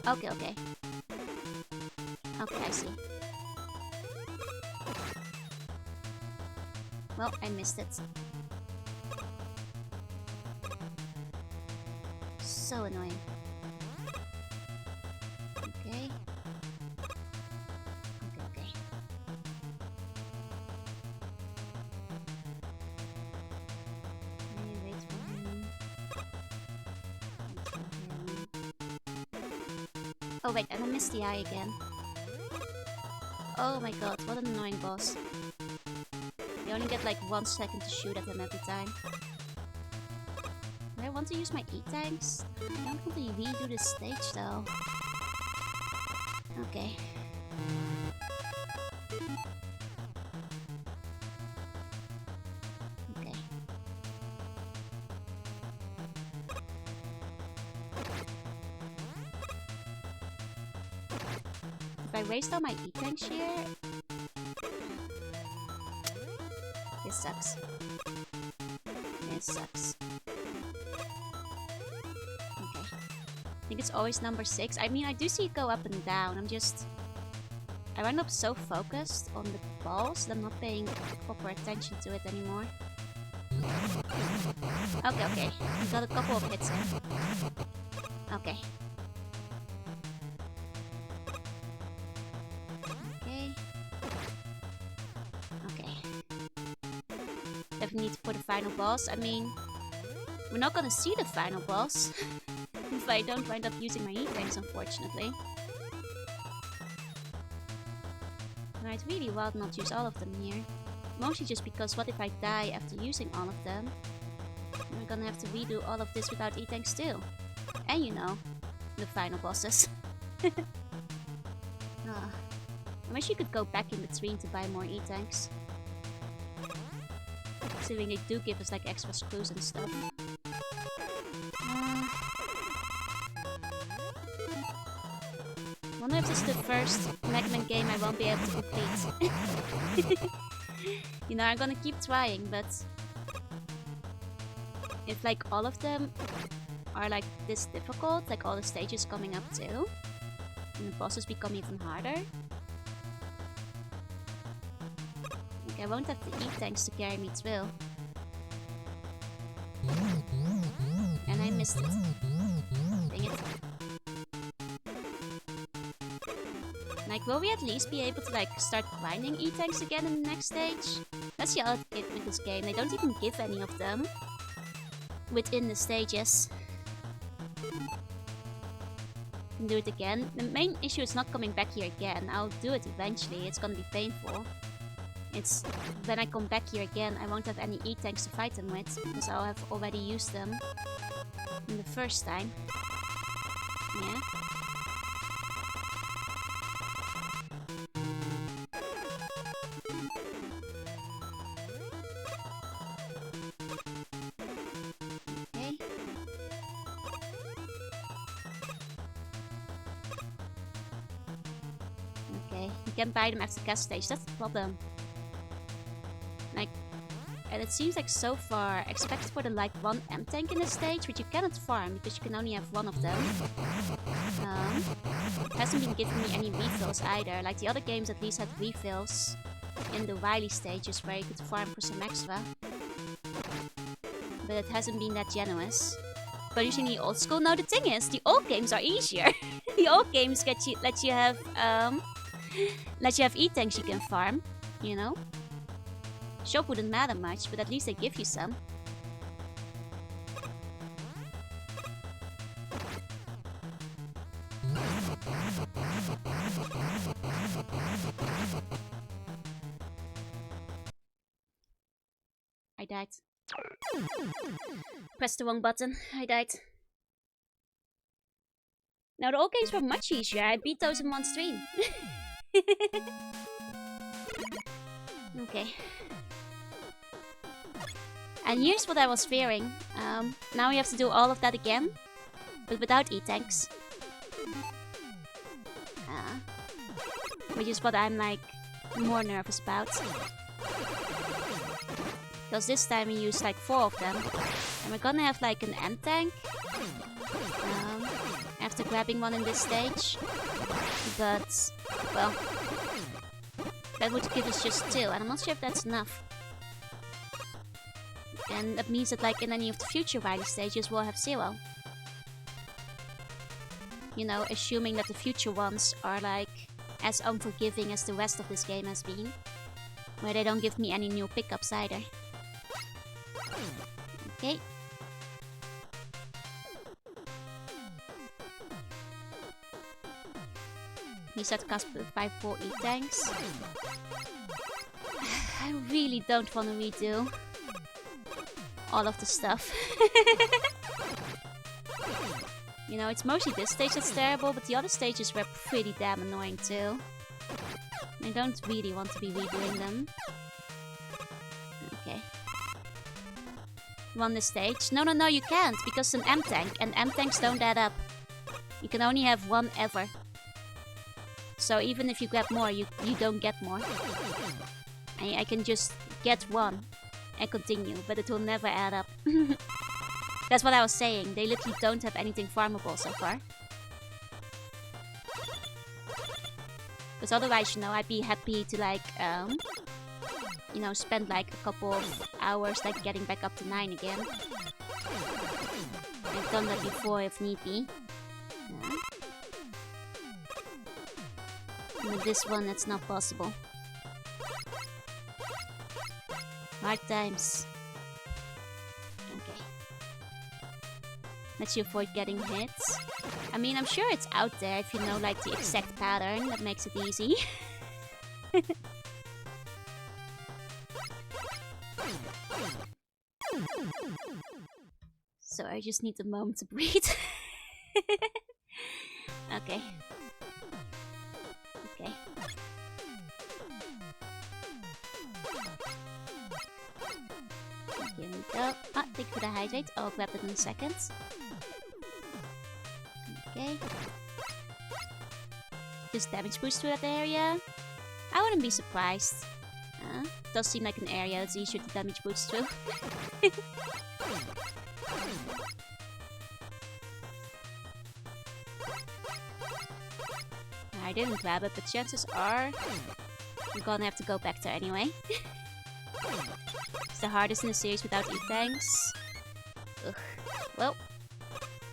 Okay, okay. Okay, I see. Well, I missed it. So annoying. Okay. Okay, okay. Wait for him. Wait for him. Oh wait, and I missed the eye again. Oh my god, what an annoying boss. You only get like 1 second to shoot at him every time. Do I want to use my E-tanks? I don't want to redo this stage though. Okay. Okay. If I waste all my E-tanks here... This sucks. This sucks. Okay. I think it's always number 6. I mean, I do see it go up and down. I run up so focused on the balls that I'm not paying proper attention to it anymore. Okay, okay. Got a couple of hits in. Okay. Okay. Okay. Definitely need for the final boss. I mean, we're not gonna see the final boss if I don't wind up using my E-tanks, unfortunately. I'd really rather not use all of them here. Mostly just because what if I die after using all of them? Then we're gonna have to redo all of this without E-tanks too. And you know, the final bosses. I wish you could go back in between to buy more E-tanks. considering they do give us like extra clues and stuff. I wonder if this is the first Mega Man game I won't be able to complete. You know, I'm gonna keep trying, but if like all of them are like this difficult, like all the stages coming up too, and the bosses become even harder, like I won't have the E-tanks to carry me through. And I missed it. Dang it. Like, will we at least be able to like start grinding E-tanks again in the next stage? That's the other thing with this game. They don't even give any of them within the stages. Can do it again. The main issue is not coming back here again. I'll do it eventually. It's gonna be painful. It's when I come back here again, I won't have any E-tanks to fight them with, because I'll have already used them in the first time. Yeah. Okay. Okay, you can buy them after the gas stage, that's the problem. Like, and it seems like so far, except for the like one M-tank in this stage, which you cannot farm because you can only have one of them. It hasn't been giving me any refills either. Like the other games at least had refills in the Wily stages where you could farm for some extra. But it hasn't been that generous. But using the old school, now the thing is, the old games are easier. The old games let you have E-tanks you can farm, you know? Shop wouldn't matter much, but at least they give you some. I died. Pressed the wrong button. I died. Now the old games were much easier. I beat those in one stream. Okay. And here's what I was fearing. Now we have to do all of that again, but without E-tanks. Which is what I'm like more nervous about. Because this time we used like 4 of them. And we're gonna have like an M-tank. After grabbing one in this stage. But, well, that would give us just 2, and I'm not sure if that's enough. And that means that like in any of the future Wily stages we'll have 0. You know, assuming that the future ones are like as unforgiving as the rest of this game has been. Where they don't give me any new pickups either. Okay. He said cost 5 E-tanks. I really don't want to redo all of the stuff. You know, it's mostly this stage that's terrible, but the other stages were pretty damn annoying too. I don't really want to be redoing them. Okay. Won this stage. No, you can't, because it's an M-tank, and M-tanks don't add up. You can only have 1 ever. So even if you grab more, you don't get more. I can just get 1 and continue, but it will never add up. That's what I was saying. They literally don't have anything farmable so far. Because otherwise, you know, I'd be happy to like, you know, spend like a couple of hours like getting back up to 9 again. I've done that before if need be. Yeah. With this one, that's not possible. Hard times. Okay. Let's you avoid getting hits. I mean, I'm sure it's out there if you know like the exact pattern. That makes it easy. So I just need a moment to breathe. Okay. Okay. go. Ah, thank you for the hydrate. I'll grab it in a second. Okay. Just damage boost to that area. I wouldn't be surprised. Does seem like an area that's easier to damage boost through. I didn't grab it, but chances are we're gonna have to go back there anyway. It's the hardest in the series without E-tanks. Ugh. Well,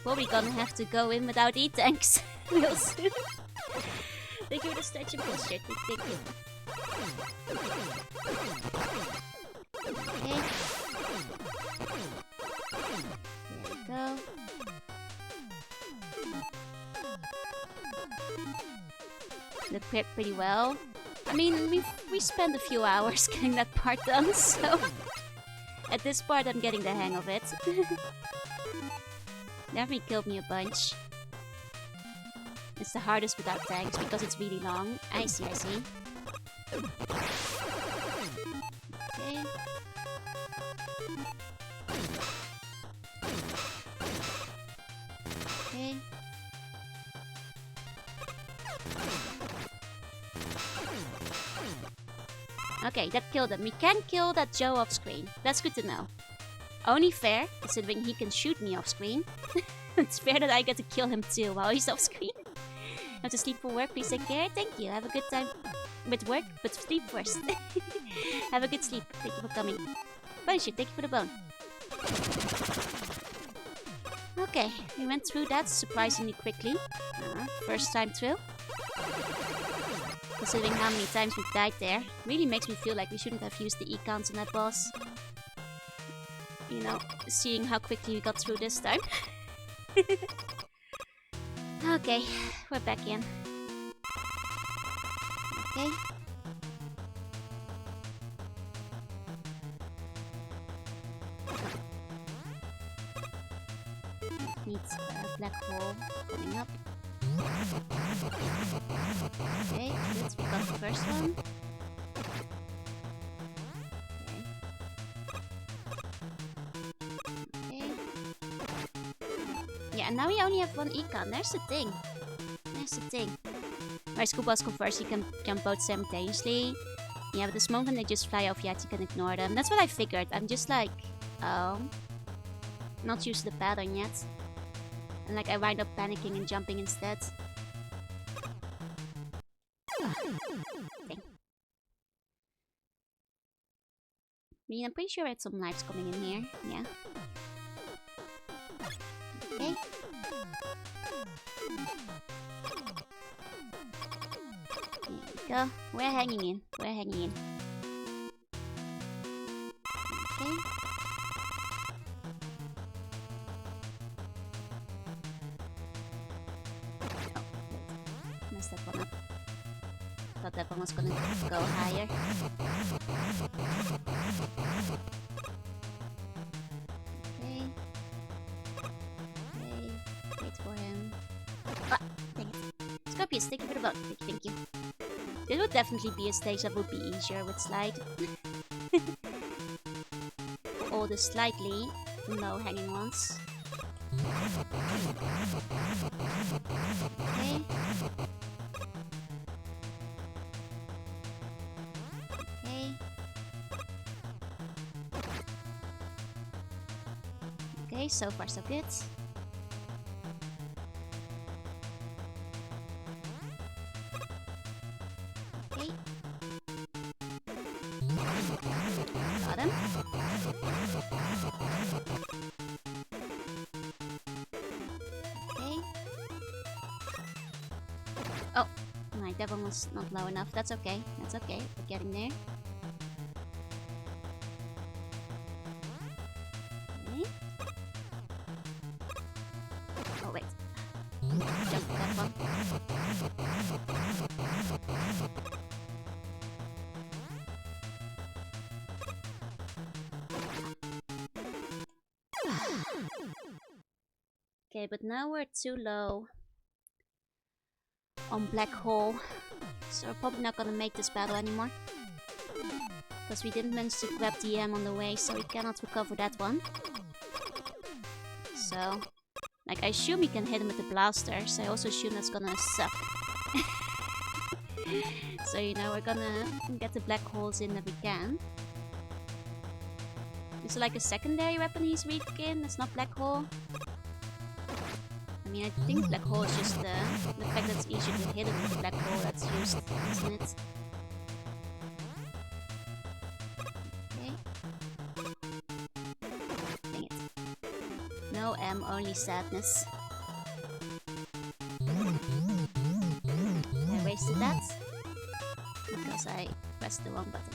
probably gonna have to go in without E-tanks real soon. Thank you for the stretch and push shit. Thank you. Okay. There we go. That prepped pretty well. I mean, we spent a few hours getting that part done, so at this part I'm getting the hang of it. Definitely killed me a bunch. It's the hardest without tanks because it's really long. I see, I see. Okay. Okay. Okay, that killed him. We can kill that Joe off screen. That's good to know. Only fair, considering he can shoot me off screen. It's fair that I get to kill him too while he's off screen. Have to sleep for work, please take care. Thank you. Have a good time with work, but sleep first. Have a good sleep. Thank you for coming. Punisher, thank you for the bone. Okay, we went through that surprisingly quickly. First time through. Considering how many times we've died there, really makes me feel like we shouldn't have used the E-counts on that boss. You know, seeing how quickly we got through this time. Okay, we're back in. Okay. Needs a black hole coming up. Okay, let's pick up the first one. Okay. Yeah, and now we only have one econ. There's the thing. There's the thing. Where Scoobas go first, you can jump both simultaneously. Yeah, but this moment they just fly off, yet you can ignore them. That's what I figured. I'm just like, not used to the pattern yet. And like I wind up panicking and jumping instead. Okay. I mean, I'm pretty sure I had some lives coming in here. Yeah. Okay. There we go. We're hanging in. We're hanging in. Okay. Messed that one up. Thought that one was gonna go higher. Okay. Okay. Wait for him. Ah! Dang it. Scorpius, thank you for the vote. Thank you. This would definitely be a stage that would be easier with Slide. All the slightly low hanging ones. Okay. Okay. Okay, so far so good. Okay. Got him. Okay. Oh, my that one was not low enough. That's okay. That's okay. We're getting there. Okay. Oh wait. Jump that one. Okay, but now we're too low on Black Hole, so we're probably not gonna make this battle anymore. Because we didn't manage to grab the M on the way, so we cannot recover that one. So, like, I assume we can hit him with the blasters. I also assume that's gonna suck. So, you know, we're gonna get the black holes in that we can. Is it like a secondary weapon he's weak in? It's not black hole? I mean, I think black hole is just the fact that it's easier to hit it with the black hole that's used, isn't it? Dang it. No M, only sadness. I wasted that because I pressed the wrong button.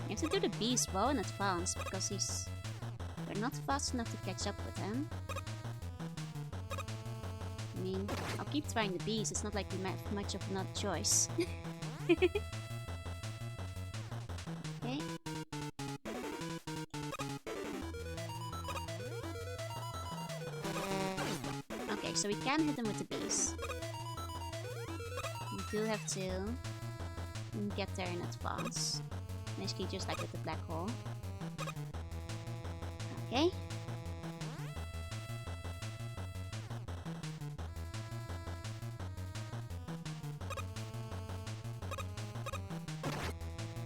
You have to do the beast well in advance because we're not fast enough to catch up with him. I mean, I'll keep trying the beast, it's not like we have much of another choice. Okay. Okay, so we can hit him with the beast. We do have to get there in advance. Basically just like with the black hole. Okay.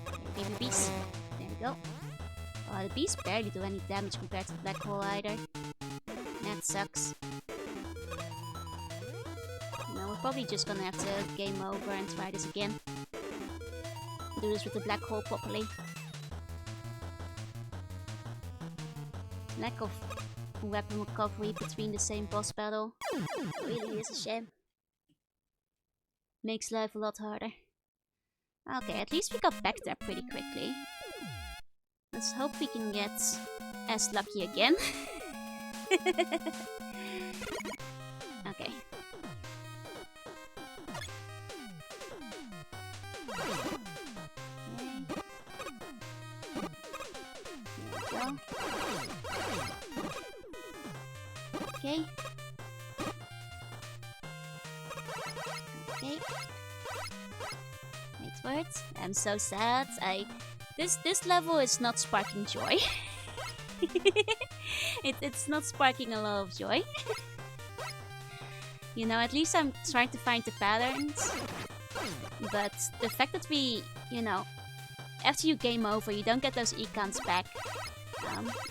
Okay, baby beast. There we go. Oh, the beasts barely do any damage compared to the black hole either. That sucks. No, we're probably just gonna have to game over and try this again. Do this with the black hole properly. Lack of weapon recovery between the same boss battle really is a shame. Makes life a lot harder. Okay, at least we got back there pretty quickly. Let's hope we can get as lucky again. Okay. Okay. Okay. Wait for it. I'm so sad. This level is not sparking joy. It's not sparking a lot of joy. You know, at least I'm trying to find the patterns. But the fact that we, you know, after you game over, you don't get those econs back.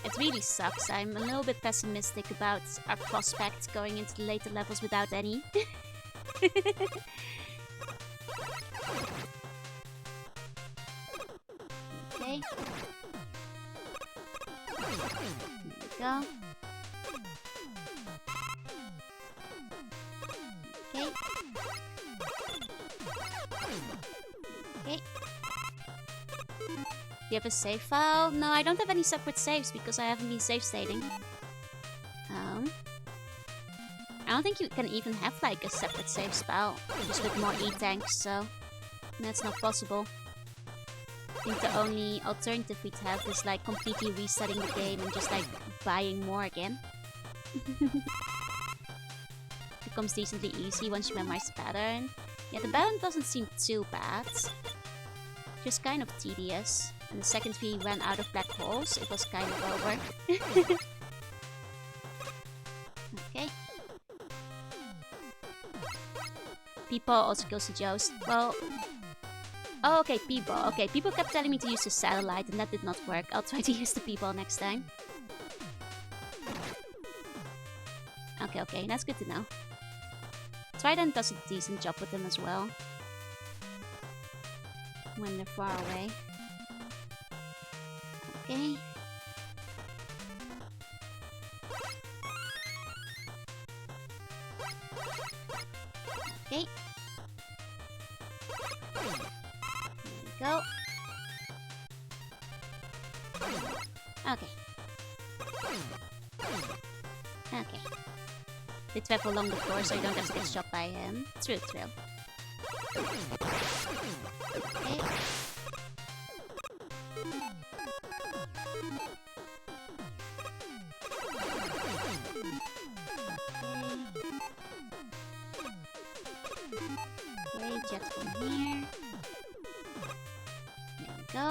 It really sucks. I'm a little bit pessimistic about our prospects going into the later levels without any. Okay. There we go. Okay. Okay. Do you have a save file? No, I don't have any separate saves because I haven't been save stating. I don't think you can even have like a separate save file just with more E-tanks, so that's not possible. I think the only alternative we'd have is like completely resetting the game and just like buying more again. Becomes decently easy once you memorize the pattern. Yeah, the pattern doesn't seem too bad. Just kind of tedious. And the second we ran out of black holes, it was kind of over. Okay. People also kills the Joust. Well... Oh, okay, people. Okay, people kept telling me to use the satellite and that did not work. I'll try to use the people next time. Okay, that's good to know. Trident does a decent job with them as well. When they're far away. Okay. Okay. There we go. Okay. Okay. They travel along the floor so you don't have to get shot by him. True. Okay. Okay, jet from here. There we go.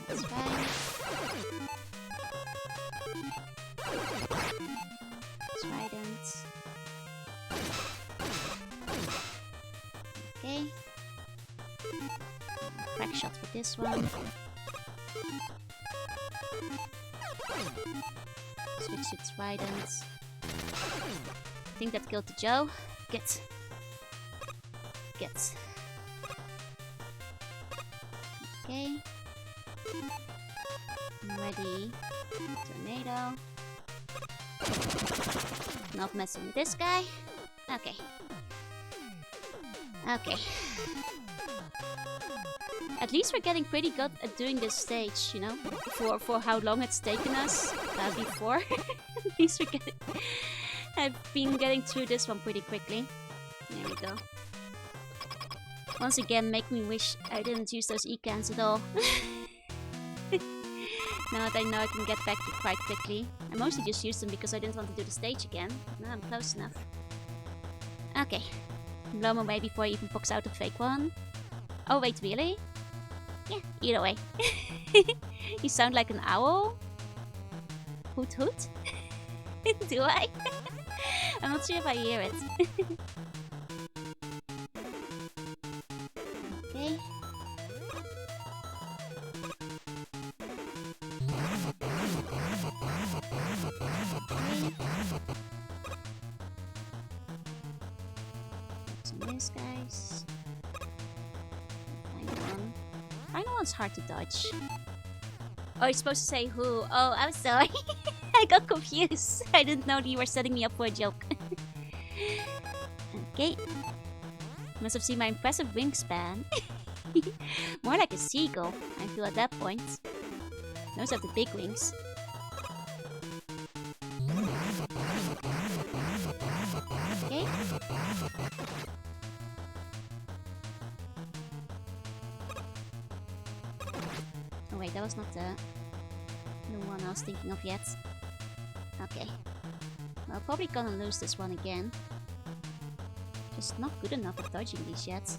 That's right. Trident. Okay. Crack shot with this one. Switch to Trident. I think that killed the Joe. Get. Okay. I'm ready. Tornado. Not messing with this guy. Okay. Okay. At least we're getting pretty good at doing this stage, you know? For how long it's taken us before. At least we're getting... I've been getting through this one pretty quickly. There we go. Once again, make me wish I didn't use those E-cans at all. Now that I know I can get back to quite quickly. I mostly just used them because I didn't want to do the stage again. Now I'm close enough. Okay. Blow him away before he even pokes out a fake one. Oh wait, really? Yeah, either way. You sound like an owl. Hoot hoot? Do I? I'm not sure if I hear it. Okay. This, guys. Final one's hard to dodge. Oh, you're supposed to say who. Oh, I'm sorry. I got confused. I didn't know that you were setting me up for a joke. Okay. Must have seen my impressive wingspan. More like a seagull, I feel at that point. Those have the big wings. Okay. Oh wait, that was not the one I was thinking of yet. Okay. Well, probably gonna lose this one again. Just not good enough at dodging these yet.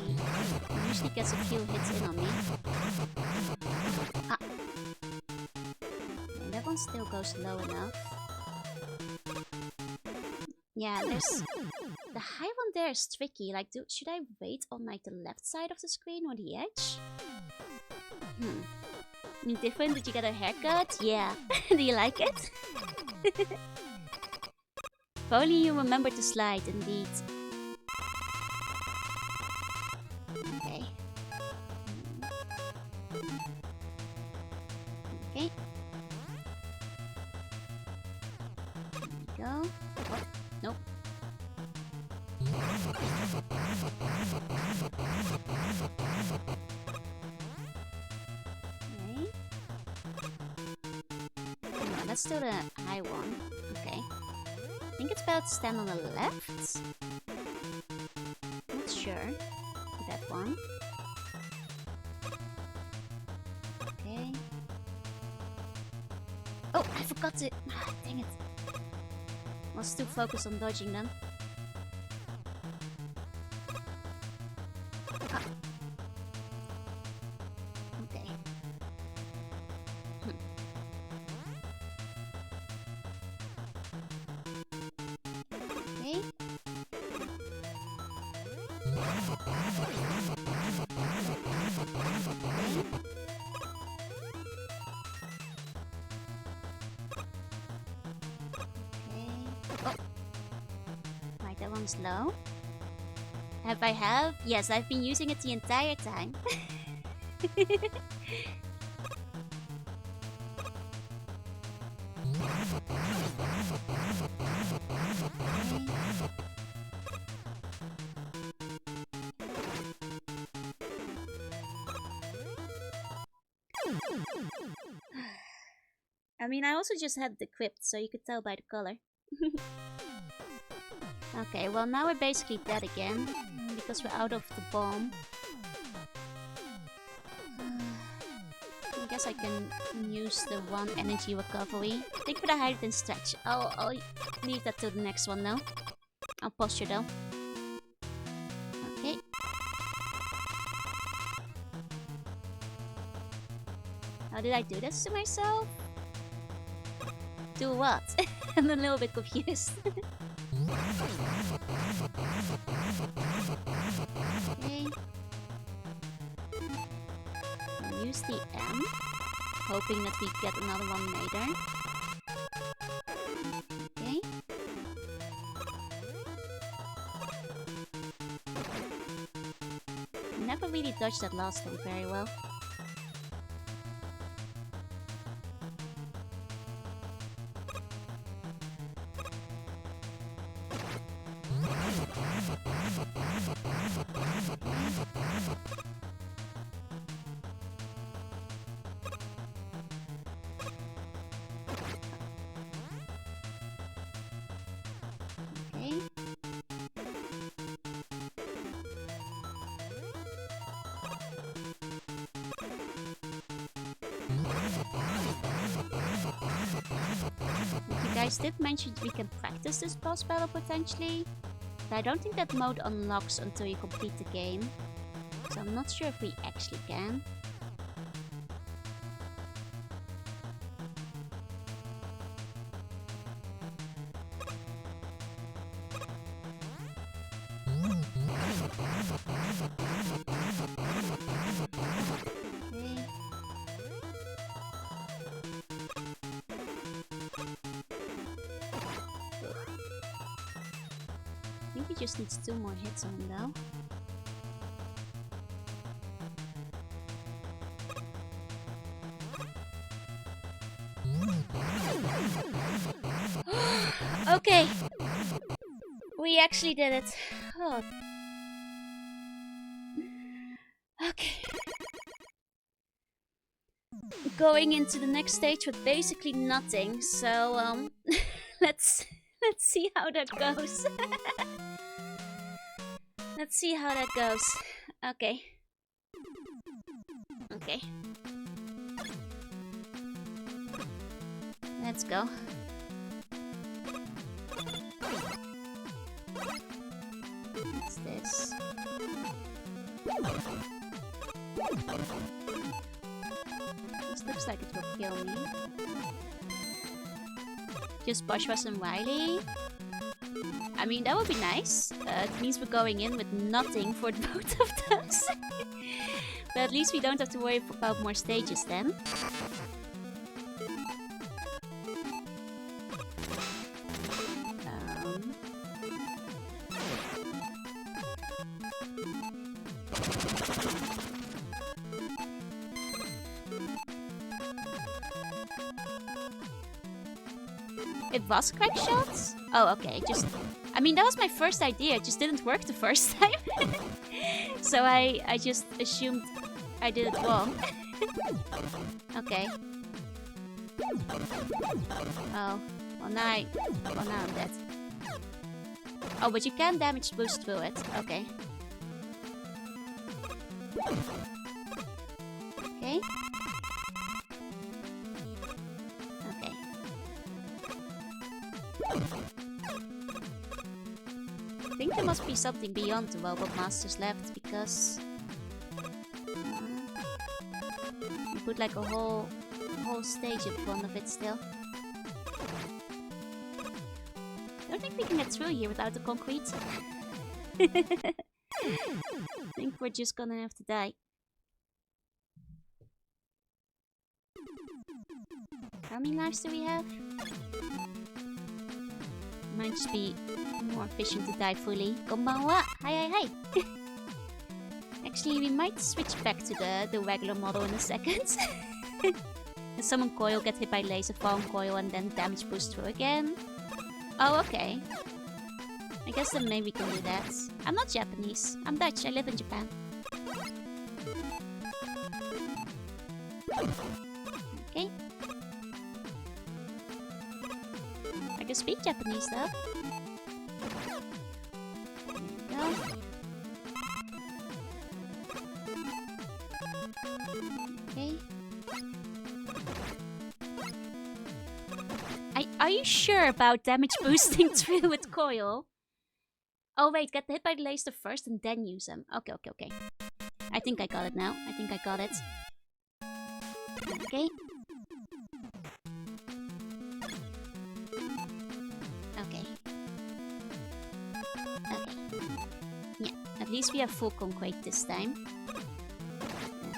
Okay. He usually gets a few hits in on me. Ah! Okay, that one still goes low enough. Yeah, there's... The high one there is tricky. Like, should I wait on like the left side of the screen or the edge? Any different? Did you get a haircut? Yeah. Do you like it? If only you remember to slide, indeed. Okay. Okay. There we go. Oh, nope. Okay. No, that's still the high one. Okay. I think it's better to stand on the left. Not sure. That one. Okay. Oh, I forgot to... Ah, dang it. I was too focused on dodging them. Ah. Okay. Okay. Oh. Right, that one's low. Have? Yes, I've been using it the entire time. I mean, I also just had the crypt, so you could tell by the color. Okay, well now we're basically dead again, because we're out of the bomb. I think guess I can use the 1 energy recovery. Thank you for the hydrate and stretch. I'll leave that to the next one now. I'll posture though. Okay. How did I do this to myself? Do what? I'm a little bit confused. Okay. I'll use the M, hoping that we get another one later. Okay. Never really dodged that last one very well. Okay. You guys did mention we can practice this boss battle potentially, but I don't think that mode unlocks until you complete the game, so I'm not sure if we actually can. Okay. I think he just needs 2 more hits on him though. Okay, we actually did it. Oh. Okay. Going into the next stage with basically nothing, so let's see how that goes. Let's see how that goes. Okay. Okay. Let's go. What's this? This looks like it will kill me. Just Boschwas and Wily. I mean, that would be nice. It means we're going in with nothing for both of those. But at least we don't have to worry about more stages then. It was crack shots? Oh, okay. I mean, that was my first idea. It just didn't work the first time. So I just assumed I did it wrong. Okay. Oh, well now I'm dead. Oh, but you can damage boost through it. Okay. Okay. Okay. I think there must be something beyond the Robot Masters left, because you put like a whole stage in front of it still. I don't think we can get through here without the concrete. I think we're just gonna have to die. How many lives do we have? Might just be more efficient to die fully. Konbanwa! Hi, hi, hi! Actually, we might switch back to the regular model in a second. And summon coil, get hit by laser, farm coil, and then damage boost through again. Oh, okay. I guess then maybe we can do that. I'm not Japanese. I'm Dutch. I live in Japan. Okay. I can speak Japanese though. There we go. Okay. Are you sure about damage boosting through with coil? Oh wait, get hit by the laser first and then use them. Okay, okay, okay. I think I got it now. I think I got it. Okay. Okay. Okay. Yeah, at least we have full concrete this time.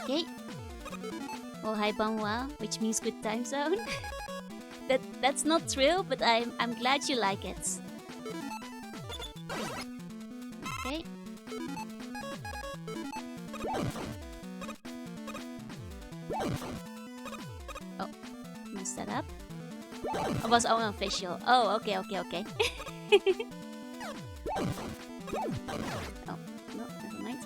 Okay. Oh, hi Banwa, which means good time zone. That's not true, but I'm glad you like it. Okay. Oh, messed that up. It was unofficial. Oh, okay, okay, okay. Oh, no, never mind.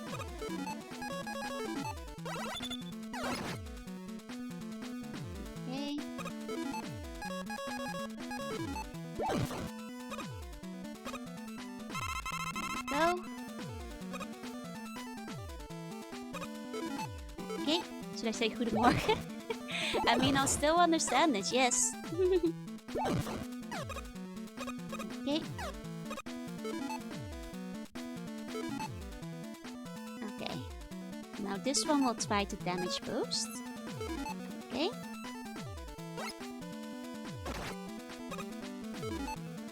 Okay. Go. Okay, should I say goedemorgen? I mean, I'll still understand it, yes. Okay. Okay. Now this one will try to damage boost. Okay.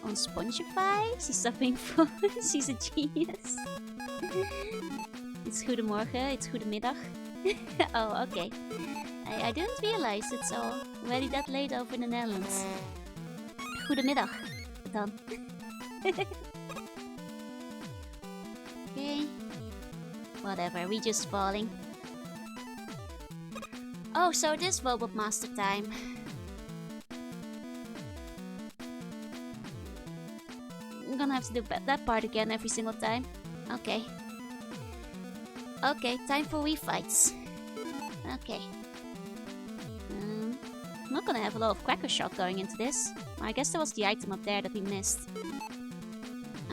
On Spongify, she's suffering from... she's a genius. It's goedemorgen, it's goedemiddag. Oh, okay. I didn't realize it's already that late over in the Netherlands. Goedemiddag. Dan. Okay. Whatever, we just falling. Oh, so this Robot Master time. I'm gonna have to do that part again every single time. Okay. Okay, time for refights. Okay. I'm not gonna have a lot of Cracker Shot going into this. I guess there was the item up there that we missed.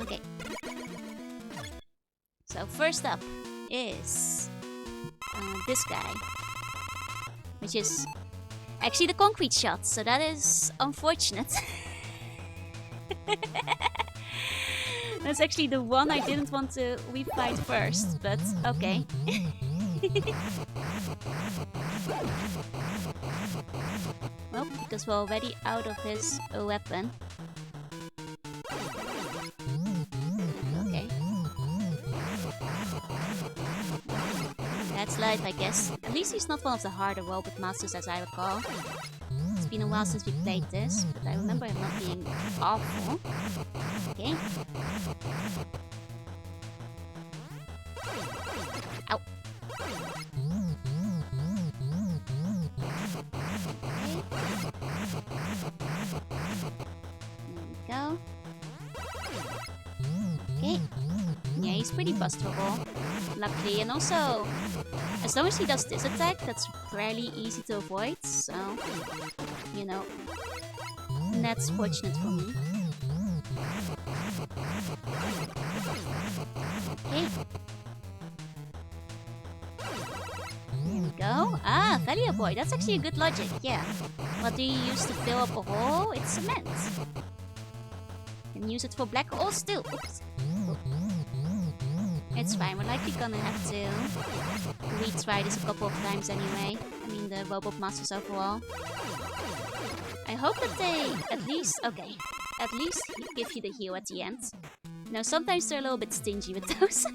Okay. So first up is this guy. Which is actually the Concrete Shot, so that is unfortunate. That's actually the one I didn't want to refight first, but okay. Well, because we're already out of his weapon. Okay. That's life, I guess. At least he's not one of the harder Robot Masters as I recall. It's been a while since we played this, but I remember him not being awful. Okay. Ow. There we go. Okay. Yeah, he's pretty bustable, luckily, and also, as long as he does this attack, that's fairly easy to avoid, so, you know, that's fortunate for me. Okay. There we go. Ah, Valia Boy, that's actually a good logic, yeah. What do you use to fill up a hole? It's cement. You can use it for black holes still. Oops. Oh. It's fine, we're likely gonna have to retry this a couple of times anyway. I mean, the Robot Masters overall. I hope that they at least give you the heal at the end. Now, sometimes they're a little bit stingy with those.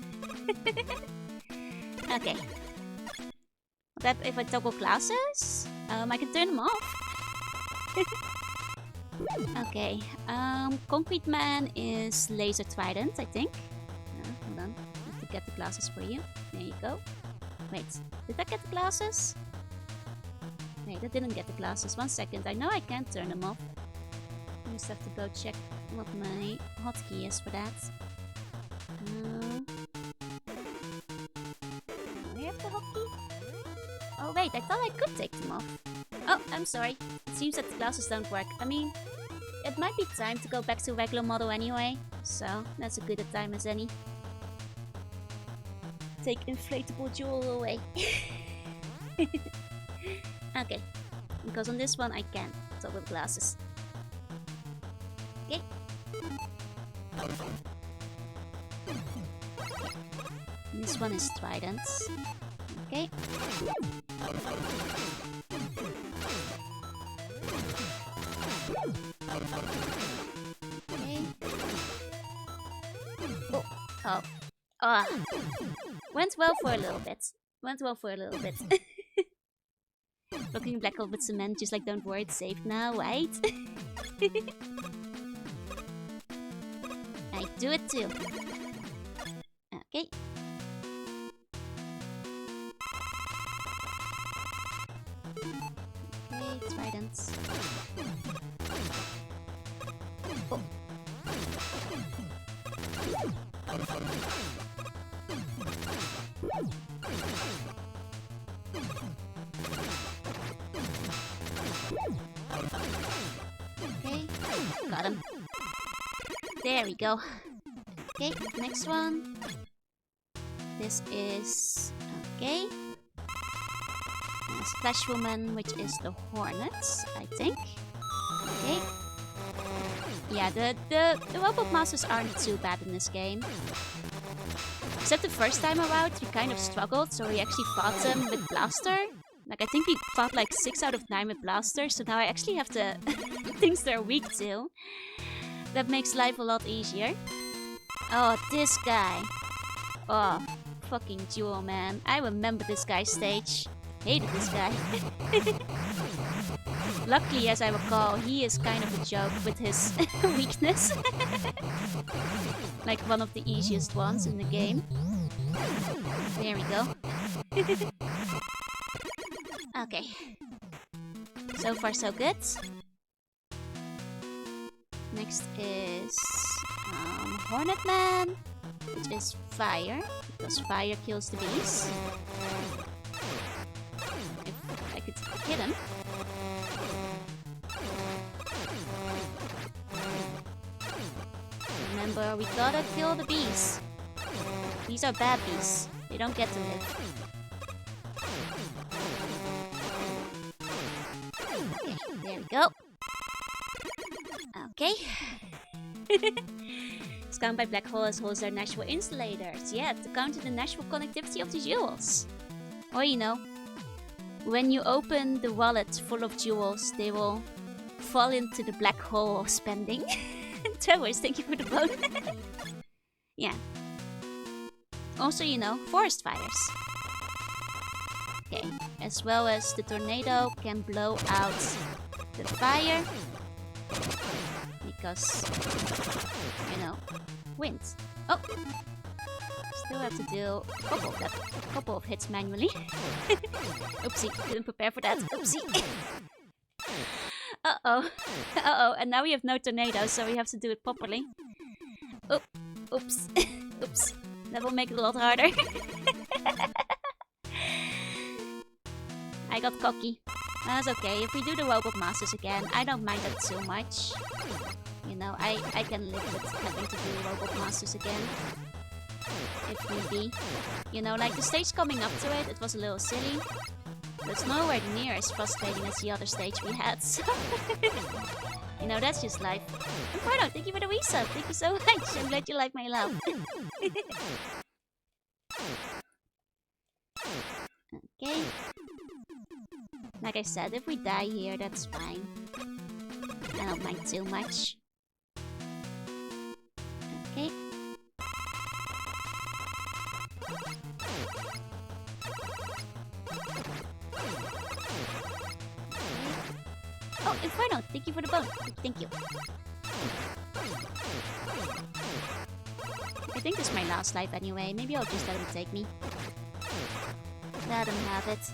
Okay. What if I toggle classes? I can turn them off. Okay. Concrete Man is Laser Trident, I think. Hold on. I have to get the glasses for you. There you go. Wait, did I get the glasses? Wait, I didn't get the glasses. 1 second. I know I can't turn them off. I just have to go check what my hotkey is for that. Do I have the hotkey? Oh wait, I thought I could take them off. Oh, I'm sorry. It seems that the glasses don't work. I mean, it might be time to go back to regular model anyway. So, that's a good a time as any. Take inflatable jewel away. Okay. Because on this one I can't toggle glasses. This one is tridents. Okay. Okay. Oh. Oh. Ah. Went well for a little bit. Blocking black hole with cement, just like don't worry, it's safe now, right? I do it too. Okay. Okay, tridents. Oh. Okay, got him. There we go. Okay, next one. This is... okay. Splash Woman, which is the Hornets, I think. Okay. Yeah, the Robot Masters aren't too bad in this game. Except the first time around, we kind of struggled, so we actually fought them with Blaster. Like, I think we fought like 6 out of 9 with Blaster, so now I actually have to things they're weak to. That makes life a lot easier. Oh, this guy. Oh, fucking Jewel, man. I remember this guy's stage. Hated this guy. Luckily, as I recall, he is kind of a joke with his weakness. Like one of the easiest ones in the game. There we go. Okay. So far, so good. Next is Hornet Man, which is fire, because fire kills the bees. If I could hit him. Remember, we gotta kill the bees. These are bad bees. They don't get to live. Okay, there we go. Okay. Scanned by black holes holds their natural insulators. Yeah, to counter the natural connectivity of the jewels. Or you know, when you open the wallet full of jewels, they will fall into the black hole of spending. Trevors, thank you for the vote. Yeah. Also, you know, forest fires. Okay, as well as the tornado can blow out the fire. Because, you know, wind. Oh! Still have to do a couple of hits manually. Oopsie, didn't prepare for that. Oopsie. Uh-oh. Uh-oh, and now we have no tornado, so we have to do it properly. Oh, oops. Oops. That will make it a lot harder. I got cocky. That's okay. If we do the Robot Masters again, I don't mind that too much. You know, I can live with having to do Robot Masters again. If need be. You know, like the stage coming up to it, it was a little silly. But it's nowhere near as frustrating as the other stage we had, so... You know, that's just life. And Porno, thank you for the resub. Thank you so much. I'm glad you like my love. Okay. Like I said, if we die here, that's fine. I don't mind too much. Okay. Oh, Inferno, thank you for the bone. Thank you. I think this is my last life anyway. Maybe I'll just let him take me. Let him have it.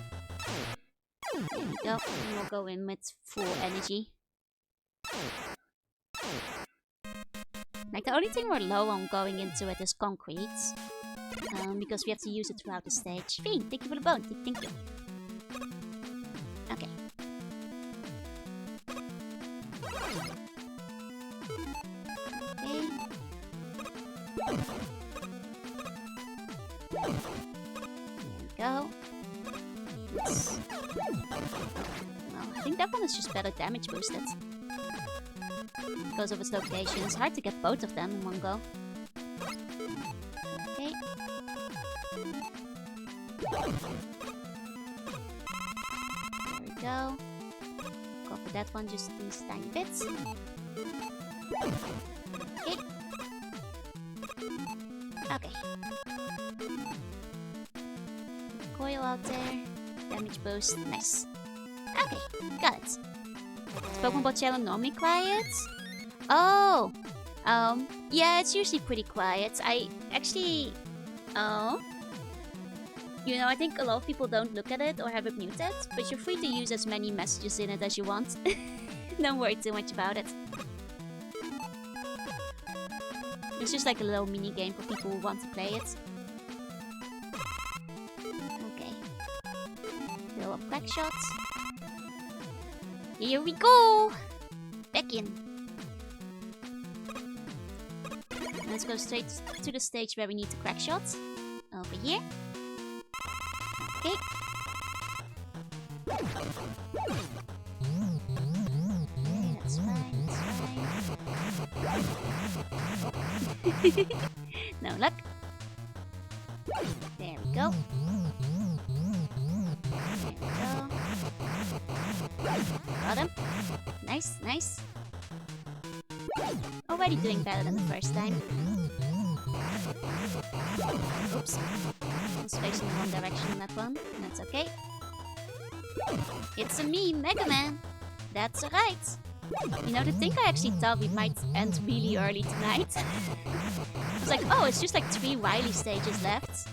There we go. And we'll go in with full energy. Like, the only thing we're low on going into it is concrete. Because we have to use it throughout the stage. Fiend, thank you for the bone. Thank you. Okay. Okay. There we go. Well, I think that one is just better damage boosted. because of its location. It's hard to get both of them in one go. Okay. There we go. Go for that one, just these tiny bits. Okay. Okay. Coil out there. Damage boost. Nice. Okay, got it. Is Pokemon Ball channel normally quiet? Oh! Yeah, it's usually pretty quiet. I actually... Oh... You know, I think a lot of people don't look at it or have it muted, but you're free to use as many messages in it as you want. Don't worry too much about it. It's just like a little mini game for people who want to play it. Okay. Fill up crack shots. Here we go! Back in. Let's go straight to the stage where we need the crack shots. Over here. Okay. That's fine, no luck. There we go. There we go. Got him. Nice, nice. Already doing better than the first time. Oops. I was facing the wrong direction in that one. That's okay. It's a me, Mega Man. That's alright. You know, the thing I actually thought we might end really early tonight. I was like, oh, it's just like 3 Wily stages left.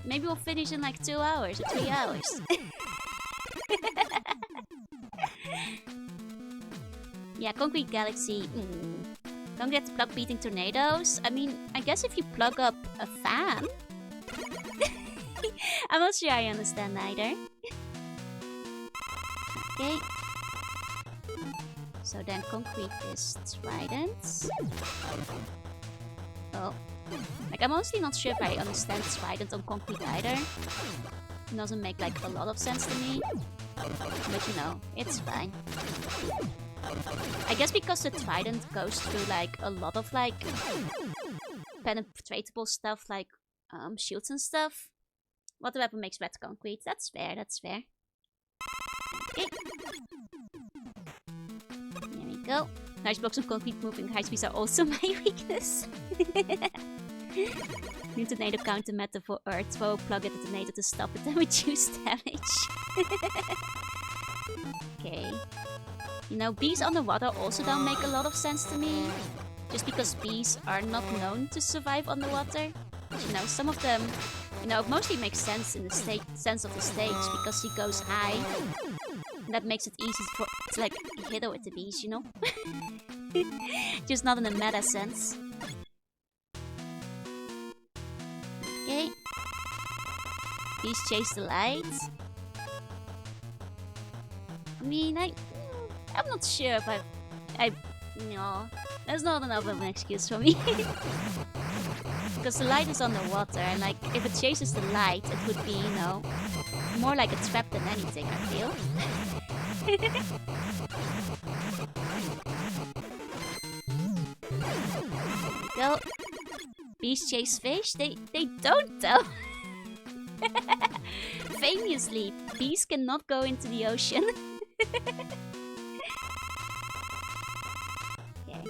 Maybe we'll finish in like 2 hours or 3 hours. Yeah, Concrete Galaxy. Don't get plug beating tornadoes. I mean, I guess if you plug up a fan. I'm not sure I understand either. Okay. So then Concrete is Trident. Oh. Like, I'm honestly not sure if I understand Trident on Concrete either. It doesn't make like a lot of sense to me. But you know, it's fine. I guess because the Trident goes through like a lot of like penetratable stuff like shields and stuff. Water weapon makes wet concrete. That's fair, that's fair. Okay. There we go. Large blocks of concrete moving high speeds are also my weakness. New tornado counter meta for Earth. Throw a plug at the tornado to stop it and reduce damage. Okay. You know, bees underwater also don't make a lot of sense to me. Just because bees are not known to survive underwater. But, you know, some of them, you know, mostly makes sense in the sense of the stage because he goes high. And that makes it easy to like hit her with the bees, you know? Just not in a meta sense. Okay. Bees chase the light. I mean, I'm not sure if no, that's not enough of an excuse for me. Because the light is underwater, and like, if it chases the light, it would be, you know, more like a trap than anything, I feel. There we go. Bees chase fish? They don't though. Famously, bees cannot go into the ocean. Okay.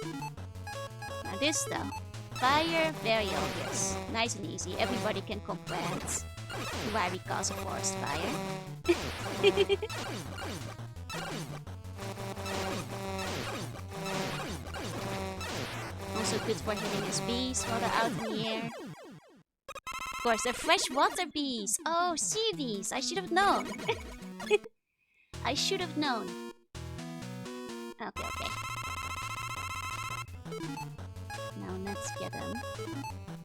Now this though. Fire, very obvious. Nice and easy. Everybody can comprehend why we cause a forest fire. Also good for hitting his bees while they're out in the air. Of course, they're freshwater bees! Oh, sea bees! I should have known! I should have known. Okay, okay. Now let's get him.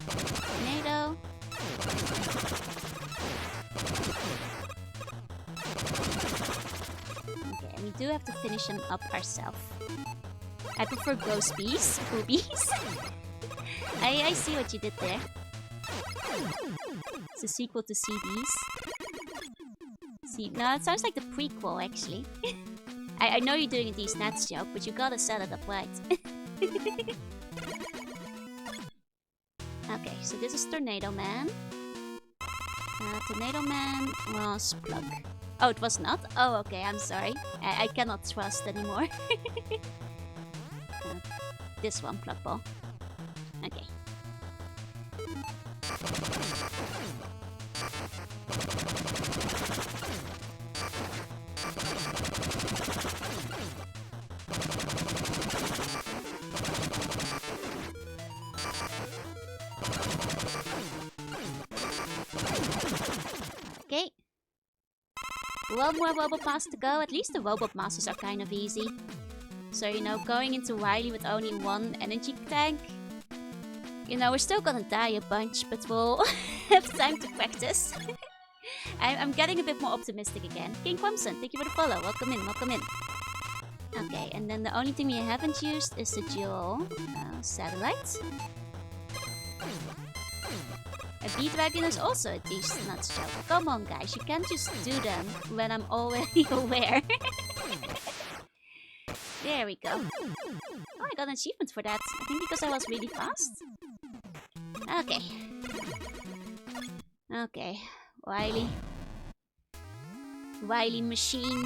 Tornado. Okay, and we do have to finish him up ourselves. I prefer ghost bees, boobies. I see what you did there. It's a sequel to Sea Bees. No, it sounds like the prequel, actually. I know you're doing a These Nuts joke, but you gotta set it up right. Okay, so this is Tornado Man. Tornado Man was Plug. Oh, it was not? Oh, okay, I'm sorry. I cannot trust anymore. This one, Plug Ball. Okay. Okay. One more Wobble Pass to go. At least the Wobble Masters are kind of easy. So, you know, going into Wily with only one energy tank. You know, we're still gonna die a bunch, but we'll have time to practice. I'm getting a bit more optimistic again. King Quamson, thank you for the follow. Welcome in, welcome in. Okay, and then the only thing we haven't used is the dual satellite. A B-Dragon is also a decent nutshell. Come on, guys, you can't just do them when I'm already aware. There we go. Oh, I got an achievement for that. I think because I was really fast. Okay. Okay. Wily. Wily machine.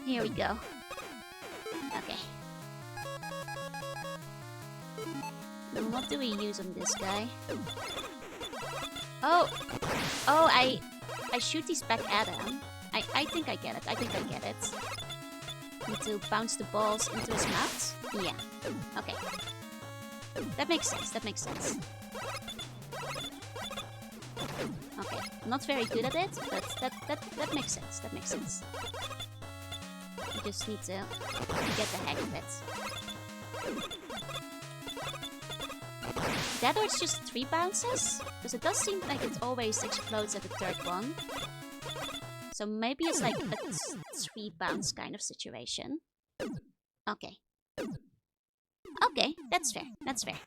Here we go. Okay. And what do we use on this guy? Oh! Oh, I shoot these back at him. I think I get it. I think I get it. Need to bounce the balls into his mouth? Yeah. Okay. That makes sense. That makes sense. Okay. Not very good at it, but that makes sense. That makes sense. You just need to get the hang of it. That or it's just 3 bounces? Because it does seem like it always explodes at the 3rd one. So maybe it's like a 3 bounce kind of situation. Okay. Okay, that's fair. That's fair.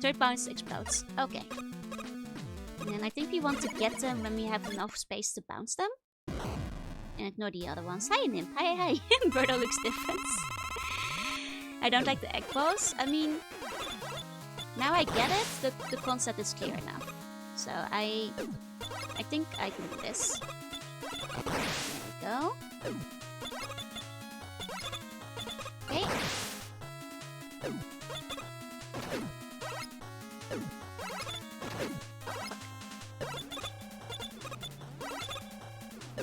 3rd bounce explodes. Okay. And then I think we want to get them when we have enough space to bounce them. And ignore the other ones. Hi, Nymph. Hi, hi. Birdo looks different. I don't like the egg balls. I mean, now I get it. The concept is clear enough. So I think I can do this. There we go. Okay.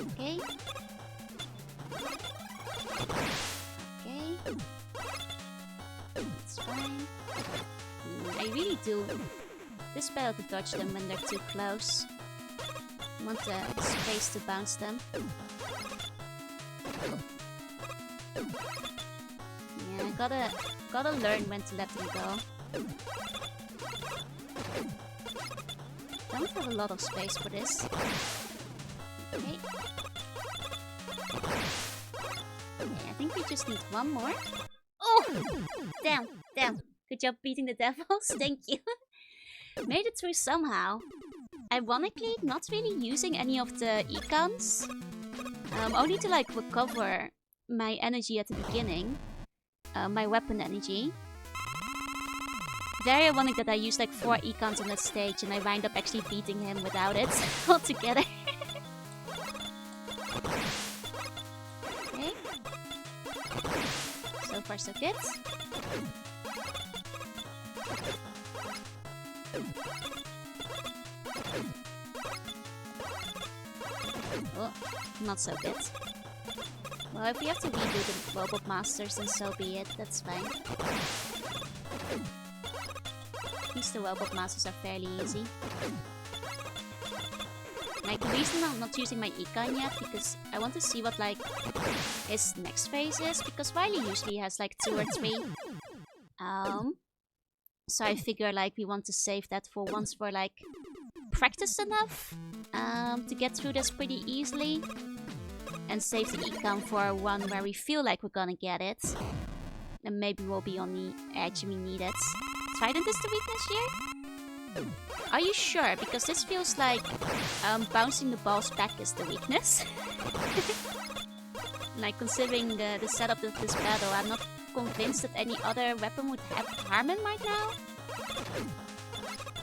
Okay. Okay. That's fine. I really do. This better to dodge them when they're too close. I want the space to bounce them. Yeah, I gotta learn when to let them go. Don't have a lot of space for this. Okay. Okay, I think we just need one more. Oh! Damn, damn. Good job beating the devils. Thank you. Made it through somehow. Ironically, not really using any of the econs. Only to like recover my energy at the beginning. My weapon energy. Very ironic that I used like 4 econs on that stage and I wind up actually beating him without it altogether. Okay. So far so good. Oh, not so good. Well, if we have to redo the Robot Masters, then so be it. That's fine. At least the Robot Masters are fairly easy. Like, the reason I'm not using my Econ yet, because I want to see what, like, his next phase is, because Wily usually has, like, 2 or 3. So I figure, like, we want to save that for once we're, like, practiced enough to get through this pretty easily. And save the Econ for one where we feel like we're gonna get it. And maybe we'll be on the edge and we need it. Trident is the weakness here? Are you sure? Because this feels like bouncing the balls back is the weakness. Like, considering the setup of this battle, I'm not convinced that any other weapon would harm him right now.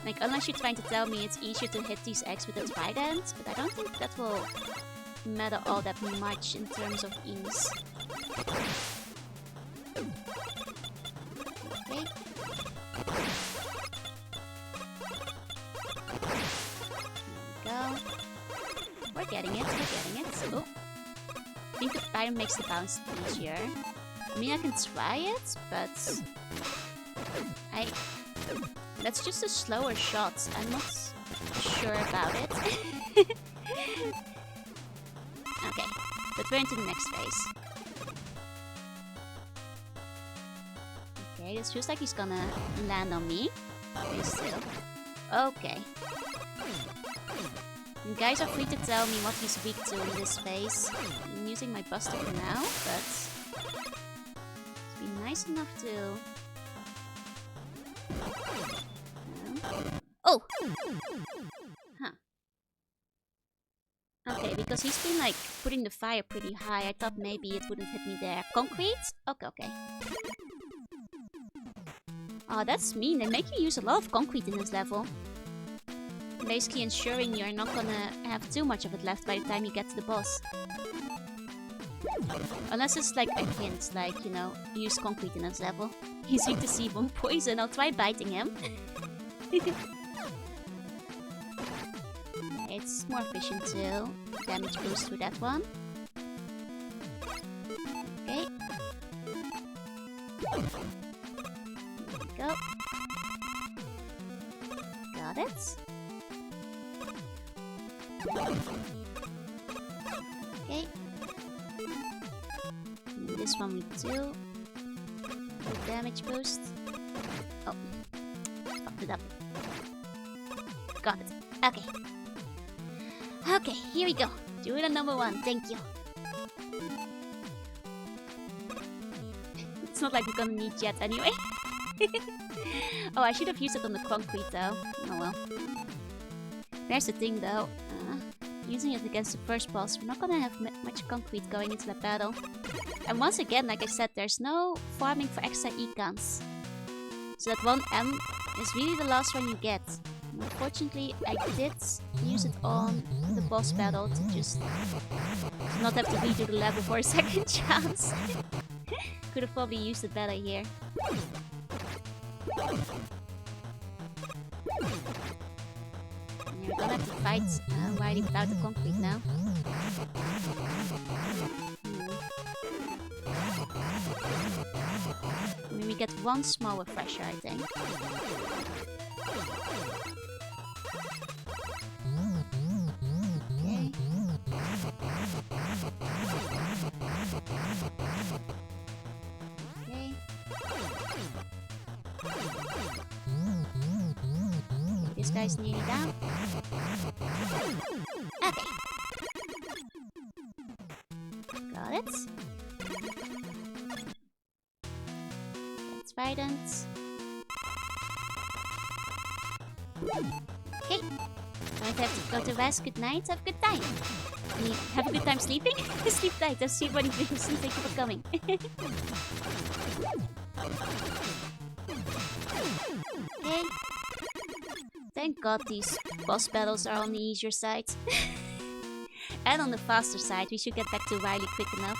Like, unless you're trying to tell me it's easier to hit these eggs with a trident, but I don't think that will matter all that much in terms of ease. Okay. There we go. We're getting it, Oh. I think the trident makes the bounce easier. I mean, I can try it, but that's just a slower shot. I'm not sure about it. Okay, but we're into the next phase. Okay, this feels like he's gonna land on me. Okay, still. Okay. You guys are free to tell me what he's weak to in this phase. I'm using my buster for now, but be nice enough to... Oh! Huh. Okay, because he's been like putting the fire pretty high, I thought maybe it wouldn't hit me there. Concrete? Okay, okay. Oh, that's mean. They make you use a lot of concrete in this level. Basically ensuring you're not gonna have too much of it left by the time you get to the boss. Unless it's like a hint, like, you know, use concrete in this level. He's weak to C1 poison, I'll try biting him. It's more efficient too. Damage boost with that one. Okay. There we go. Got it. Okay. And this one we do. Damage boost. Oh. Fucked it up. Got it. Okay. Okay, here we go. Druida number 1, thank you. It's not like we're gonna need jet anyway. Oh, I should have used it on the concrete though. Oh well. There's the thing though. Using it against the first boss, we're not gonna have much concrete going into that battle. And once again, like I said, there's no farming for extra econs. So that 1M is really the last one you get. Unfortunately, I did use it on the boss battle to just not have to redo the level for a second chance. Could have probably used it better here. We're gonna have to fight Wily without the concrete now. I mean, we get one small refresher, I think. Okay. This guy's nearly down. Okay. Got it. That's Trident. Okay. Don't have to go to rest. Good night. Have a good time. I mean, have a good time sleeping? Sleep tight. I'll see you when you dreams. Thank you for coming. Okay. Thank God these boss battles are on the easier side. And on the faster side. We should get back to Wily quick enough.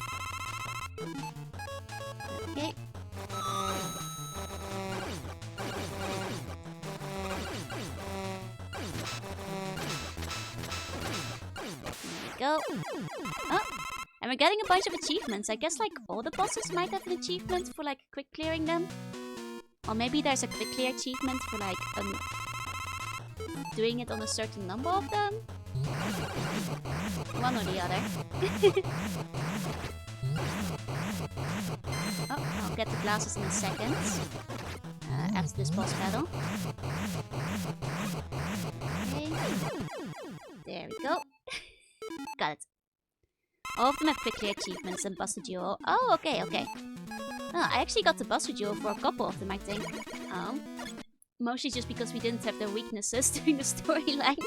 Okay. Go. Oh, and we're getting a bunch of achievements. I guess like all the bosses might have an achievement for like quick clearing them. Or maybe there's a quick clear achievement for like doing it on a certain number of them. One or the other. Oh, I'll get the glasses in a second. After this boss battle. Okay. There we go. Got it. All of them have quick clear achievements and Buster Duel. Oh, okay, okay. Oh, I actually got the Buster Duel for a couple of them, I think. Oh. Mostly just because we didn't have their weaknesses during the storyline.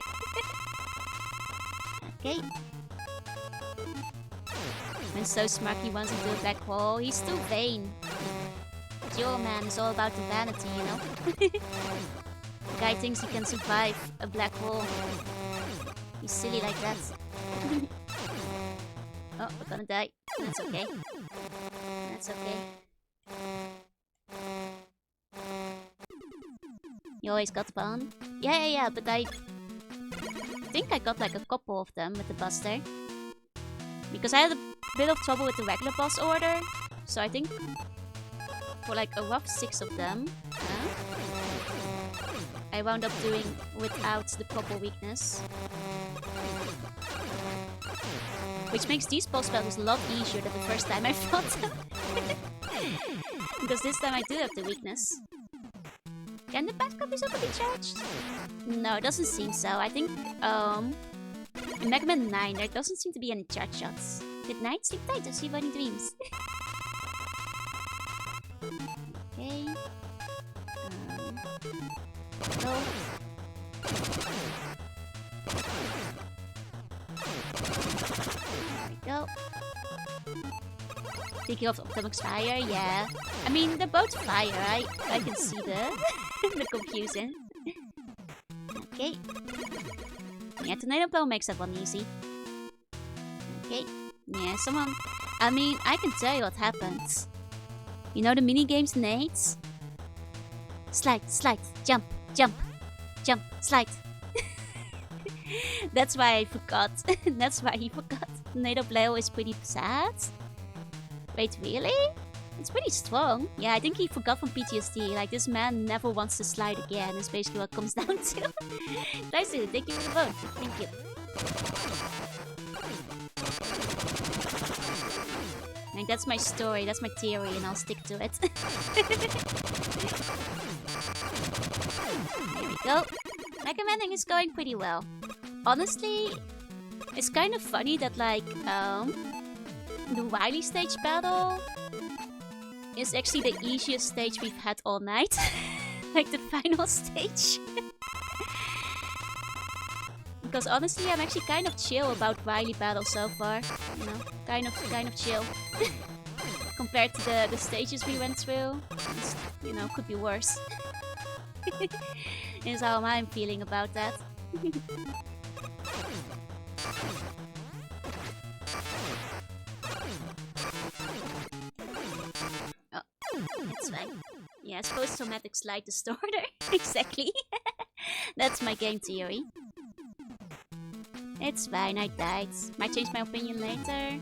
Okay. And so smart he wants into a black hole. He's too vain. Zero Man is all about the vanity, you know? The guy thinks he can survive a black hole. He's silly like that. Oh, we're gonna die. That's okay. That's okay. You always got one? Yeah, but I think I got like a couple of them with the Buster. Because I had a bit of trouble with the regular boss order. So I think for like a rough 6 of them, I wound up doing without the proper weakness. Which makes these boss battles a lot easier than the first time I fought them. Because this time I do have the weakness. Can the backup also be charged? No, it doesn't seem so. I think in Mega Man 9 there doesn't seem to be any charge shots. Good night, sleep tight, or see funny dreams. Okay. Go. There we go. Speaking of Optimus Fire, yeah. I mean, they're both fire. I can see the the confusion. Okay. Yeah, Tornado Blow makes that one easy. Okay. Yeah, someone... I mean, I can tell you what happens. You know the minigames in 8? Slide, slide, jump, jump, jump, slide. That's why I forgot. That's why he forgot. Tornado Blow is pretty sad. Wait, really? It's pretty strong. Yeah, I think he forgot from PTSD. Like, this man never wants to slide again. Is basically what it comes down to. Nice to thank you for the vote. Thank you. Like, that's my story, that's my theory, and I'll stick to it. There we go. Mega Man is going pretty well. Honestly, it's kind of funny that, like, the Wily stage battle is actually the easiest stage we've had all night. Like the final stage. Because honestly, I'm actually kind of chill about Wily battle so far. You know, kind of chill. Compared to the stages we went through. It's, you know, could be worse. Is how I'm feeling about that. It's fine. Yeah, post-traumatic slide disorder. Exactly. That's my game theory. It's fine, I died. Might change my opinion later.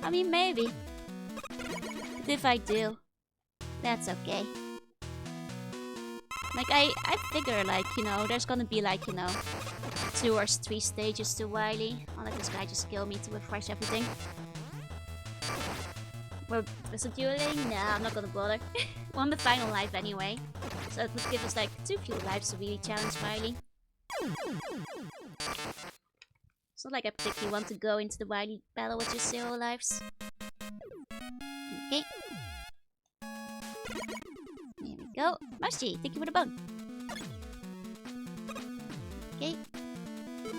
I mean, maybe. But if I do, that's okay. Like, I figure, like, you know, there's gonna be, like, you know, 2 or 3 stages to Wily. I'll let this guy just kill me to refresh everything. We're dueling? Nah, I'm not gonna bother. We're on the final life anyway. So it would give us like 2 few lives to really challenge Wily. It's not like I particularly want to go into the Wily battle with just 0 lives. Okay. There we go. Mousey, thank you for the bone. Okay. There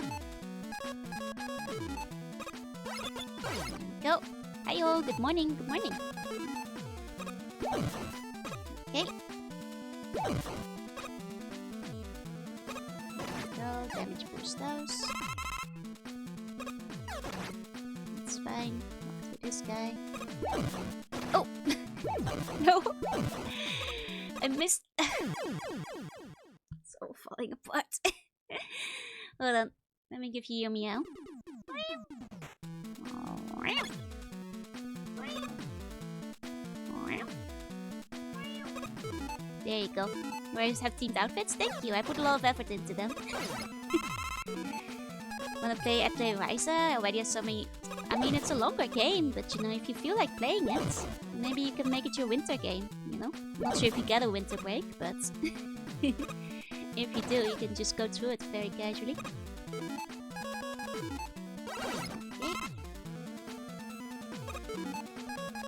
we go. Hi-ho, good morning, good morning. Okay. Go, damage boost those. It's fine. Look at this guy. Oh! No! I missed. It's all falling apart. Hold on. Let me give you your meow. There you go. You guys have themed outfits? Thank you, I put a lot of effort into them. Wanna play I Play Ryza? I already have so many... I mean, it's a longer game, but you know, if you feel like playing it, maybe you can make it your winter game, you know? Not sure if you get a winter break, but... if you do, you can just go through it very casually. Okay.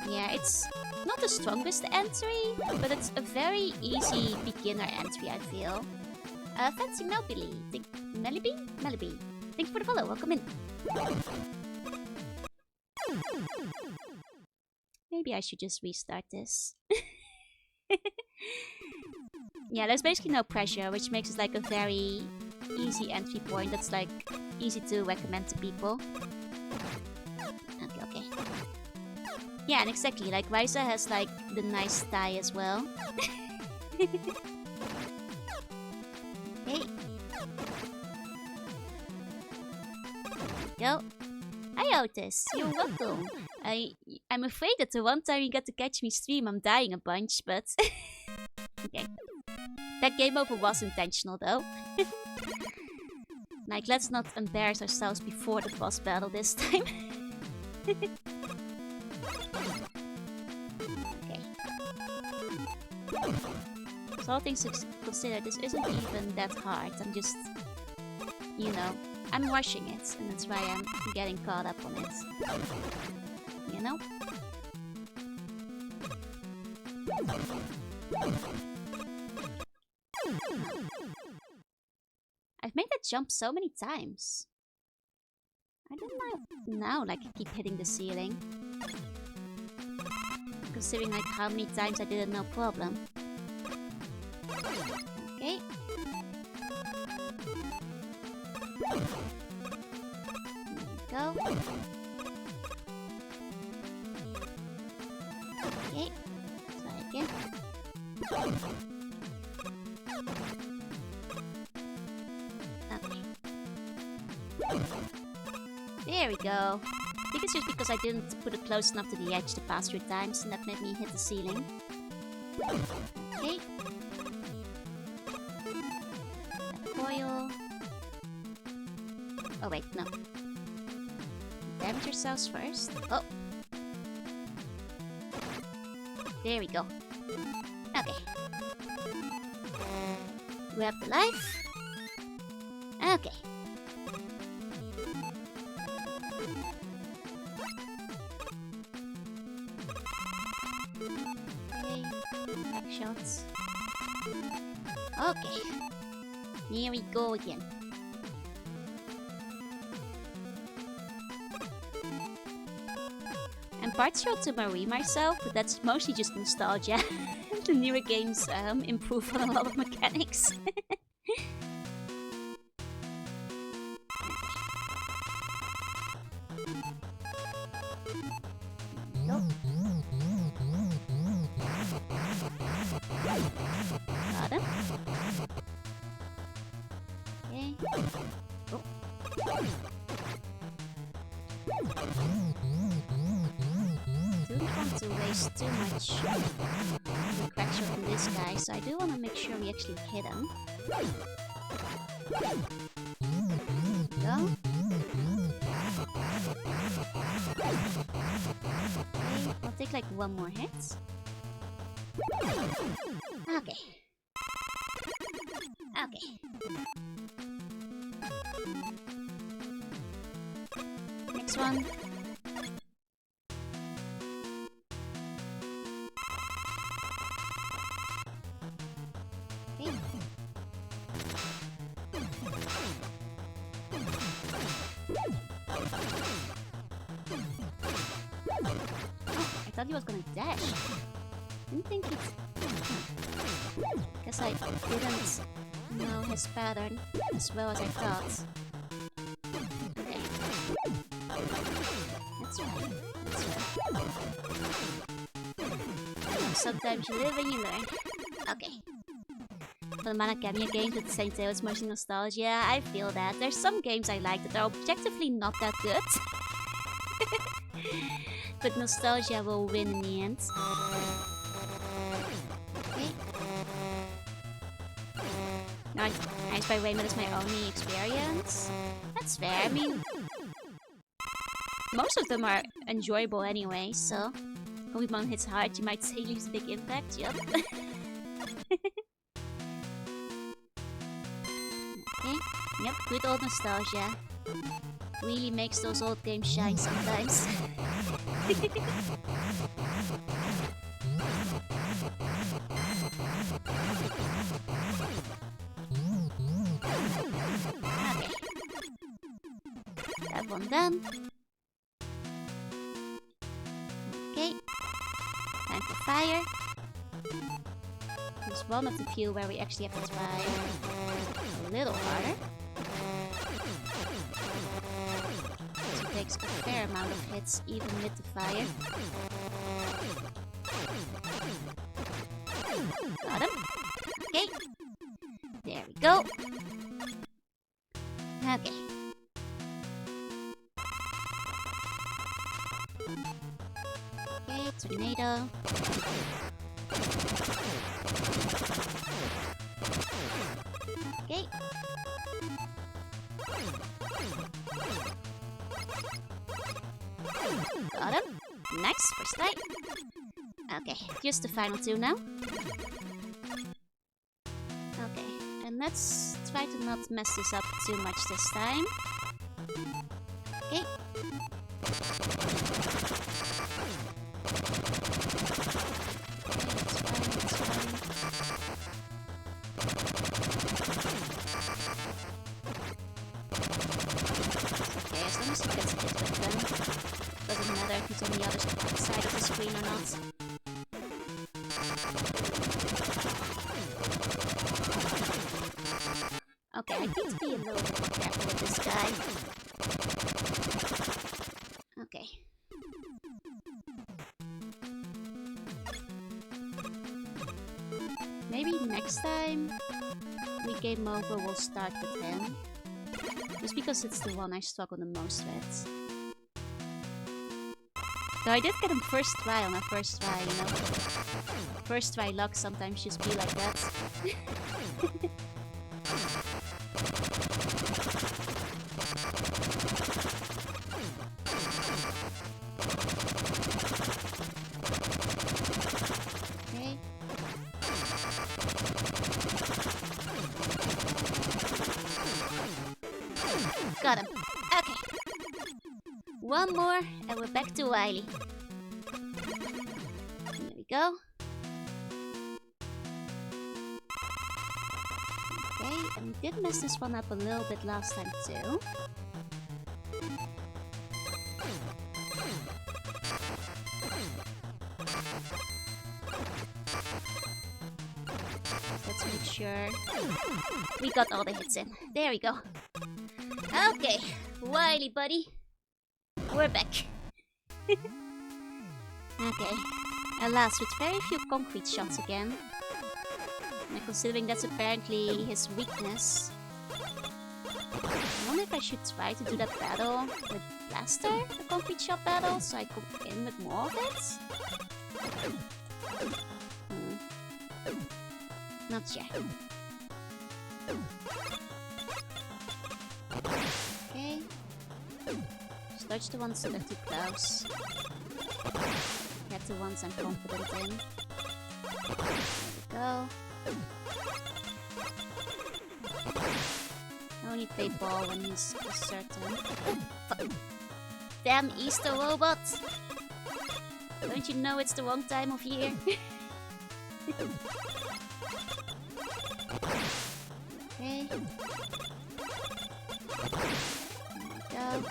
Yeah, it's not the strongest entry, but it's a very easy beginner entry, I feel. Fancy Melby. Melby. Thank you for the follow. Welcome in. Maybe I should just restart this. Yeah, there's basically no pressure, which makes it like a very easy entry point that's like easy to recommend to people. Okay. Yeah, and exactly, like Ryza has like the nice tie as well. Okay. Go. Hi Otis, you're welcome. I'm afraid that the one time you got to catch me stream, I'm dying a bunch, but okay. That game over was intentional though. Like, let's not embarrass ourselves before the boss battle this time. Okay. So all things considered, this isn't even that hard. I'm just, you know, I'm rushing it, and that's why I'm getting caught up on it. You know? I've made that jump so many times. I don't know now, like, I keep hitting the ceiling. Considering, like, how many times I did it, no problem. Okay. There we go. Okay. Try again. Okay. There we go. I think it's just because I didn't put it close enough to the edge to pass through times, and that made me hit the ceiling. Okay. Coil. Oh wait, no. Damage yourselves first. Oh. There we go. Okay. Grab the life. Okay. Okay. Back shots. Okay. Here we go again. I'm part thrilled to Marie myself, but that's mostly just nostalgia. The newer games improve on a lot of mechanics. Go. Got him. Okay. Oh. Don't want to waste too much crack shot on this guy, so I do want to make sure we actually hit him. Go. Okay, I'll take like one more hit. Okay. Okay. Next one. Okay. Oh, I thought he was gonna dash. Didn't think it. Guess I didn't know his pattern as well as I thought. Okay. That's right. That's right. Sometimes you live and you learn. Okay. For the Mana Cameo games with the same tale, it's mostly nostalgia. I feel that. There's some games I like that are objectively not that good. But nostalgia will win in the end. Okay. Nice by Raymond is my only experience. That's fair. I mean, most of them are enjoyable anyway, so Pokemon hits hard, you might say leaves a big impact, yep. Okay, yep, good old nostalgia. Really makes those old games shine sometimes. Okay. That one done. Okay. Time for fire. one of the few where we actually have to try a little harder. So it takes a fair amount of hits even with the fire. Got him. Okay. There we go. Okay. Okay, tornado. Okay. Got him. Nice, first try. Okay, just the final two now. Okay, and let's try to not mess this up too much this time. Okay. Doesn't matter if it's on the other side of the screen or not. Okay, I need to be a little bit more careful with this guy. Okay. Maybe next time we game over, we'll start with him. Just because it's the one I struggle the most with. Though I did get him first try on my first try, you know. First try luck sometimes just be like that. Okay. Got him. Okay. One more, and we're back to Wily. There we go. Okay, and we did mess this one up a little bit last time too. Let's make sure we got all the hits in. There we go. Okay, Wily buddy. We're back. Okay. Alas, with very few concrete shots again. And considering that's apparently his weakness. I wonder if I should try to do that battle with Blaster, the concrete shot battle, so I could in with more of it? Not sure. Okay. Just dodge the ones that are too close. Get the ones I'm confident in. There we go. I only play ball when he's certain. Damn Easter robot! Don't you know it's the wrong time of year? Okay. There we go.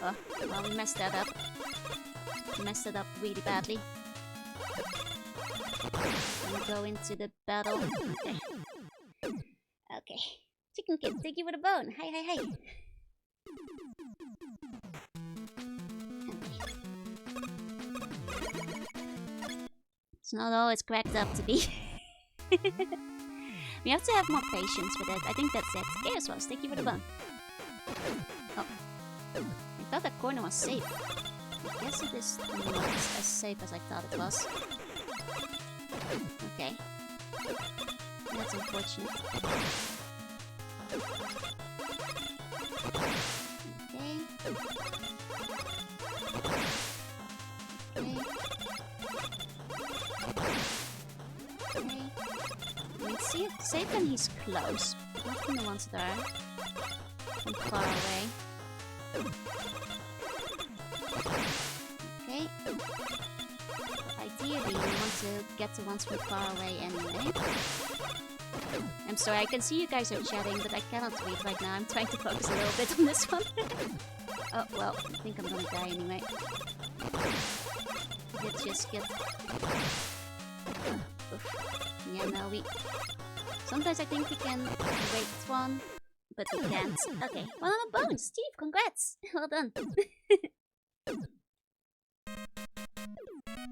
Oh, well, we messed that up. We messed it up really badly. We'll go into the battle. Okay. Okay. Chicken Kid, thank you for the bone. Hi, hi, hi. Okay. It's not always cracked up to be. We have to have more patience with it. I think that's it. Chaos Walls, thank you for the bone. Oh. I thought that corner was safe. I guess it is not as safe as I thought it was. Okay. That's unfortunate. Okay. Okay. Okay. Let's see, it's safe when he's close, but not from the ones that are from far away. Okay. Ideally, we want to get the ones from far away anyway. I'm sorry, I can see you guys are chatting, but I cannot read right now. I'm trying to focus a little bit on this one. Oh, well, I think I'm gonna die anyway. Let's just get... Yeah, no, we... Sometimes I think we can wait one, but we can't. Okay, 100 bones! Steve, congrats! Well done.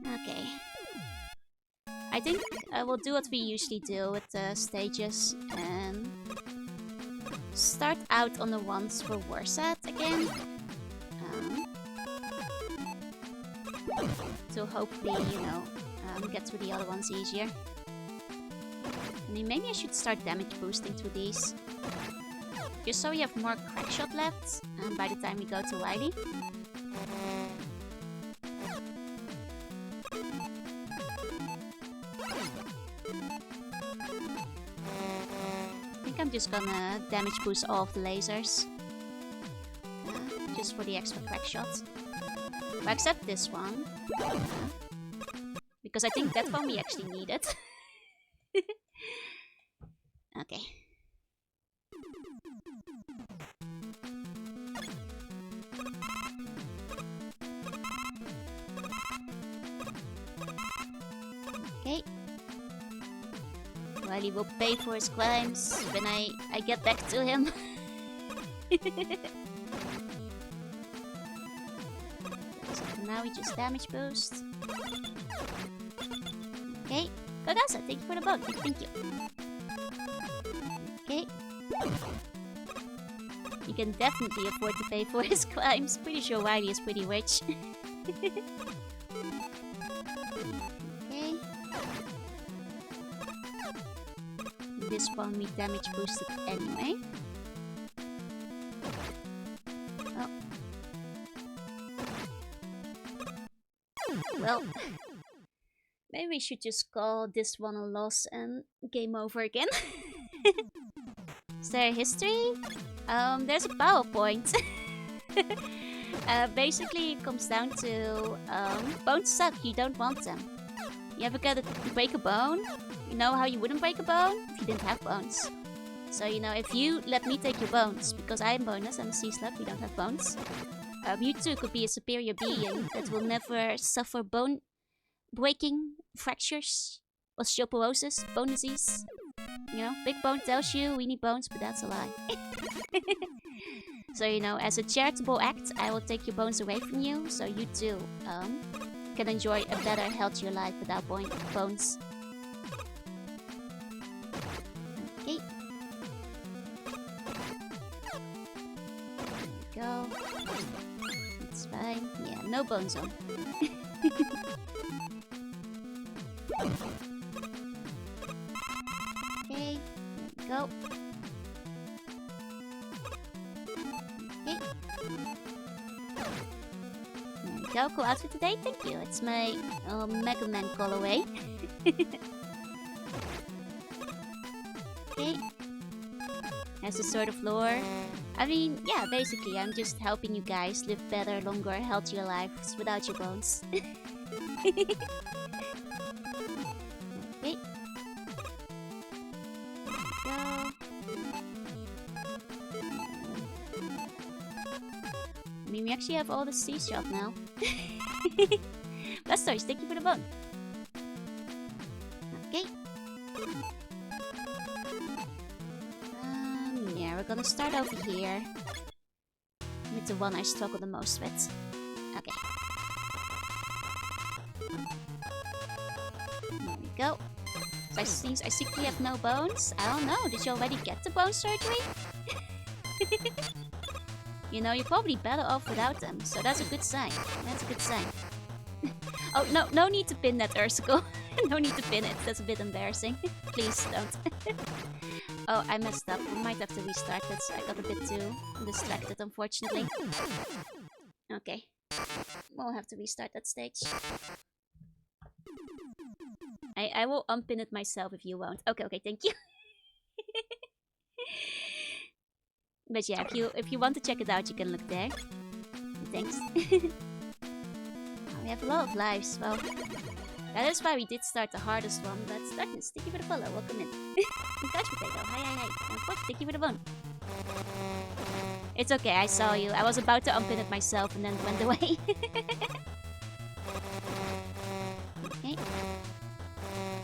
Okay. I think I will do what we usually do with the stages and start out on the ones we're worse at again. To hopefully, you know, get through the other ones easier. I mean, maybe I should start damage boosting through these. Just so we have more crack shot left by the time we go to Wily. I think I'm just gonna damage boost all of the lasers. Just for the extra crack shots. Well, except this one. Because I think that one we actually need it. Okay. Okay. Well, he will pay for his crimes when I get back to him. So now we just damage boost. Okay. Kagasa, thank you for the bug. Thank you. Okay. You can definitely afford to pay for his crimes. Pretty sure Wily is pretty rich. Okay. This one we damage boosted anyway. Oh. Well, maybe we should just call this one a loss and game over again. Is there a history? There's a PowerPoint. Basically, it comes down to bones suck. You don't want them. You ever gotta break a bone? You know how you wouldn't break a bone? If you didn't have bones. So, you know, if you let me take your bones, because I am bonus, I'm a sea slug, we don't have bones. You too could be a superior being that will never suffer bone breaking, fractures, osteoporosis, bone disease. You know, Big Bone tells you we need bones, but that's a lie. So, you know, as a charitable act, I will take your bones away from you, so you too can enjoy a better, healthier life without bones. Okay. There we go. It's fine. Yeah, no bone zone. Okay, there we go. Okay. There we go. Cool outfit today. Thank you. It's my Mega Man colorway. Okay. Has a sort of lore. I mean, yeah, basically, I'm just helping you guys live better, longer, healthier lives without your bones. Okay. Go. I mean, we actually have all the sea shop now. Blastoise, thank you for the bone. Okay. Yeah, we're gonna start over here with the one I struggle the most with. Okay. There we go. So I think we have no bones. I don't know. Did you already get the bone surgery? You know, you're probably better off without them. So that's a good sign. That's a good sign. Oh, no need to pin that, Ursicle. No need to pin it. That's a bit embarrassing. Please don't. Oh, I messed up. We might have to restart this. I got a bit too distracted, unfortunately. Okay. We'll have to restart that stage. I will unpin it myself if you won't. Okay, thank you. But yeah, if you want to check it out, you can look there. Thanks. We have a lot of lives. Well, that is why we did start the hardest one. But Darkness, thank you for the follow. Welcome in. Couch Potato, hi. And of course, thank you for the bone. It's okay, I saw you. I was about to unpin it myself and then it went away.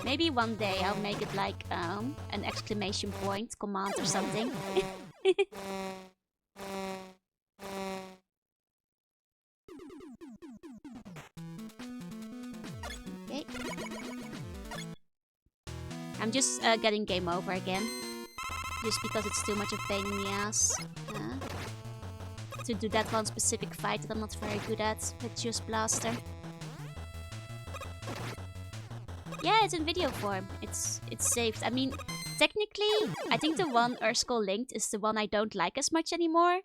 Maybe one day I'll make it like an exclamation point command or something. Okay. I'm just getting game over again. Just because it's too much of a pain in the ass. To do that one specific fight that I'm not very good at with Just Blaster. Yeah, it's in video form. It's saved. I mean, technically, I think the one Earthskull linked is the one I don't like as much anymore.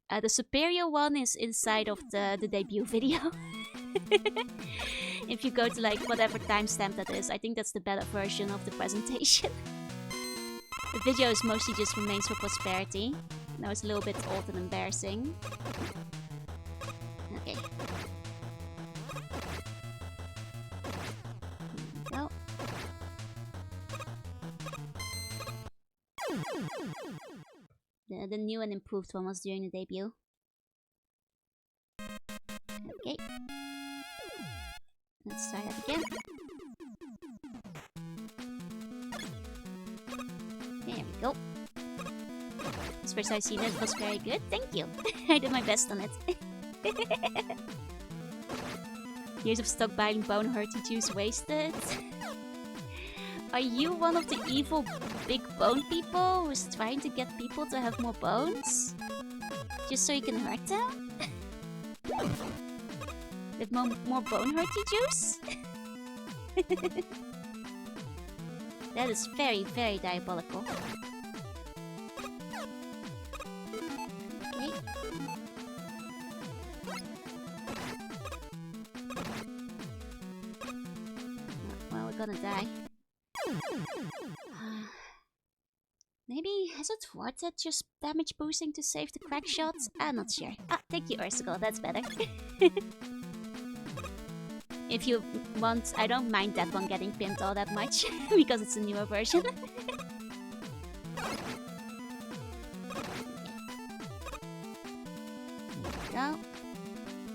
The superior one is inside of the debut video. If you go to like whatever timestamp that is, I think that's the better version of the presentation. The video is mostly just remains for prosperity. Now it's a little bit old and embarrassing. Okay. There we go. The new and improved one was during the debut. Okay. Let's try that again. There we go. This first I've seen it was very good. Thank you. I did my best on it. Years of stockpiling bone hearty juice wasted. Are you one of the evil big bone people who's trying to get people to have more bones? Just so you can hurt them? With more bone hearty juice? That is very, very diabolical. Okay. Well, we're gonna die. Maybe is it worth it just damage boosting to save the crack shots? I'm not sure. Ah, thank you, Earthskull, that's better. If you want, I don't mind that one getting pinned all that much, because it's a newer version. There we go.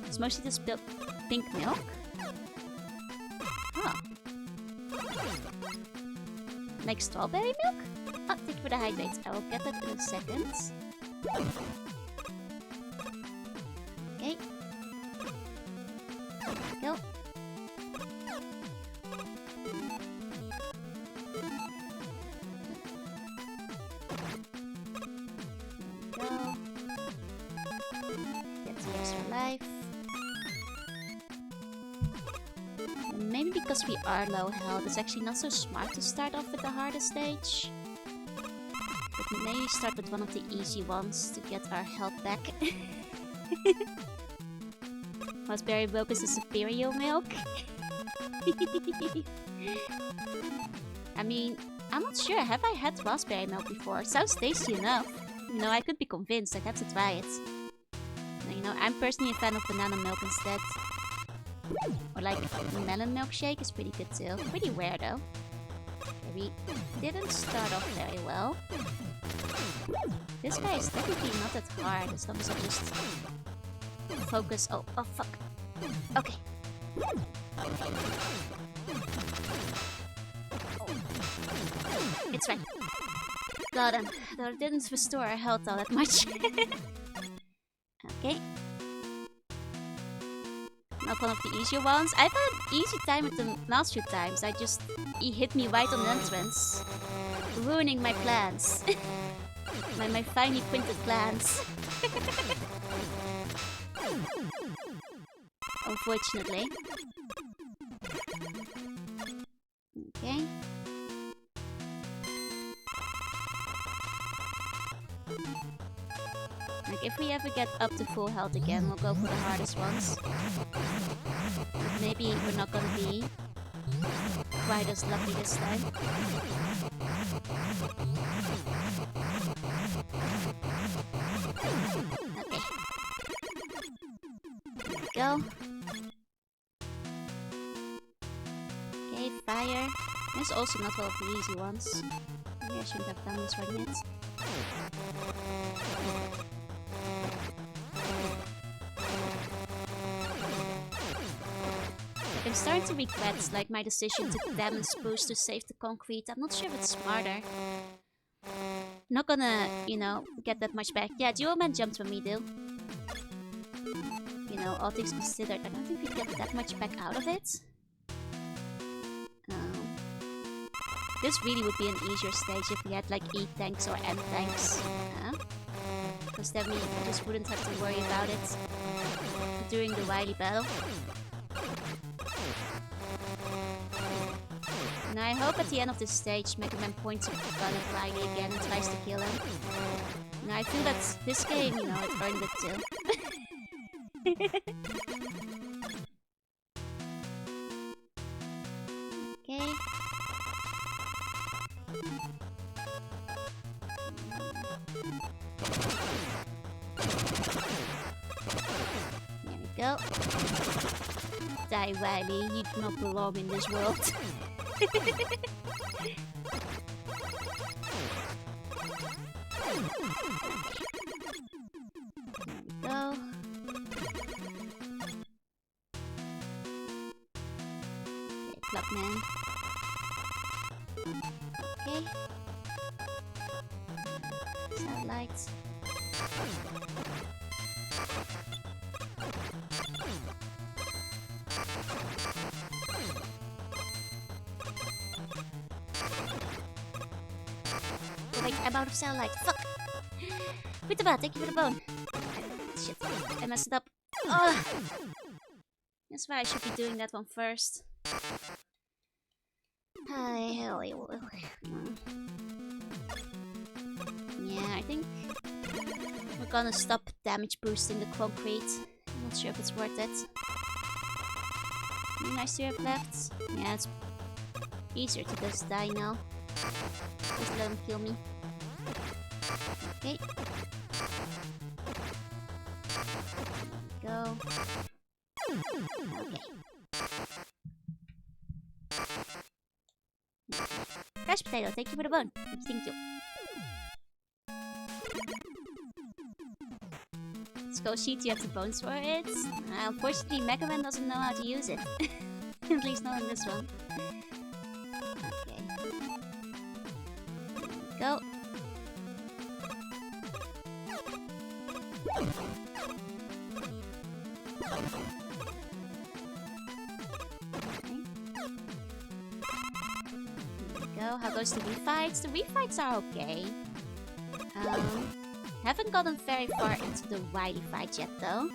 It's mostly just pink milk. Oh. Like strawberry milk? Oh, thank you for the hydrates. I will get that in a second. Okay. There we go. Get the extra life. And maybe because we are low health, it's actually not so smart to start off with the hardest stage. But maybe start with one of the easy ones to get our health back. Raspberry milk is a superior milk. I mean, I'm not sure. Have I had raspberry milk before? Sounds tasty enough. You know, I could be convinced. I'd have to try it. You know, I'm personally a fan of banana milk instead. Or like melon milkshake is pretty good too. Pretty rare though. Okay, we didn't start off very well. This guy is technically not that hard as long as I just focus. Oh fuck. Okay. It's fine. Got him. Though it didn't restore our health all that much. Okay. Not one of the easier ones. I've had an easy time with the last few times. He hit me right on the entrance. Ruining my plans. my finely printed plans. Unfortunately. Okay. Like, if we ever get up to full health again, we'll go for the hardest ones. But maybe we're not gonna be quite as lucky this time. Okay. There we go. Okay, fire. This is also not one of the easy ones. Maybe I shouldn't have done this one yet. I can starting to regret like my decision to damage boost to save the concrete. I'm not sure if it's smarter. Not gonna, you know, get that much back. Yeah, Duo Man jumped from me, though. You know, all things considered, I don't think we get that much back out of it. This really would be an easier stage if we had like E tanks or M tanks. Because then we just wouldn't have to worry about it during the Wily battle. And I hope at the end of this stage Mega Man points a gun at Wily again and tries to kill him. And I feel that this game, you know, it earned it too. Okay. There we go. Die, Wily. You do not belong in this world. There we go. Okay, Clubman. Okay. Satellites. Like, I'm out of satellite. Fuck! With the bat, thank you for the bone. Shit, I messed it up. Ugh. That's why I should be doing that one first. Yeah, I think we're gonna stop damage boosting the concrete. I'm not sure if it's worth it. How many nice to have left? Yeah, it's easier to just die now. Just let him kill me. Okay. Go. Okay. Fresh potato, thank you for the bone. Thank you. Let's go shoot, you have the bones for it. Unfortunately, Mega Man doesn't know how to use it. At least not in this one. Okay. There we go. Go. How goes the refights? The refights are okay. Haven't gotten very far into the Wily fight yet, though.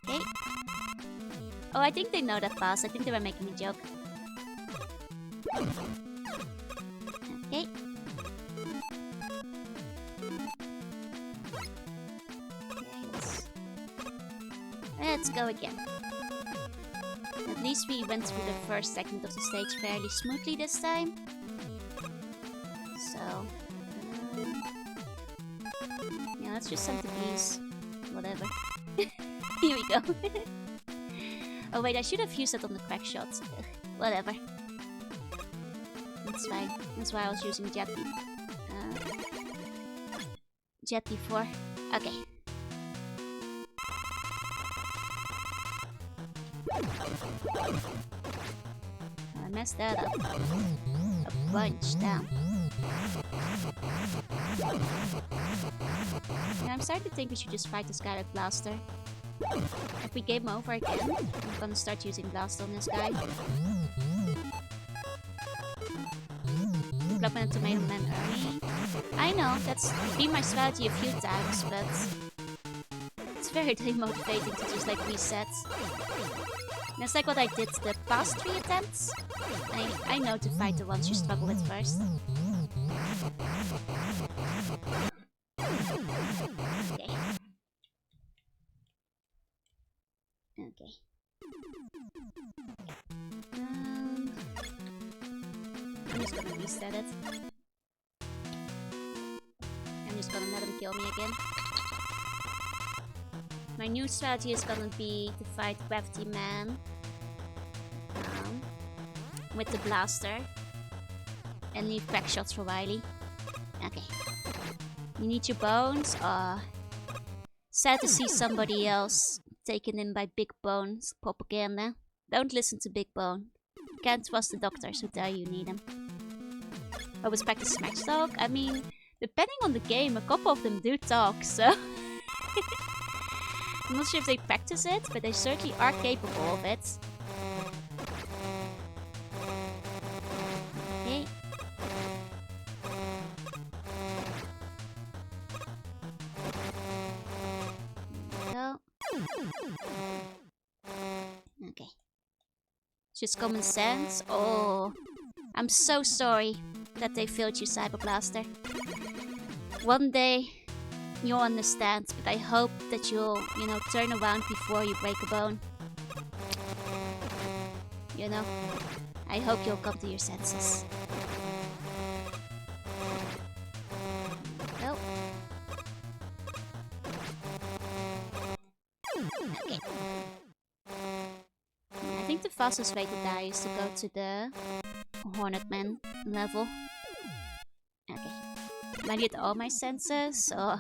Okay. Oh, I think they know that boss. I think they were making a joke. Okay. Let's go again. At least we went through the first segment of the stage fairly smoothly this time. So, yeah, let's just send the bees. Whatever. Here we go. Oh wait, I should have used that on the crack shots. Whatever. That's fine. That's why I was using Jet B. Jet B4. Okay. I messed that up. A bunch down. Yeah, I'm starting to think we should just fight this guy with Blaster. If we game over again, I'm gonna start using Blast on this guy. Clubman Tomato Man early. I know, that's been my strategy a few times, but it's very demotivating to just like reset. That's like what I did the past 3 attempts. I know to fight the ones you struggle with first. Okay. Okay. I'm just gonna reset it. I'm just gonna let him kill me again. My new strategy is gonna be to fight Gravity Man with the Blaster and leave crack shots for Wily. Okay. You need your bones? Sad to see somebody else taken in by Big Bone's propaganda. Don't listen to Big Bone. Can't trust the doctors who tell you need them. Always practice smash talk. I mean, depending on the game, a couple of them do talk, so... I'm not sure if they practice it, but they certainly are capable of it. Okay. There we go. Okay. Just common sense. Oh, I'm so sorry that they failed you, Cyber Blaster. One day, you'll understand, but I hope that you'll, turn around before you break a bone. I hope you'll come to your senses. Go. Okay. I think the fastest way to die is to go to the Hornetman level. Okay. I need all my senses, so...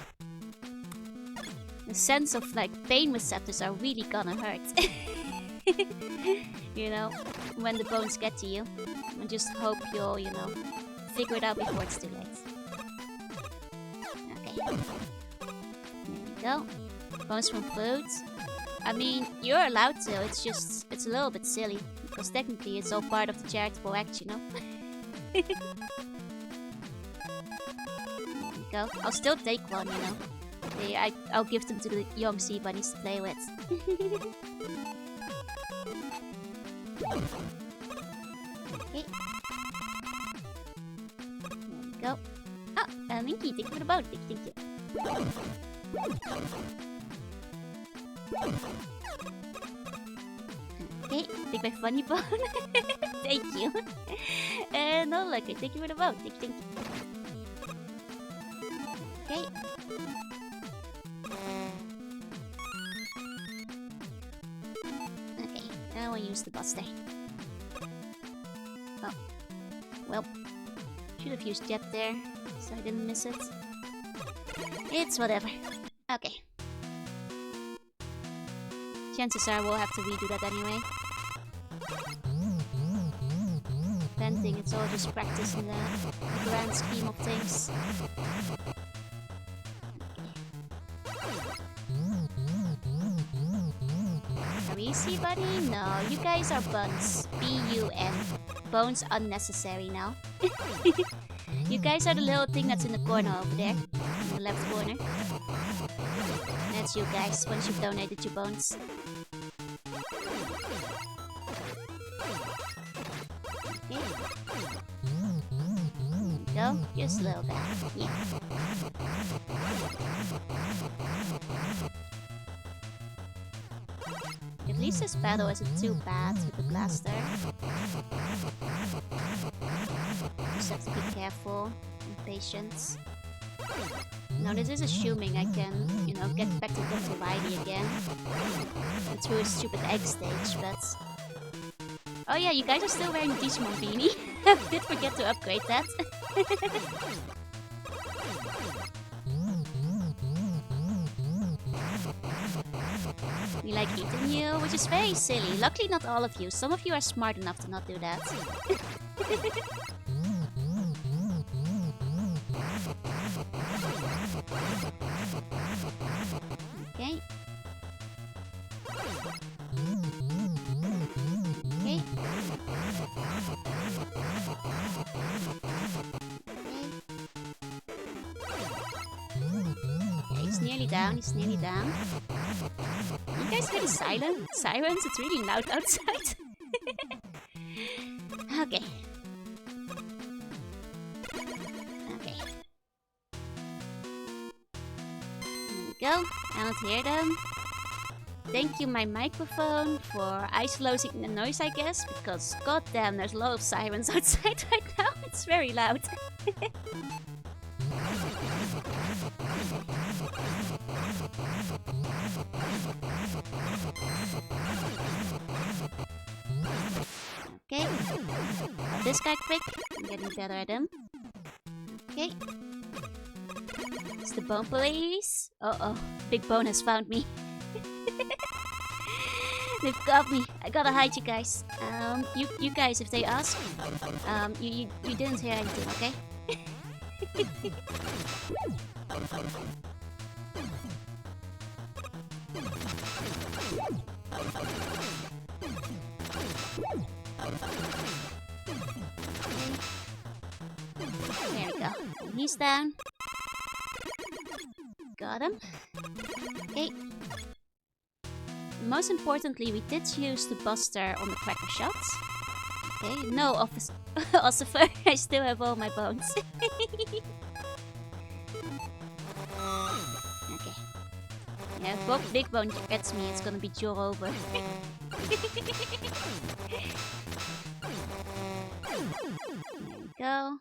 The sense of, pain receptors are really gonna hurt. When the bones get to you. I just hope you'll, figure it out before it's too late. Okay. There we go. Bones from food. I mean, you're allowed to, it's a little bit silly. Because technically it's all part of the charitable act, There we go. I'll still take one, I'll give them to the young sea bunnies to play with. Okay. There we go. Oh, Minky, thank you for the boat. Thank you. Okay, take my funny bone. Thank you. No luck, thank you for the boat. Thank you. Okay. Okay, now I'll use the buster. Oh. Well. Should have used Jet there, so I didn't miss it. It's whatever. Okay. Chances are we'll have to redo that anyway. Venting, it's all just practice in the grand scheme of things. Are we sea bunny? No, you guys are buns. B-U-N. Bones unnecessary now. You guys are the little thing that's in the corner over there. In the left corner. That's you guys, once you've donated your bones. Okay. There we go. Just a little bit. Yeah. At least this battle isn't too bad with the blaster. Just have to be careful and patient. Now this is assuming I can, get back to Dr. Wily again. Through a stupid egg stage, but... Oh yeah, you guys are still wearing Digimon beanie. I did forget to upgrade that. We like eating you, which is very silly. Luckily not all of you. Some of you are smart enough to not do that. Okay. Okay. Okay, he's nearly down, he's nearly down. You guys hear the sirens? It's really loud outside. Okay. Okay. There we go. I don't hear them. Thank you, my microphone, for isolating the noise, I guess, because goddamn, there's a lot of sirens outside right now. It's very loud. Okay. Got this guy quick. I'm getting better at him. Okay. It's the Bone Police. Uh-oh. Big Bone has found me. They've got me. I gotta hide you guys. You guys, if they ask, you didn't hear anything, okay? There we go. And he's down. Got him. Okay. Most importantly, we did use the Buster on the cracker shots. Okay, no Ossifer. I still have all my bones. Okay. Yeah, if Big Bone gets me, it's gonna be Jewel over. There we go.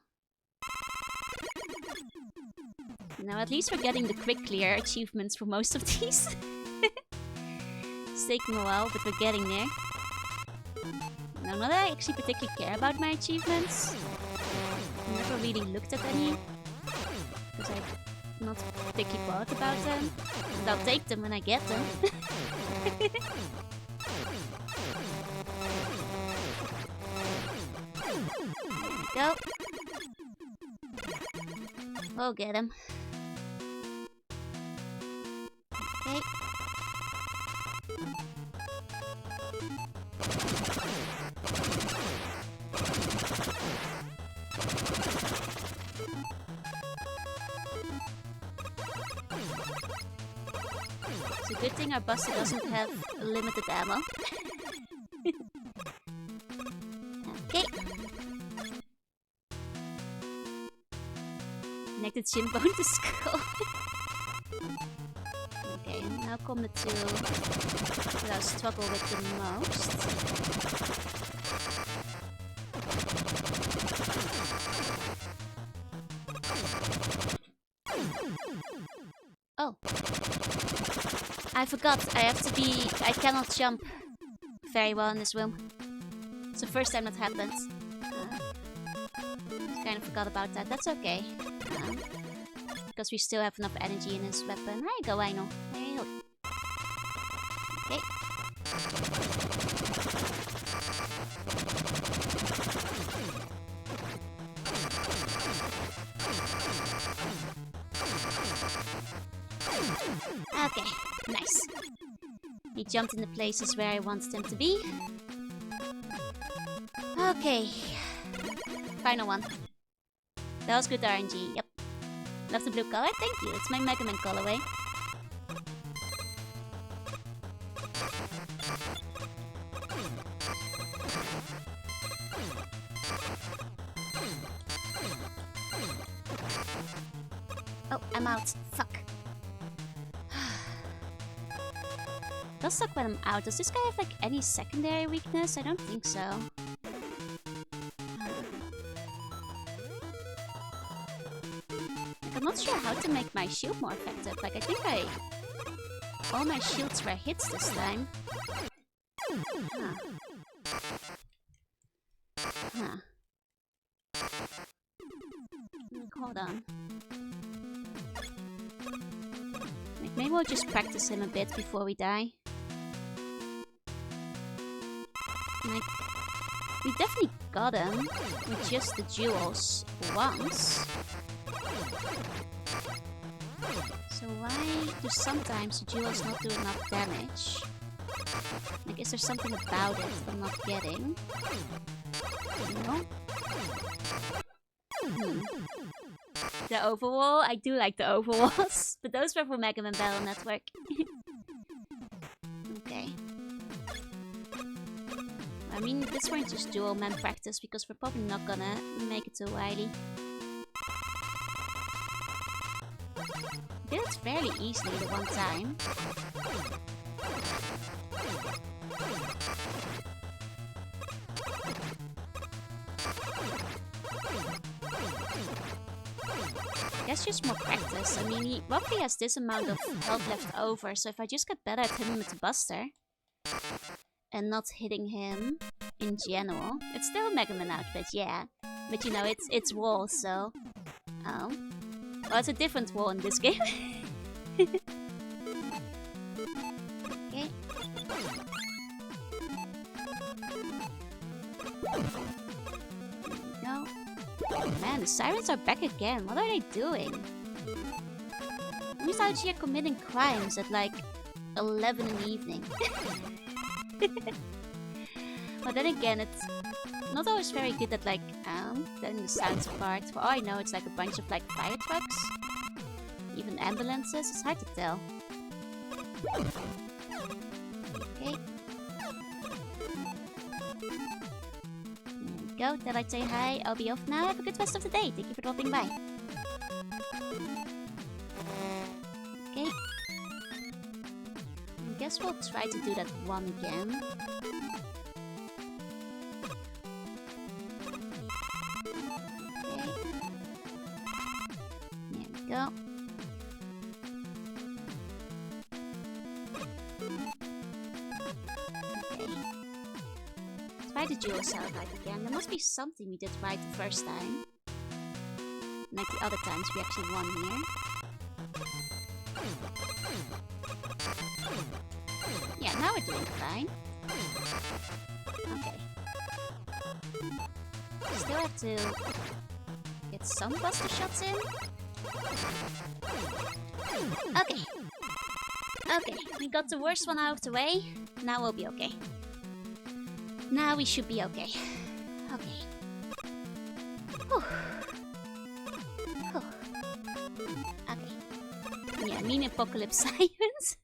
Now at least we're getting the quick clear achievements for most of these. It's taking a while, but we're getting there. Now, not that I actually particularly care about my achievements. I never really looked at any. Because I'm not particularly bothered about them. But I'll take them when I get them. There we go. We'll get him. Okay. It's a good thing our Buster doesn't have limited ammo. Okay. Connected shin bone to skull. Okay, now come the two that I struggle with the most. Oh. I forgot, I cannot jump very well in this room. It's the first time that happens. Kind of forgot about that, that's okay. Because we still have enough energy in his weapon. There you go, I know. There you go. Okay. Okay, nice. He jumped in the places where I wanted him to be. Okay. Final one. That was good RNG, yep. Love the blue color? Thank you, it's my Mega Man colorway. Oh, I'm out. Fuck. Does suck when I'm out. Does this guy have like any secondary weakness? I don't think so. I'm not sure how to make my shield more effective. Like, I think all my shields were hits this time. Huh. Huh. Hold on. Like, maybe we'll just practice him a bit before we die. Like, we definitely got him with just the jewels once. So why do sometimes the jewels not do enough damage? Like, is there something about it I'm not getting? No? The overwall? I do like the overwalls, but those were for Mega Man Battle Network. Okay. I mean, this one's just dual man practice because we're probably not gonna make it to Wily. I did it fairly easily the one time. I guess just more practice. I mean, he roughly has this amount of health left over, so if I just get better at hitting him with the Buster and not hitting him in general, it's still a Mega Man outfit, yeah. But you know, it's wall, so well, it's a different wall in this game. Okay. There we go. Man, the sirens are back again. What are they doing? Who's out here committing crimes at like 11 in the evening? But then again, it's not always very good at like telling the sounds apart. For all I know, it's like a bunch of like fire trucks, even ambulances. It's hard to tell. Okay. There we go. Then I'd say hi. I'll be off now. Have a good rest of the day. Thank you for dropping by. Okay. I guess we'll try to do that one again. Go. Okay. Try the dual cell right again. There must be something we did right the first time. Like the other times we actually won here. Yeah, now we're doing fine. Okay. Still have to get some buster shots in. Okay. Okay, we got the worst one out of the way. Now we'll be okay. Now we should be okay. Okay. Whew. Whew. Okay. Yeah, mean apocalypse sirens.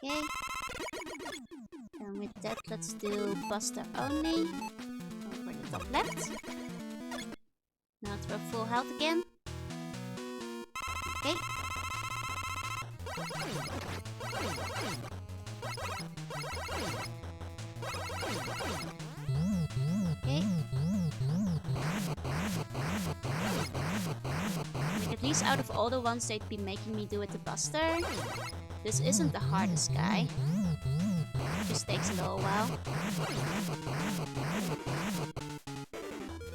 Okay. And with that, let's do Buster only. Over the top left. Now throw full health again. Okay. Okay. Like at least out of all the ones they'd be making me do with the Buster, this isn't the hardest guy. Just takes a little while.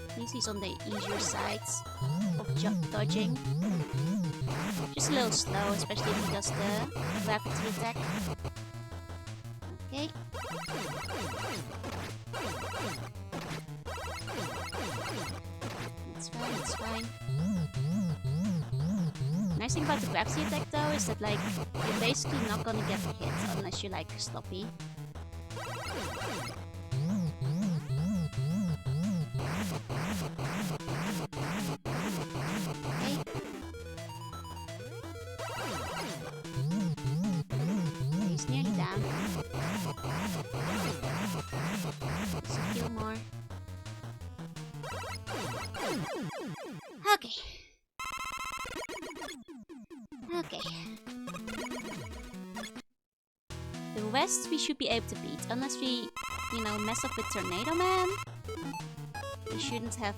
At least he's on the easier side of dodging. Just a little slow, especially if he does the gravity attack. Okay. That's fine, that's fine. Nice thing about the gravity attack though is that like you're basically not gonna get hit unless you're like sloppy. Okay. He's nearly down. Just a few more. Okay. Okay. The rest we should be able to beat, unless we, you know, mess up with Tornado Man. We shouldn't have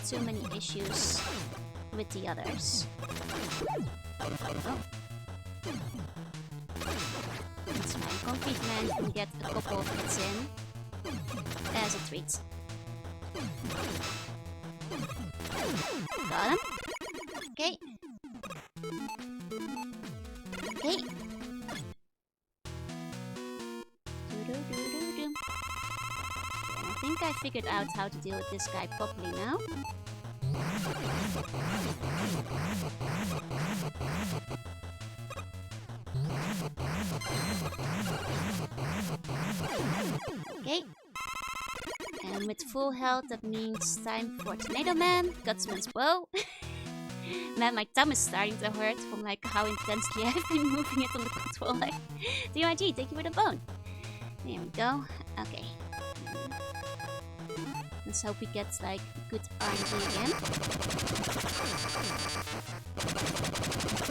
too many issues with the others. Oh. That's fine. Concrete Man can get a couple of hits in as a treat. Got him. Okay. Okay. I think I figured out how to deal with this guy properly now. Okay. And with full health, that means time for Tornado Man, Gutsman's bow. Man, my thumb is starting to hurt from like how intensely I've been moving it on the controller. DYG, thank you for the bone. There we go. Okay. Let's hope we get like good RNG again.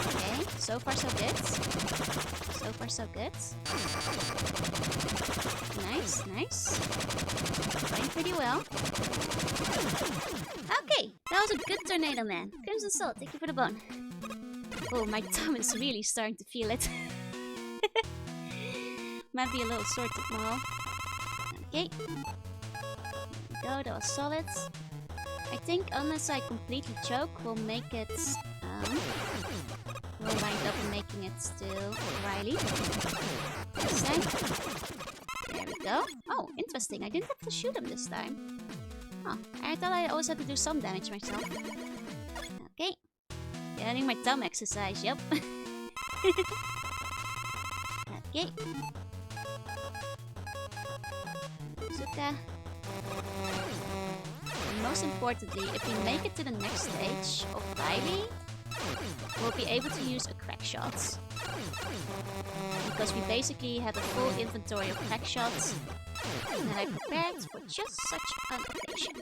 Okay, so far so good. So far so good. Nice, nice. Playing pretty well. Okay, that was a good Tornado Man. Crimson Soul, thank you for the bone. Oh, my thumb is really starting to feel it. Might be a little sore tomorrow. Okay. There we go, that was solid. I think unless I completely choke, we'll make it... we'll wind up making it still Riley. Next time. There we go. Oh, interesting. I didn't have to shoot him this time. Oh, I thought I always had to do some damage myself. Okay. Getting my thumb exercise, yep. Okay. Zuka. And most importantly, if we make it to the next stage of Riley, we'll be able to use a crack shot. Because we basically have a full inventory of crack shots that I prepared for just such an occasion.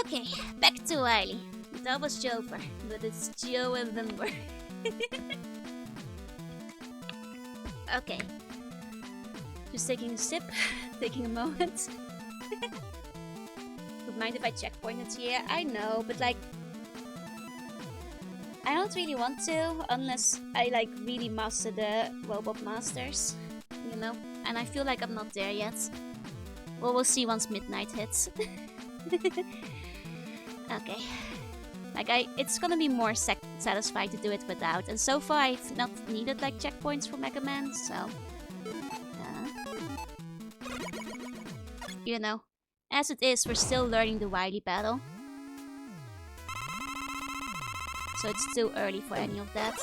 Okay, back to Riley. That was Jover, but it's Joe and Lumber. Okay. Just taking a sip, taking a moment. Would mind if I checkpointed here? I know, but like... I don't really want to, unless I like really master the Robot Masters, you know? And I feel like I'm not there yet. Well, we'll see once midnight hits. Okay. Like, it's gonna be more satisfying to do it without. And so far, I've not needed, like, checkpoints for Mega Man, so... you know. As it is, we're still learning the Wily battle. So it's too early for any of that.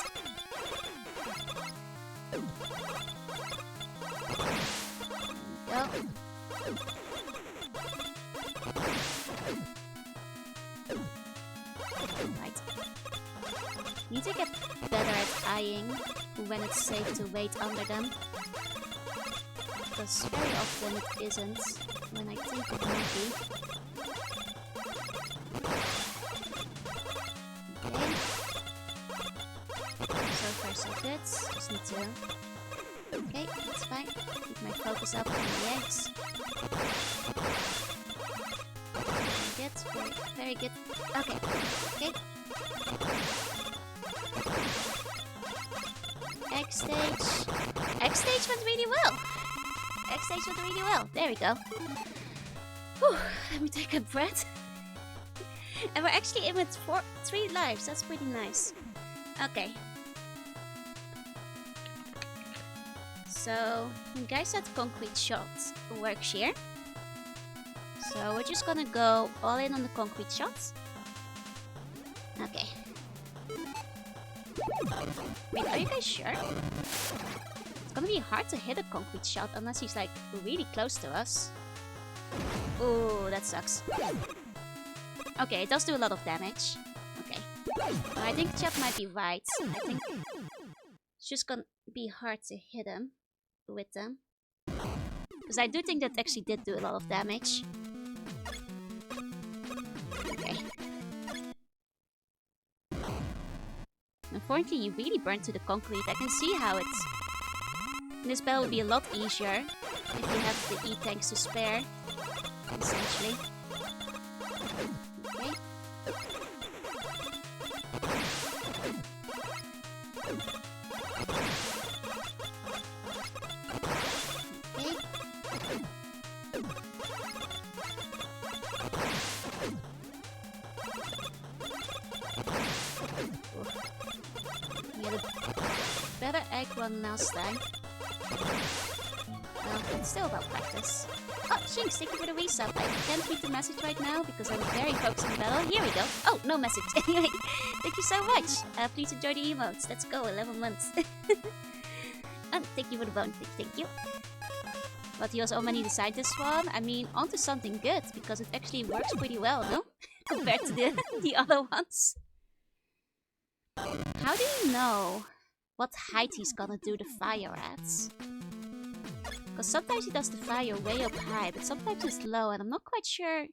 Go. Right. Need to get better at eyeing when it's safe to wait under them. Because very often it isn't, when I think it might be. Okay. So far so good. Just need to... okay, that's fine. Keep my focus up on the eggs. Very good, very good. Okay, okay. X stage. X stage went really well. X stage went really well. There we go. Whew, let me take a breath. And we're actually in with 3 lives. That's pretty nice. Okay. So, you guys said concrete shots works here. So we're just gonna go all in on the concrete shots. Okay. Wait, are you guys sure? It's gonna be hard to hit a concrete shot unless he's like really close to us. Ooh, that sucks. Okay, it does do a lot of damage. Okay. I think Chad might be right. I think it's just gonna be hard to hit him with them. Because I do think that actually did do a lot of damage. Okay. Unfortunately, you really burned to the concrete. I can see how it's... this battle would be a lot easier if you have the E-tanks to spare, essentially. Okay. Better egg one last time. Well, it's still about practice. Oh, Shinx, thank you for the resub. I can't read the message right now because I'm very focused on the battle. Here we go. Oh, no message. Anyway, thank you so much. Please enjoy the emotes. Let's go, 11 months. And thank you for the bone. Thank you. But you also already designed this one. I mean, onto something good because it actually works pretty well, no? Compared to the other ones. How do you know what height he's gonna do the fire at? Because sometimes he does the fire way up high, but sometimes it's low, and I'm not quite sure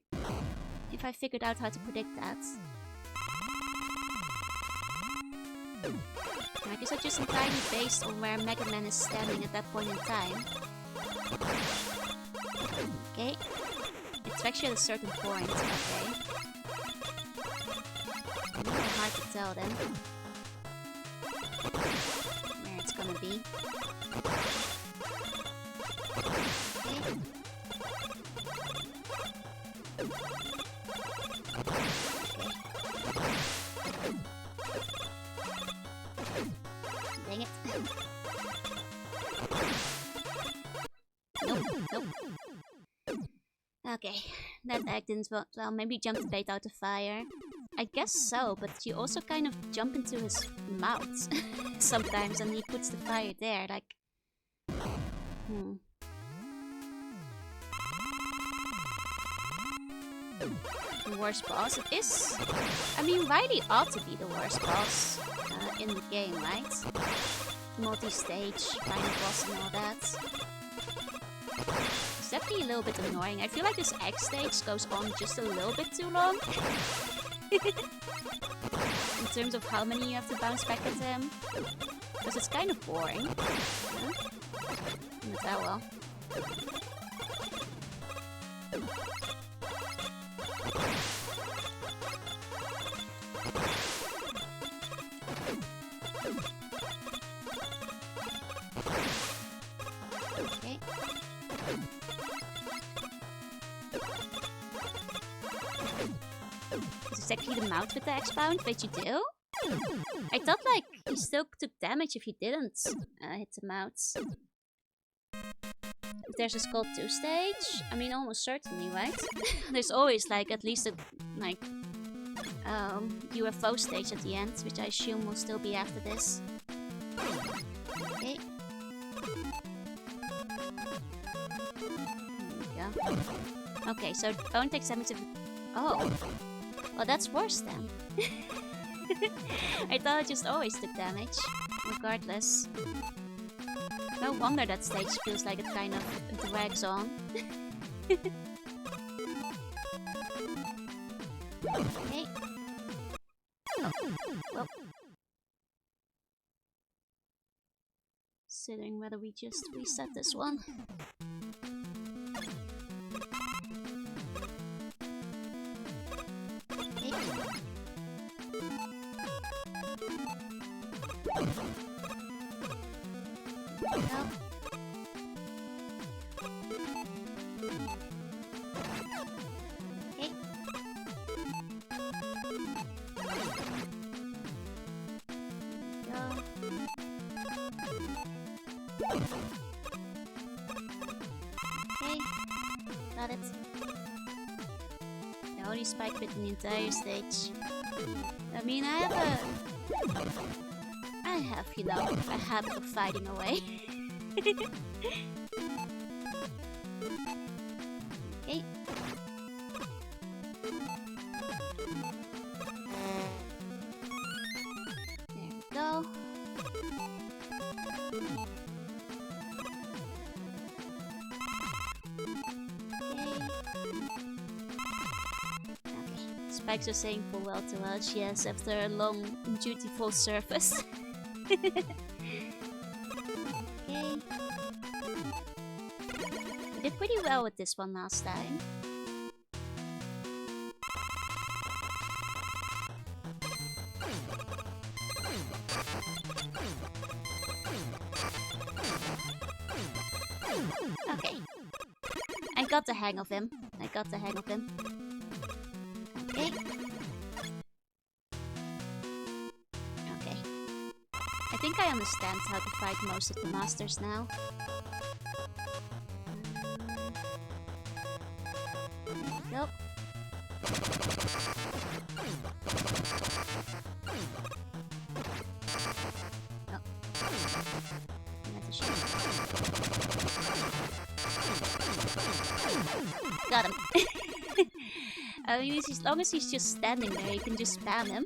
if I figured out how to predict that. I guess I just entirely based on where Mega Man is standing at that point in time. Okay. It's actually at a certain point, okay. A little hard to tell then. Where it's gonna be. Okay. Okay, that egg didn't work well. Maybe jump the bait out of fire. I guess so, but you also kind of jump into his mouth sometimes, and he puts the fire there, like... The worst boss? It is... I mean, Riley ought to be the worst boss in the game, right? Multi-stage, final boss and all that. It's definitely a little bit annoying. I feel like this egg stage goes on just a little bit too long. In terms of how many you have to bounce back at him. Because it's kind of boring. Yeah. But oh well. Okay. Is exactly the mouth with the X-Bound? Wait, you do? I thought, like, he still took damage if he didn't hit the mouth. If there's a Skull 2 stage? I mean, almost certainly, right? There's always, like, at least a, like, UFO stage at the end, which I assume will still be after this. Okay. There we go. Okay, so don't take damage if... Oh. Well, that's worse then. I thought it just always took damage, regardless. No wonder that stage feels like it kind of drags on. Okay. Oh, well. Considering whether we just reset this one. Okay. No. Okay. Go. Okay. Got it. The only spike bit in the entire stage. I mean, I have, you know, a habit of fighting away. Okay. There we go. Okay. Spikes are saying farewell to us, yes, after a long, dutiful service. Okay. We did pretty well with this one last time. Okay. I got the hang of him. Okay. Okay. I think I understand how to fight most of the masters now. There we go. Oh. That's a shame. Got him. I mean, as long as he's just standing there, you can just spam him.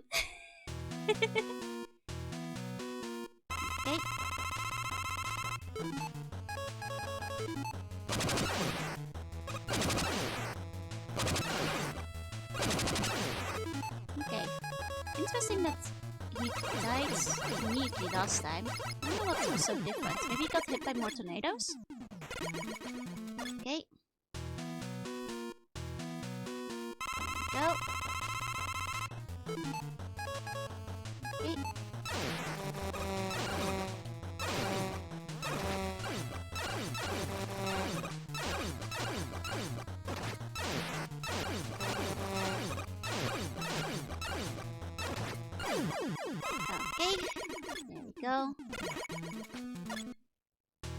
Okay. Okay. Interesting that he died immediately last time. I don't know what was so different. Maybe he got hit by more tornadoes? Okay. Go. Okay. Okay, there we go.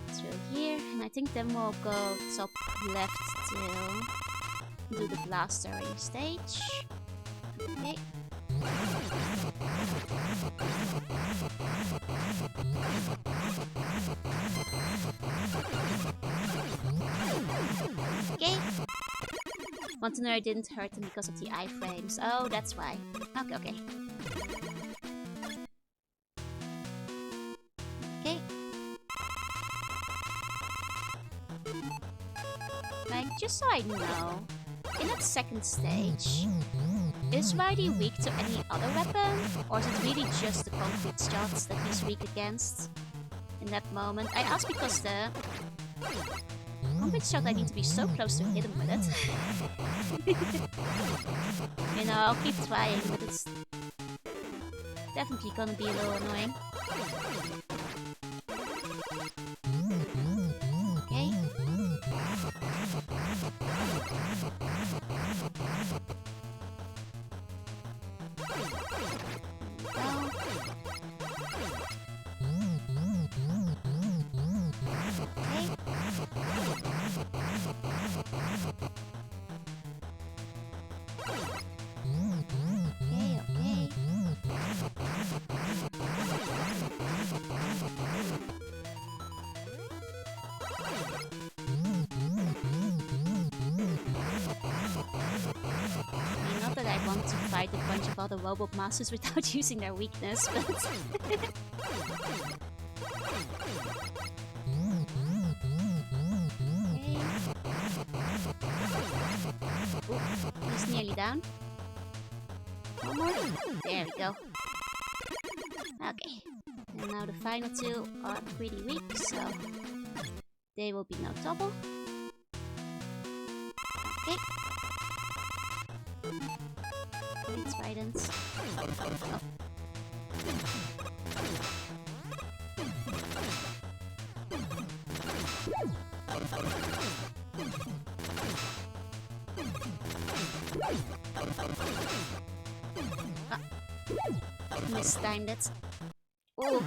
Through here, and I think then we'll go top left till do the blaster ring stage. Okay. Okay. Want to know I didn't hurt him because of the iframes. Oh, that's why. Okay, okay. Okay. Like, just so I know, in that second stage, is Riley weak to any other weapon? Or is it really just the concrete shots that he's weak against? In that moment, I ask because the concrete shot I need to be so close to hit him with it. You know, I'll keep trying, but it's definitely gonna be a little annoying. Okay. To fight a bunch of other Robot Masters without using their weakness, but... Ooh, he's nearly down. One more. There we go. Okay. And now the final two are pretty weak, so they will be no trouble. Okay. Tridents. Oh. Ah. Mistimed it. Oh.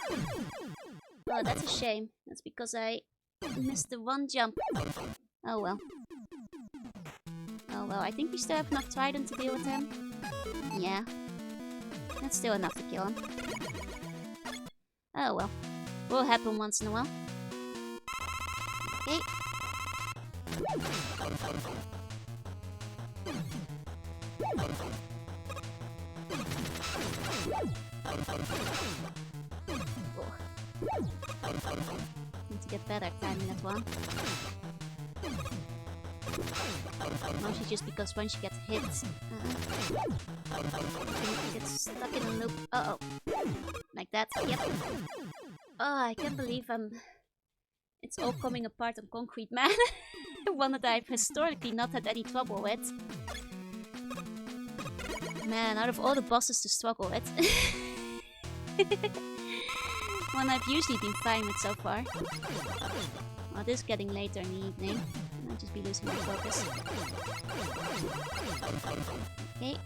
Oh, that's a shame. That's because I missed the one jump. Oh well. Oh well, I think we still have enough Trident to deal with him. Yeah. That's still enough to kill him. Oh well. Will happen once in a while. Okay. Oh. Need to get better at timing that one. Mostly just because once you get hit, you get stuck in a loop. Uh oh. Like that. Yep. Oh, I can't believe it's all coming apart on Concrete Man. One that I've historically not had any trouble with. Man, out of all the bosses to struggle with. One I've usually been fine with so far. Well, this is getting later in the evening. I might just be losing my focus. Okay.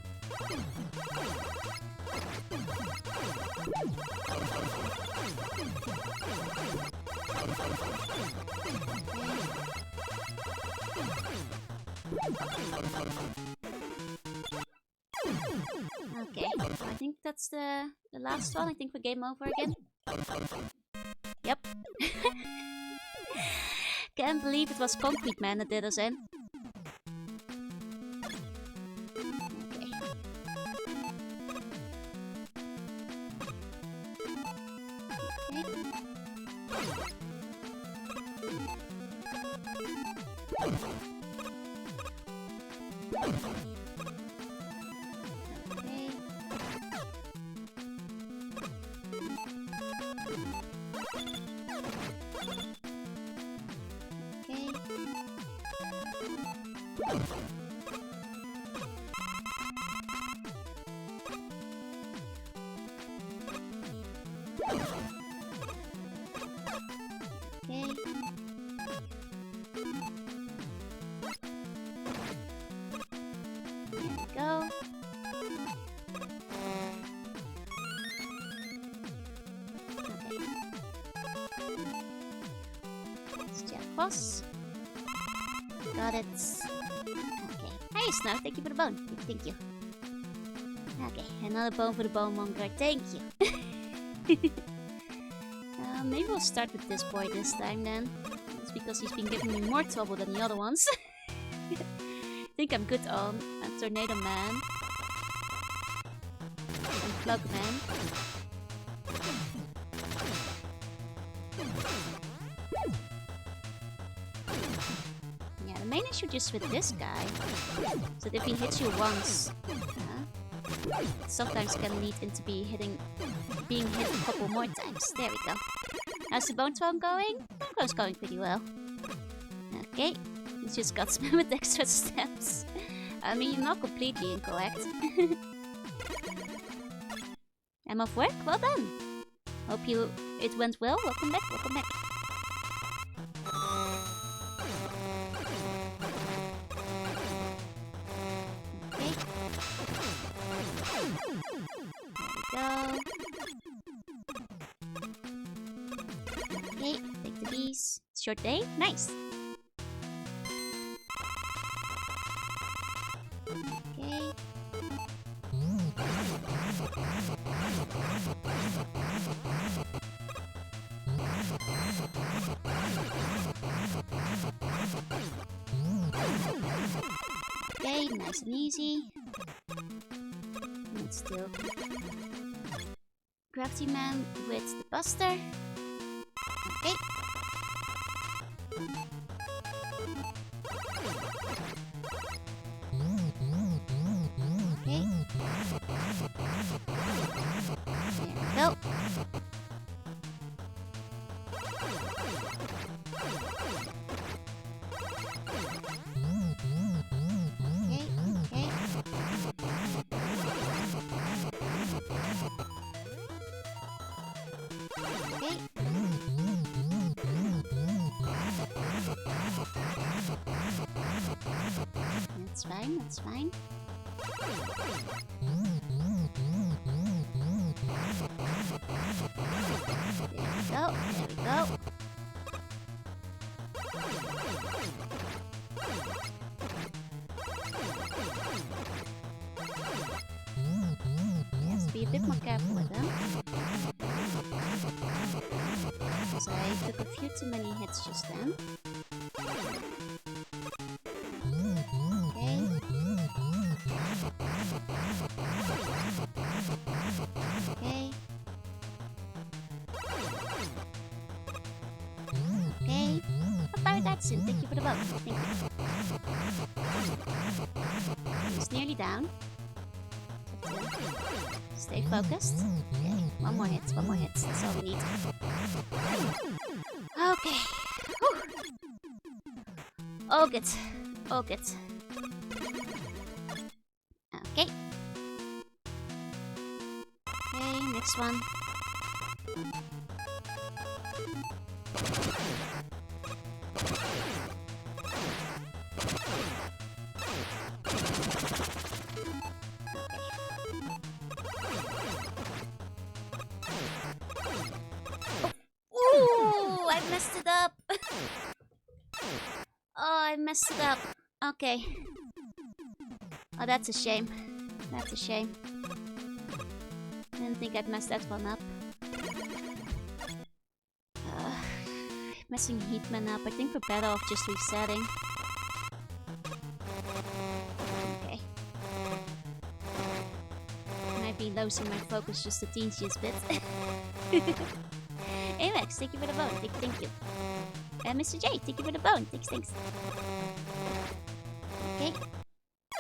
Okay, I think that's the last one. I think we're game over again. Yep. Can't believe it was Concrete Man that did us in. Okay. Boss. Got it. Okay. Hey, nice. Now, thank you for the bone. Thank you. Okay, another bone for the bone monger. Thank you. Maybe we'll start with this boy this time then. It's because he's been giving me more trouble than the other ones. I think I'm good on Tornado Man. And Plug Man. Yeah, the main issue just with this guy is that if he hits you once, sometimes can lead into being hit a couple more times. There we go. How's the bone throw going? Bone's going pretty well. Okay, he's just got spam with extra steps. I mean, you're not completely incorrect. I'm off work? Well done. Hope it went well. Welcome back, welcome back. Okay. There we go. Okay, take the bees. Short day? Nice. Okay. Okay, nice and easy. Let's do Gravity Man with the Buster. Okay. Okay. There we go. Okay, okay. Okay. That's fine, that's fine. There we go. Yes, be a bit more careful with them. Because I took a few too many hits just then. Okay. Okay. Okay. I'll fire that soon. Thank you for the vote. Thank you. He's nearly down. Stay focused. Okay. One more hit. One more hit. That's all we need. Okay. Whew. All good. All good. Okay. Okay, next one. Ooh, I messed it up. Oh, I messed it up. Okay. Oh, that's a shame. That's a shame. I didn't think I'd mess that one up. Messing Heatman up. I think we're better off just resetting. Okay. Might be losing my focus just the teeniest bit. Amex, thank you for the bone. Thank you. Mr. J, thank you for the bone. Thanks. Okay.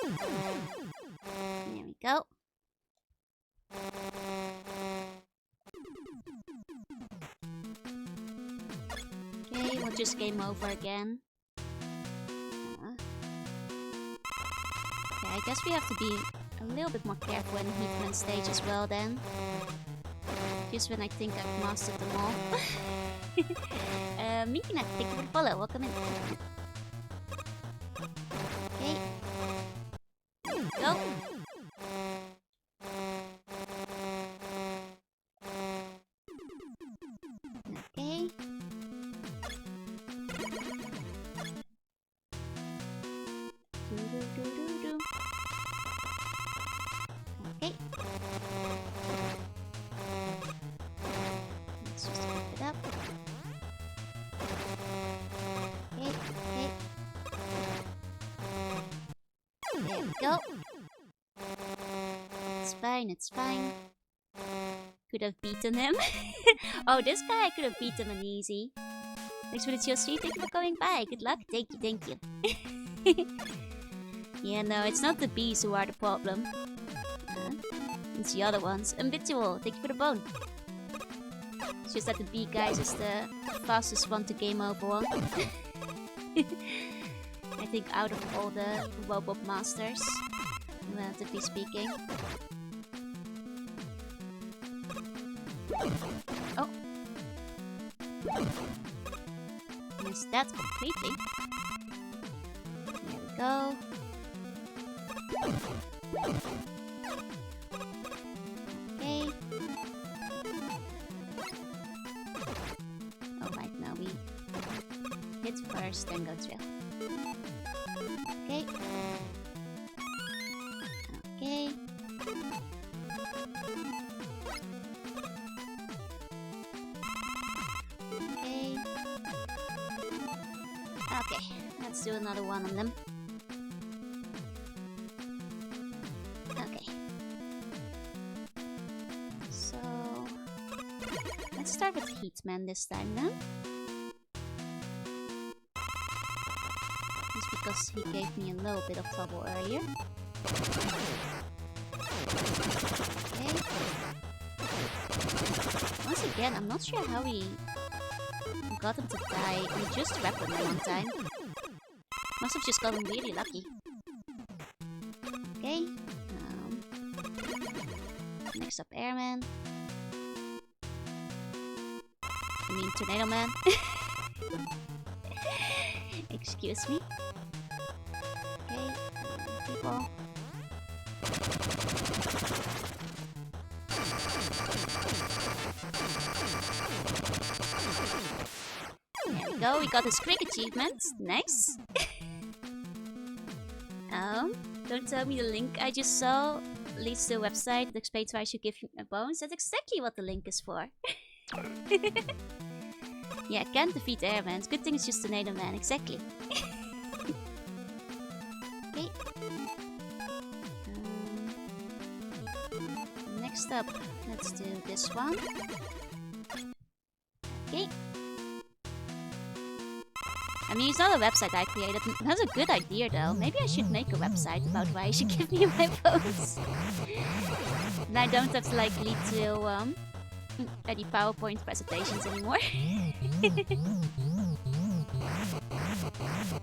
There we go. Okay, we'll just game over again. Okay, I guess we have to be a little bit more careful in Heatman stage as well then. Just when I think I've mastered them all. Mikina, thank you for the follow. Welcome in. Okay. Go. Okay. go. It's fine, it's fine. Could have beaten him. Oh, this guy I could have beaten him easy. Thanks for the chill stream. Thank you for coming by. Good luck. Thank you, thank you. Yeah, no, it's not the bees who are the problem. It's the other ones. Habitual, thank you for the bone. It's just that the bee guys is the fastest one to game over on. I think out of all the Wobop masters, relatively speaking. Oh! Missed that completely. There we go. Okay. Alright, now we hit first, then go drill. Okay. Okay. Okay. Okay, let's do another one on them. Okay. So let's start with Heatman this time then. Just because he gave me a little bit of trouble earlier. Okay. Once again, I'm not sure how he got him to die. We just wrapped him one time. Must have just gotten really lucky. Okay. Next up, Airman. I mean, Tornado Man. Excuse me. Okay. People. There we go, we got his quick achievements. Nice. Don't tell me the link I just saw leads to a website that explains why I should give you a bonus. That's exactly what the link is for. Yeah, can't defeat Airman. Good thing it's just Tornado Man, exactly. Okay. Next up, let's do this one. Okay. I mean, it's not a website I created. That's a good idea, though. Maybe I should make a website about why you should give me my votes. And I don't have to, like, lead to, any PowerPoint presentations anymore.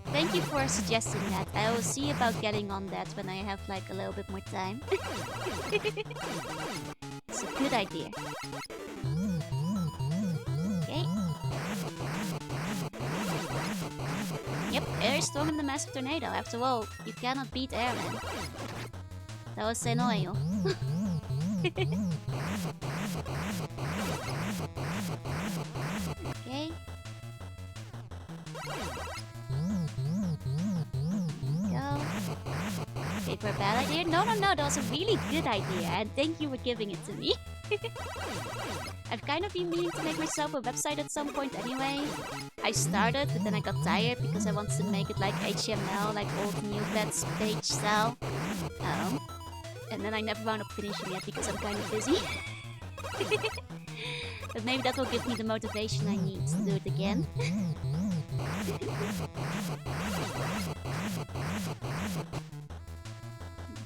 Thank you for suggesting that. I will see about getting on that when I have, like, a little bit more time. It's a good idea. Okay. Yep, Air is stronger than the Massive Tornado. After all, you cannot beat Airman. That was Senoyo. Okay. Go. Wait for a bad idea? No, that was a really good idea, and thank you for giving it to me. I've kind of been meaning to make myself a website at some point anyway. I started, but then I got tired because I wanted to make it like HTML, like old Neopets page style. And then I never wound up finishing it because I'm kind of busy. But maybe that will give me the motivation I need to do it again.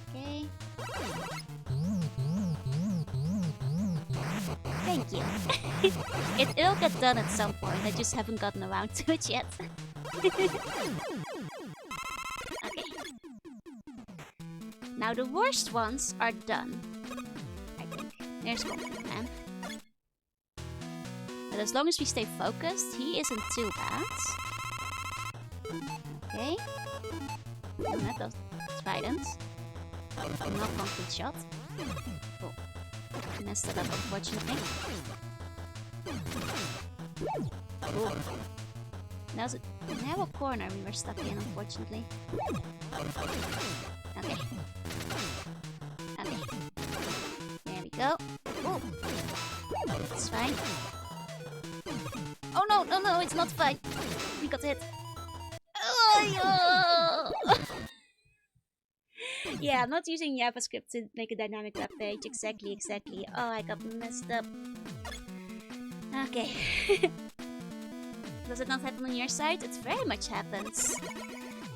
Okay. Thank you. It'll get done at some point, I just haven't gotten around to it yet. Okay. Now the worst ones are done, I think. There's Conflict Man. But as long as we stay focused, he isn't too bad. Okay. That does Trident. Not Concrete Shot. Oh. Messed it up, unfortunately. Oh. That was a narrow corner we were stuck in, unfortunately. Okay. Okay. There we go. Oh. It's fine. Oh no, it's not fine. We got hit. Oh, Yeah, I'm not using JavaScript to make a dynamic web page. Exactly. Oh, I got messed up. Okay. Does it not happen on your side? It very much happens.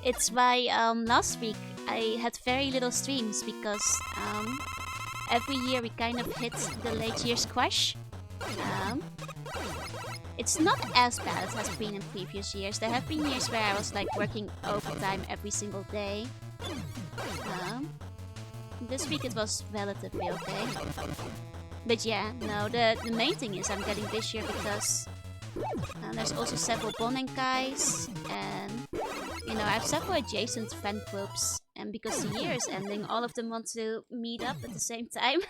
It's why last week I had very little streams because every year we kind of hit the late year squash. It's not as bad as has been in previous years. There have been years where I was like working overtime every single day. This week it was relatively okay. But yeah, no, the main thing is I'm getting this year because there's also several Bonenkai, and you know, I have several adjacent friend groups, and because the year is ending, all of them want to meet up at the same time.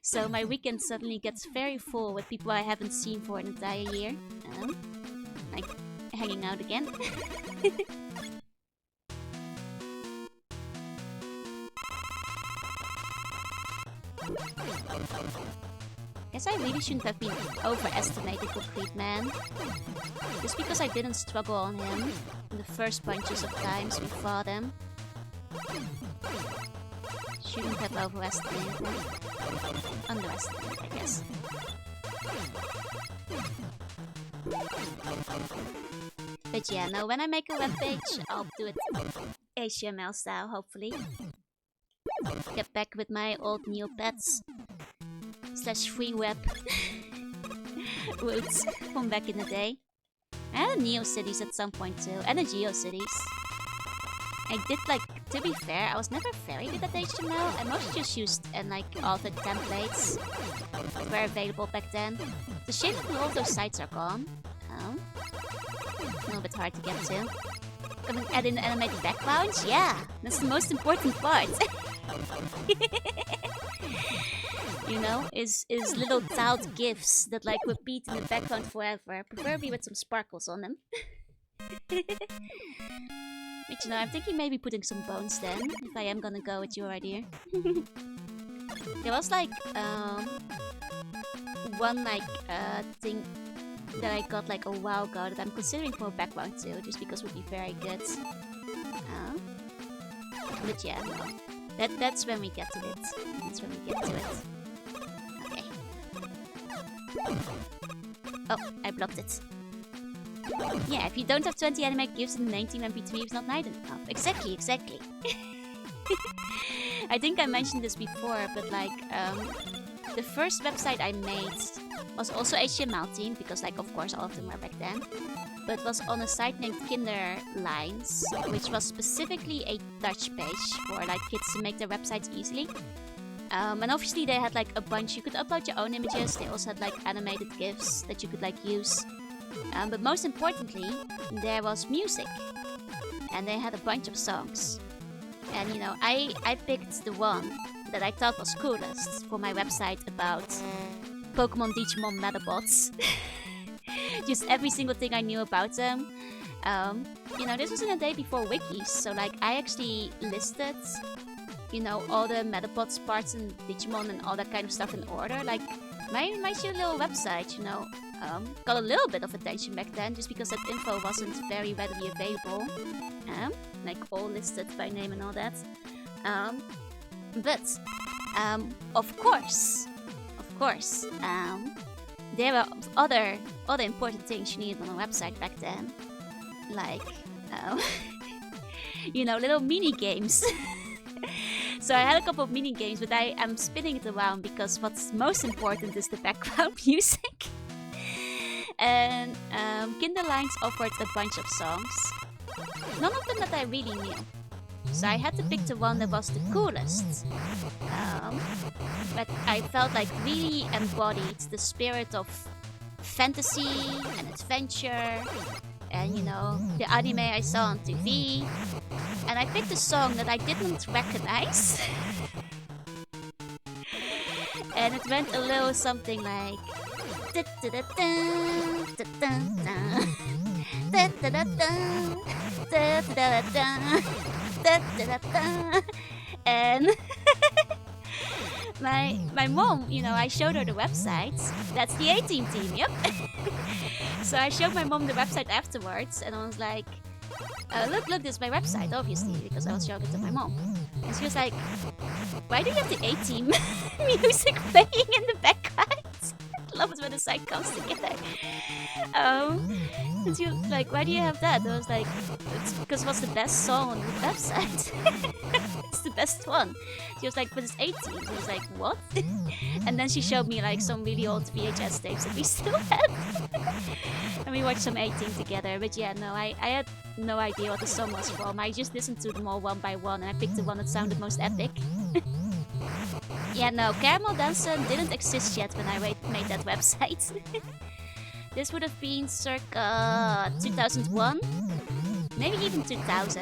So my weekend suddenly gets very full with people I haven't seen for an entire year. Like hanging out again. Guess I really shouldn't have been overestimated Concrete Man. Just because I didn't struggle on him in the first bunches of times we fought him. Shouldn't have overestimated him. Underestimated, I guess. But yeah, no, when I make a webpage, I'll do it HTML style, hopefully. Get back with my old Neopets / free web roots from back in the day. I had a NeoCities at some point too, and a GeoCities. I did like, to be fair, I was never very good at HTML. I mostly just used and like altered templates that were available back then. The shame that all of those sites are gone. A little bit hard to get to. Gonna add in animated backgrounds? Yeah, that's the most important part. You know, is little tiled gifs that like repeat in the background forever, preferably with some sparkles on them. But you know, I'm thinking maybe putting some bones then, if I am gonna go with your idea. There was like one like thing that I got like a while ago that I'm considering for a background too, just because it would be very good. But yeah, no. That's when we get to it. That's when we get to it. Okay. Oh, I blocked it. Yeah, if you don't have 20 anime gifts in 19 MP3, it's not nice enough. Exactly. I think I mentioned this before, but like, the first website I made was also HTML team, because like, of course, all of them were back then. But was on a site named Kinderlines, which was specifically a touch page for like kids to make their websites easily. And obviously they had like a bunch, you could upload your own images, they also had like animated GIFs that you could like use. But most importantly, there was music. And they had a bunch of songs. And you know, I picked the one that I thought was coolest for my website about Pokemon Digimon Metabots. Just every single thing I knew about them. You know, this was in a day before wikis, so like I actually listed, you know, all the Metabots parts in Digimon and all that kind of stuff in order. Like my cute little website, you know, got a little bit of attention back then just because that info wasn't very readily available. Like all listed by name and all that. But of course, there were other important things you needed on a website back then, like you know, little mini games. So I had a couple of mini games, but I am spinning it around because what's most important is the background music. And Kinderlines offered a bunch of songs, none of them that I really knew. So I had to pick the one that was the coolest. But I felt like really embodied the spirit of fantasy and adventure and, you know, the anime I saw on TV. And I picked a song that I didn't recognize. And it went a little something like... And my mom, you know, I showed her the website. That's the A-Team team, yep. So I showed my mom the website afterwards, and I was like, look, this is my website, obviously, because I was showing it to my mom. And she was like, why do you have the A-Team music playing in the background? I love it when the site comes together. And she was like, why do you have that? I was like, it's because it was the best song on the website. It's the best one. She was like, but it's 18. I was like, what? And then she showed me like some really old VHS tapes that we still have. And we watched some 18 together. But yeah, no, I had no idea what the song was from. I just listened to them all one by one and I picked the one that sounded most epic. Yeah, no, Caramel Dancing didn't exist yet when I made that website. This would have been circa 2001, maybe even 2000.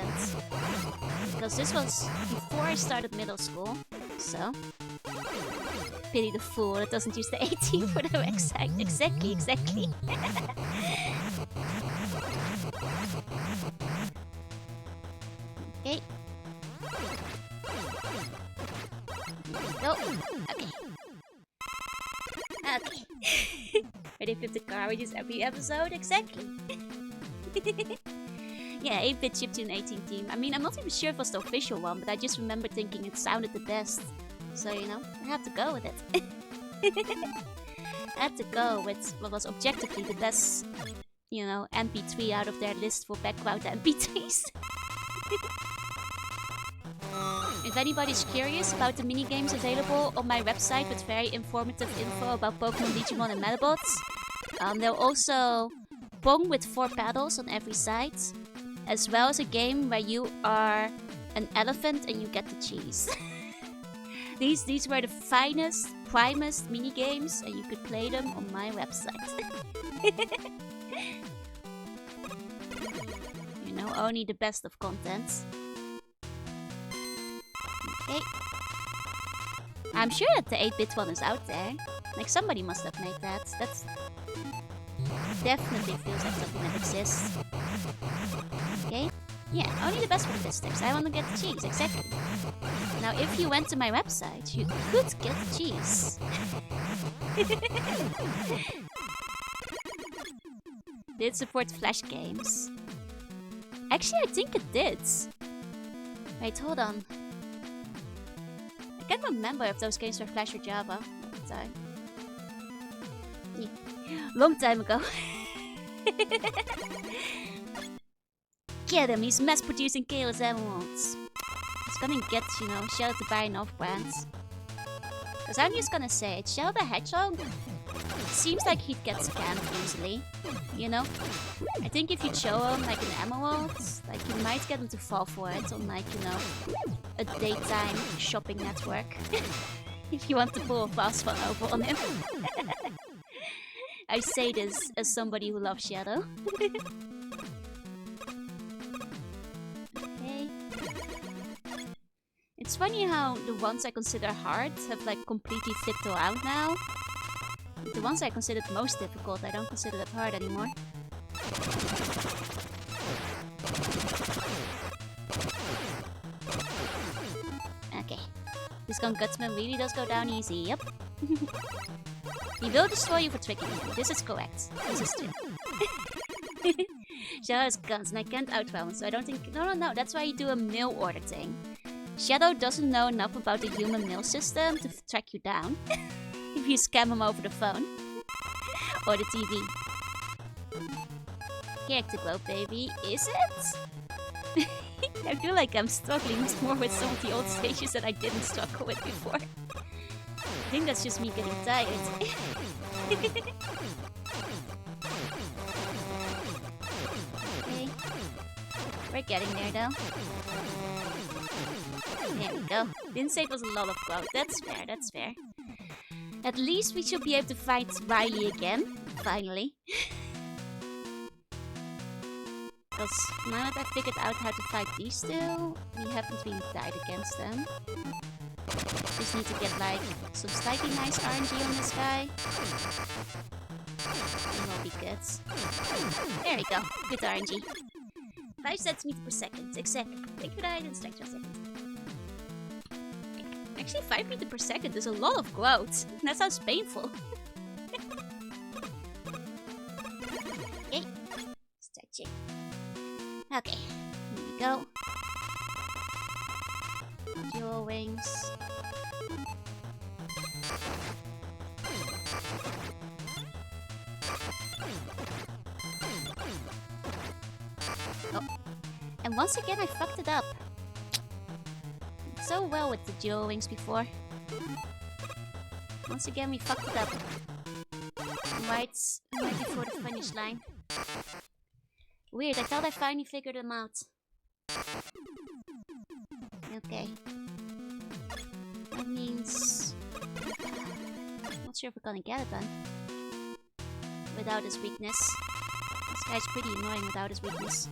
Because this was before I started middle school, so... Pity the fool that doesn't use the 18 for the website. Exactly. Okay. Go. Okay. Ready to flip the car with every episode? Exactly. Yeah, 8-bit chiptune 18 team. I mean, I'm not even sure if it was the official one, but I just remember thinking it sounded the best. So, you know, I have to go with it. I had to go with what was objectively the best, you know, MP3 out of their list for background MP3s. If anybody's curious about the minigames available on my website with very informative info about Pokemon, Digimon and Metabots, there are also Pong with 4 paddles on every side, as well as a game where you are an elephant and you get the cheese. These were the finest, primest minigames, and you could play them on my website. You know, only the best of content. Okay. I'm sure that the 8-bit one is out there. Like, somebody must have made that. That's definitely feels like something that exists. Okay. Yeah, only the best for the listeners. I want to get the cheese, exactly. Now, if you went to my website, you could get the cheese. Did it support Flash games? Actually, I think it did. Wait, hold on. I can't remember if those games were Flash or Java at the time. Yeah. Long time ago. Get him, he's mass-producing Chaos Emeralds. He's gonna get, you know, Shadow to buy enough brands. Because I'm just gonna say it, Shadow the Hedgehog seems like he'd get scammed easily, you know? I think if you show him, like, an emerald, like, you might get him to fall for it on, like, you know, a daytime shopping network. If you want to pull a fast one over on him. I say this as somebody who loves Shadow. It's funny how the ones I consider hard have like completely flipped around now. The ones I considered most difficult, I don't consider that hard anymore. Okay. This gun Gutsman really does go down easy, yep. He will destroy you for tricking him. This is correct. This is true. Shadow has guns and I can't outrun him, so I don't think... No, that's why you do a mail order thing. Shadow doesn't know enough about the human mail system to track you down. If you scam him over the phone. Or the TV. Character growth, baby. Is it? I feel like I'm struggling more with some of the old stages that I didn't struggle with before. I think that's just me getting tired. Okay. We're getting there though. There we go. Didn't say it was a lot of growth. That's fair, that's fair. At least we should be able to fight Riley again. Finally. Because now that I've figured out how to fight these two, we haven't really died against them. Just need to get like some slightly nice RNG on this guy. And we'll be good. There we go. Good RNG. 5 centimeters per second. Exactly. Thank you for that. I didn't select for a second. Actually, 5 meters per second is a lot of growth. That sounds painful. Okay. Stretching. Okay. Dual Wings. Oh. And once again I fucked it up. So well with the Dual Wings before. Once again we fucked it up. Right before the finish line. Weird, I thought I finally figured them out. Okay. That means... not sure if we're gonna get it then. Without his weakness. This guy's pretty annoying without his weakness.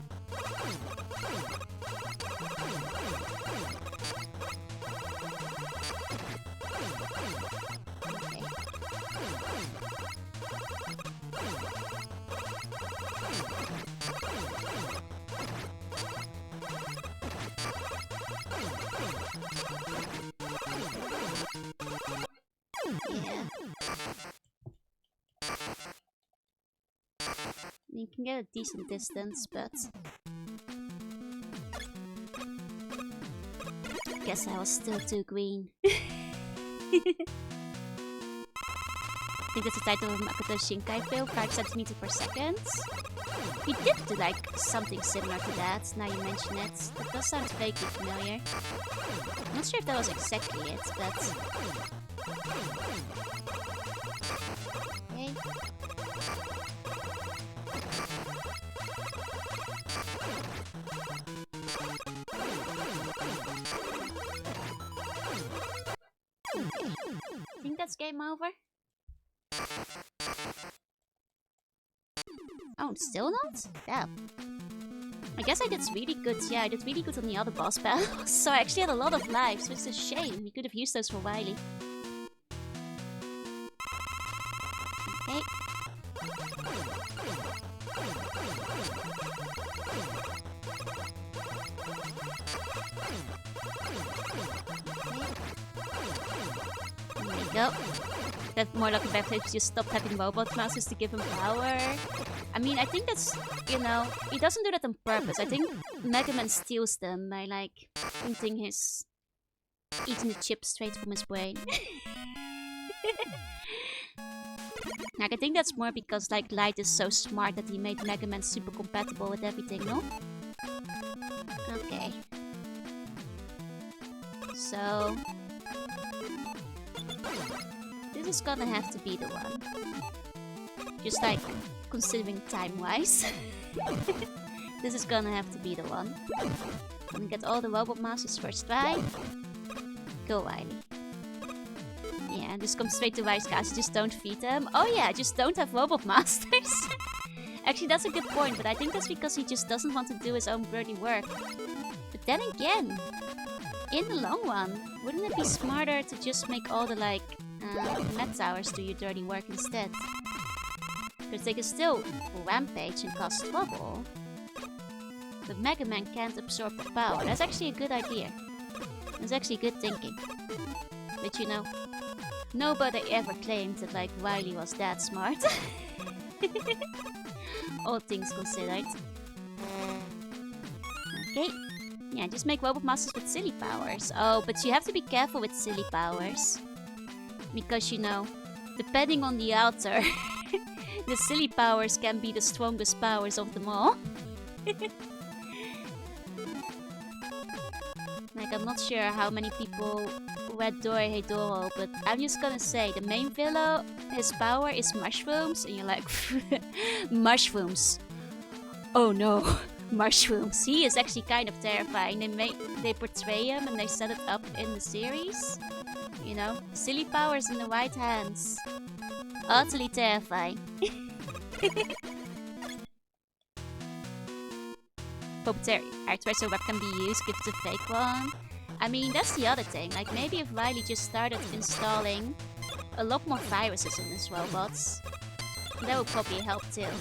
You can get a decent distance, but... guess I was still too green. I think that's the title of Makoto Shinkai Fail, 5 centimeters per second. He did do like something similar to that, now you mention it. That does sound vaguely familiar. I'm not sure if that was exactly it, but... okay. I think that's game over. Oh, still not? Damn. I guess I did really good. Yeah, I did really good on the other boss battles. So I actually had a lot of lives, which is a shame. We could have used those for Wily. Okay. There we go. That's more like a better if you just stop having robot masters to give him power. I mean, I think that's, you know, he doesn't do that on purpose. I think Mega Man steals them by, like, eating the chip straight from his brain. Like, I think that's more because, like, Light is so smart that he made Mega Man super compatible with everything, no? Okay. So... this is gonna have to be the one. Just like, considering time-wise. This is gonna have to be the one. Gonna get all the Robot Masters first try. Go, Wily. Yeah, just come straight to Wise guys, just don't feed them. Oh yeah, just don't have Robot Masters. Actually, that's a good point, but I think that's because he just doesn't want to do his own dirty work. But then again, in the long run, wouldn't it be smarter to just make all the, like, Met Towers do your dirty work instead? Because they can still rampage and cause trouble. But Mega Man can't absorb the power. That's actually a good idea. That's actually good thinking. But you know, nobody ever claimed that, like, Wily was that smart. All things considered. Okay. Yeah, just make Robot Masters with silly powers. Oh, but you have to be careful with silly powers. Because, you know, depending on the altar, the silly powers can be the strongest powers of them all. Like, I'm not sure how many people read Dorohedoro, but I'm just gonna say, the main villain, his power is mushrooms, and you're like, mushrooms. Oh no, mushrooms. He is actually kind of terrifying. They portray him and they set it up in the series. You know, silly powers in the right hands. Utterly terrifying. Puppeteer. Artware web can be used, give it a fake one. I mean, that's the other thing. Like, maybe if Wily just started installing a lot more viruses in his robots, that would probably help too.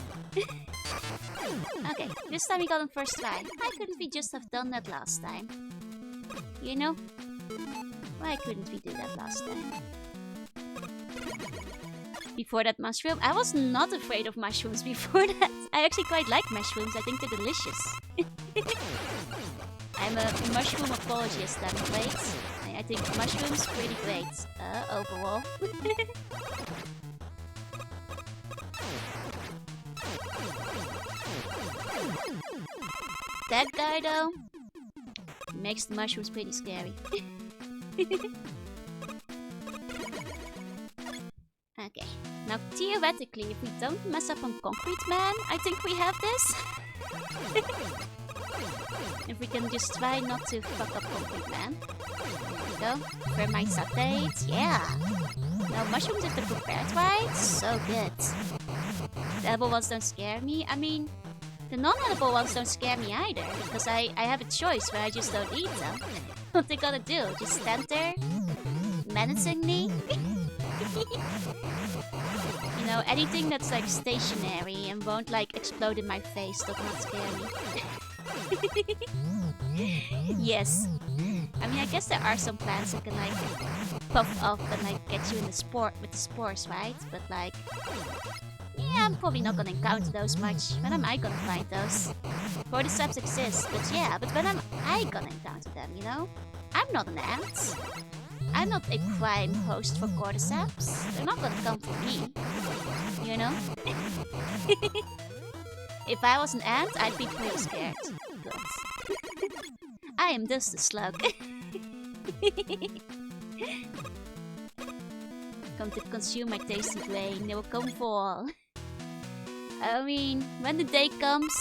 Okay, this time we got him first try. Why couldn't we just have done that last time? You know? Why couldn't we do that last time? Before that mushroom? I was not afraid of mushrooms before that. I actually quite like mushrooms. I think they're delicious. I'm a mushroom apologist, I'm afraid. I think mushrooms pretty great overall. That guy though makes the mushrooms pretty scary. Okay, now theoretically, if we don't mess up on Concrete Man, I think we have this. If we can just try not to fuck up Concrete Man. There we go. Vermine sauteed, yeah. Now mushrooms if they're prepared right, so good. The edible ones don't scare me. I mean, the non-edible ones don't scare me either, because I have a choice where I just don't eat them. What they gonna do? Just stand there? Menacingly? You know, anything that's like stationary and won't like explode in my face does not scare me. Yes. I mean, I guess there are some plants that can like puff up and like get you in the with the spores, right? But like, yeah, I'm probably not gonna encounter those much. When am I gonna find those? Cordyceps exist, but yeah, but when am I gonna encounter them, you know? I'm not an ant. I'm not a prime host for cordyceps. They're not gonna come for me, you know? If I was an ant, I'd be pretty scared. Good. I am just a slug. Come to consume my tasty grain. They will come fall. I mean, when the day comes,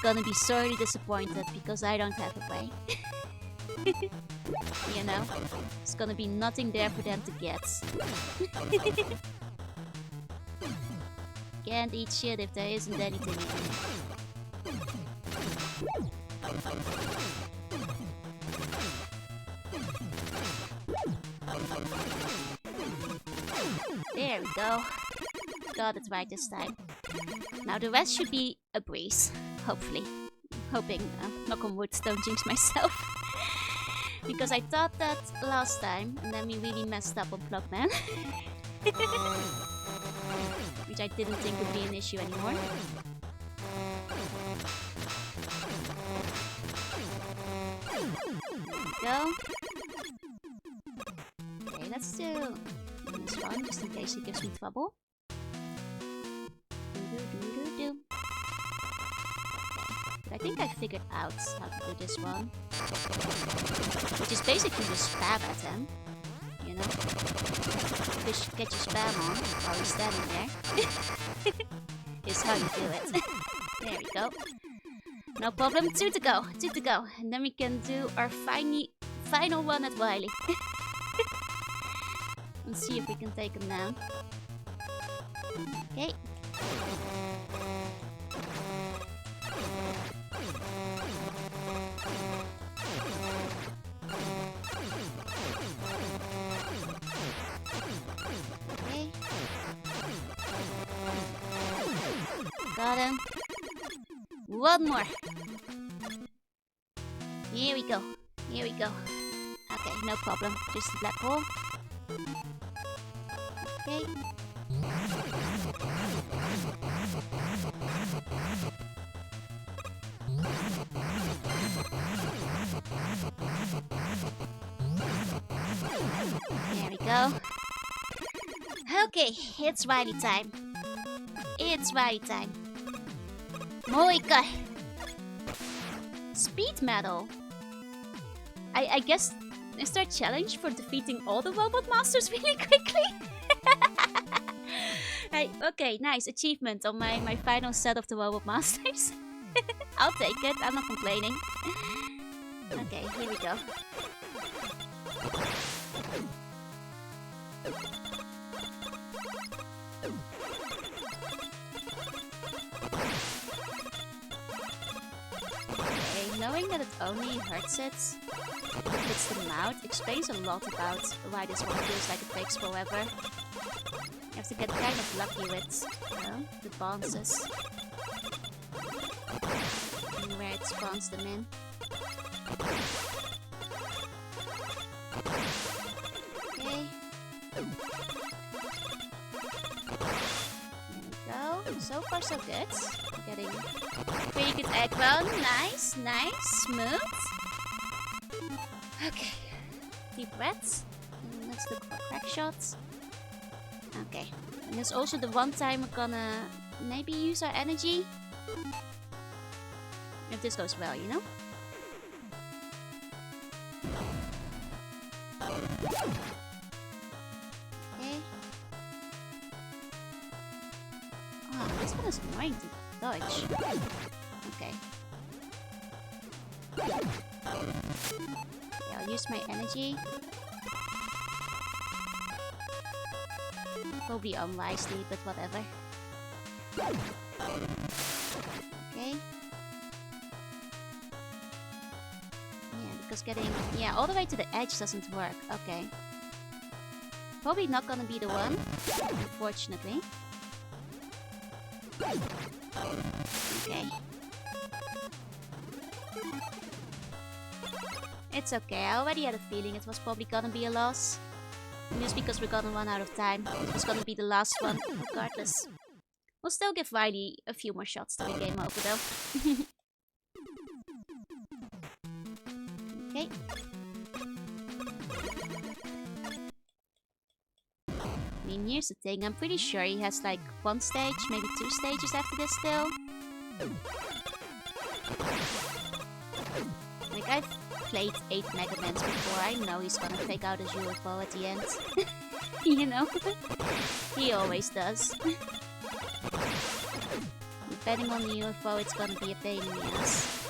gonna be sorely disappointed because I don't have a brain. You know, it's gonna be nothing there for them to get. Can't eat shit if there isn't anything in it. There we go. Got it right this time. Now the rest should be a breeze, hopefully. Hoping, knock on wood, don't jinx myself. Because I thought that last time, and then we really messed up on Plugman. Which I didn't think would be an issue anymore. There we go. Okay, let's do this one, just in case it gives me trouble. But I think I figured out how to do this one. Which is basically just spam at him. You know? Just get your spam on while he's standing there. Is how you do it. There we go. No problem. 2 to go. 2 to go. And then we can do our final one at Wily. Let's see if we can take him down. Okay. Okay. Got him. One more. Here we go. Here we go. Okay, no problem. Just a black hole. Okay. There we go. Okay, it's Wily time. It's Wily time. Moika! Speed medal. I guess is there a challenge for defeating all the robot masters really quickly? Hey, okay, nice achievement on my final set of the robot masters. I'll take it, I'm not complaining. Okay, here we go. Okay, knowing that it only hurts it if it hits the mouth explains a lot about why this one feels like it takes forever. You have to get kind of lucky with, you know, the bounces. And where it spawns them in. Okay. There we go. So far so good. Getting pretty good aggro. Nice, nice, smooth. Okay. deep breaths. And let's look for crack shots. Okay. And there's also the one time we're gonna maybe use our energy. If this goes well, you know? Okay. Oh, this one is annoying to dodge. Okay. Okay, I'll use my energy. Probably unwisely, but whatever. Okay. Yeah, because getting all the way to the edge doesn't work. Okay. Probably not gonna be the one, unfortunately. Okay. It's okay, I already had a feeling it was probably gonna be a loss. Just because we're gonna run out of time. It was gonna be the last one, regardless. We'll still give Riley a few more shots to be game over though. Okay. I mean, here's the thing, I'm pretty sure he has like 1 stage, maybe 2 stages after this still. Like, I've played 8 Mega Mans before, I know he's gonna take out his UFO at the end. You know? He always does. Depending on the UFO, it's gonna be a pain in the ass.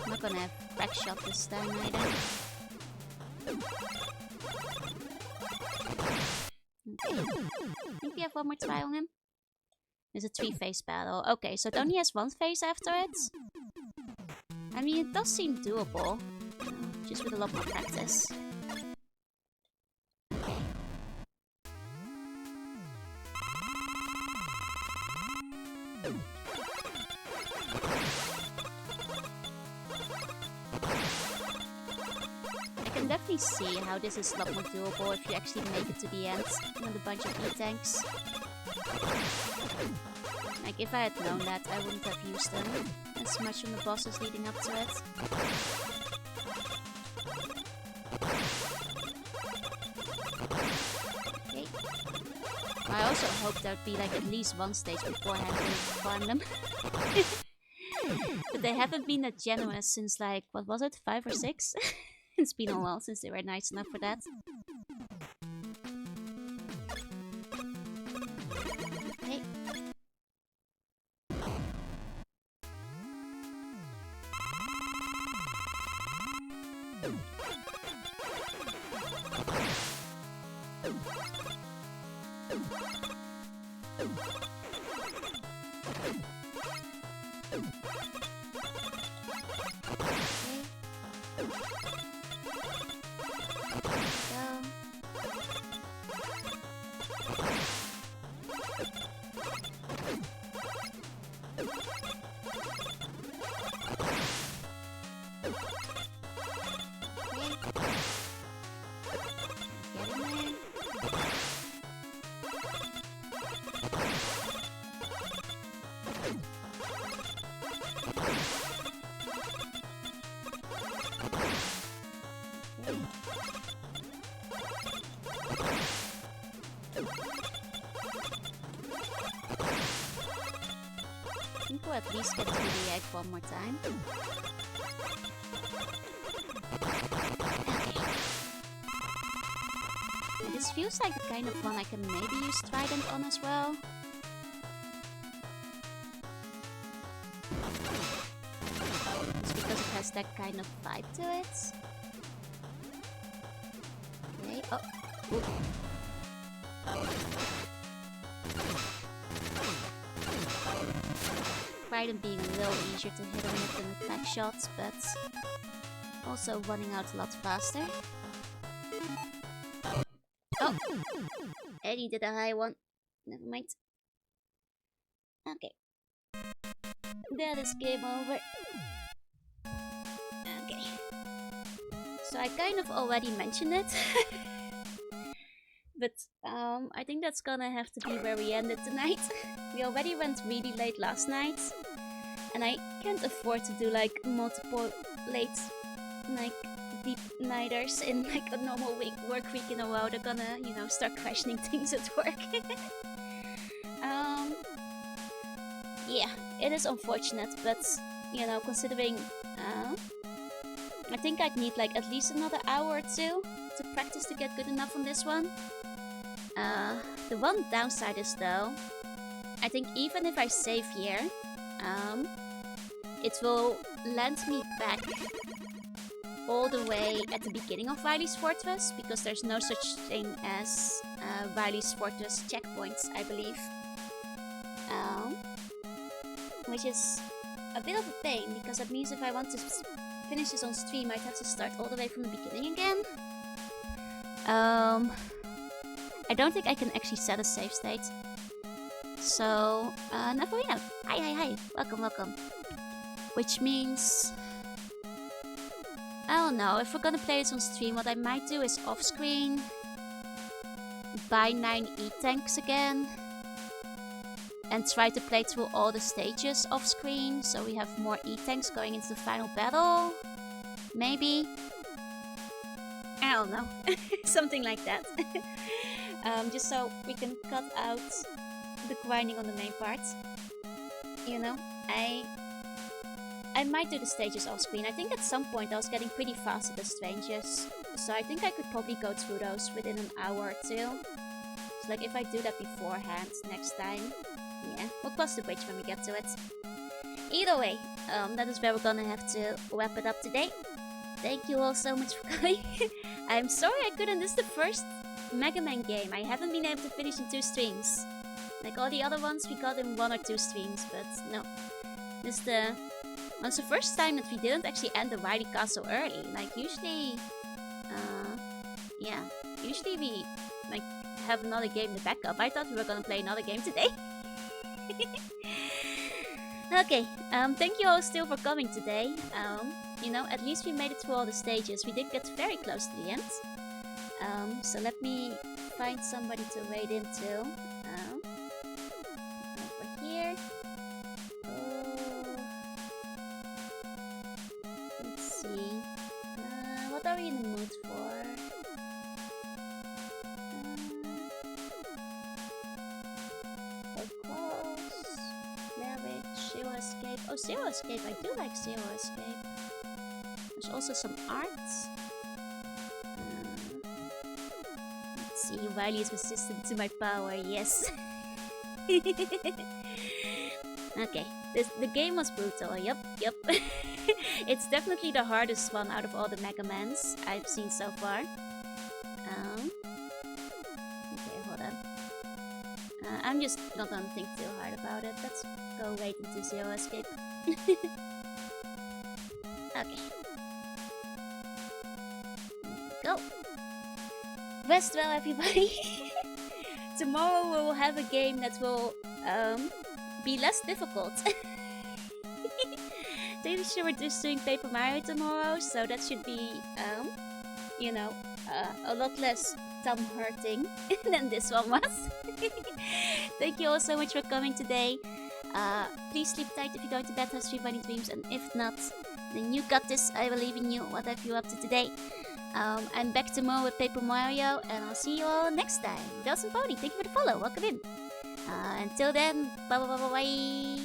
I'm not gonna have crack shot this time either. Okay. I think we have one more try on him. It's a 3-phase battle. Okay, so it only has 1 phase after it. I mean, it does seem doable. Just with a lot more practice. Okay. I can definitely see how this is a lot more doable if you actually make it to the end with a bunch of E-tanks. Like, if I had known that, I wouldn't have used them as much on the bosses leading up to it. Okay. I also hoped there would be like at least 1 stage beforehand to farm them. But they haven't been that generous since like, what was it, 5 or 6? It's been a while since they were nice enough for that. Okay. I think we'll at least get through the egg one more time. Okay. And this feels like the kind of one I can maybe use Trident on as well. It's because it has that kind of vibe to it. Okay, oh. Ooh. Trident being a little easier to hit on it than the crack shots, but also running out a lot faster. Oh! I needed a high one. Never mind. Okay. That is game over. Okay. So I kind of already mentioned it. But I think that's gonna have to be where we ended tonight. We already went really late last night. And I can't afford to do like multiple late, like deep nighters in like a normal work week in a row. They're gonna, you know, start questioning things at work. Yeah, it is unfortunate, but you know, considering I think I'd need like at least another hour or two to practice to get good enough on this one. The one downside is though, I think even if I save here, it will land me back all the way at the beginning of Riley's Fortress, because there's no such thing as Riley's Fortress checkpoints, I believe. Which is a bit of a pain, because that means if I want to finish this on stream, I'd have to start all the way from the beginning again. I don't think I can actually set a save state. So, Napolino, hi, welcome. Which means, I don't know, if we're gonna play this on stream, what I might do is off-screen, buy 9 E-tanks again, and try to play through all the stages off-screen, so we have more E-tanks going into the final battle. Maybe. I don't know. Something like that. Just so we can cut out the grinding on the main part. You know, I might do the stages off-screen. I think at some point I was getting pretty fast at the Strangers, so I think I could probably go through those within an hour or two. So like if I do that beforehand next time, yeah, we'll cross the bridge when we get to it. Either way, that is where we're gonna have to wrap it up today. Thank you all so much for coming. I'm sorry I couldn't. This is the first Mega Man game I haven't been able to finish in 2 streams. Like all the other ones we got in 1 or 2 streams, but no. This is the first time that we didn't actually end the Riley Castle early. Like usually, yeah, usually we like have another game to back up. I thought we were gonna play another game today. Okay, thank you all still for coming today. You know, at least we made it through all the stages. We did get very close to the end. So let me find somebody to raid into. Over here. Let's see. What are we in the mood for? Zero Escape. Oh, Zero Escape. I do like Zero Escape. There's also some art. Let's see. Riley is resistant to my power. Yes. Okay. The game was brutal. Yup. It's definitely the hardest one out of all the Mega Mans I've seen so far. Okay, hold on. I'm just not gonna think too hard about it. Let's go right into Zero Escape. Okay. Go! Rest well, everybody! Tomorrow we will have a game that will be less difficult. Pretty sure we're just doing Paper Mario tomorrow, so that should be, you know, a lot less thumb hurting than this one was. Thank you all so much for coming today. Please sleep tight if you're going to bed, have sweet funny dreams, and if not, then you got this. I believe in you. What have you up to today? I'm back tomorrow with Paper Mario, and I'll see you all next time. Delson Pony, thank you for the follow. Welcome in. Until then, bye bye bye bye bye.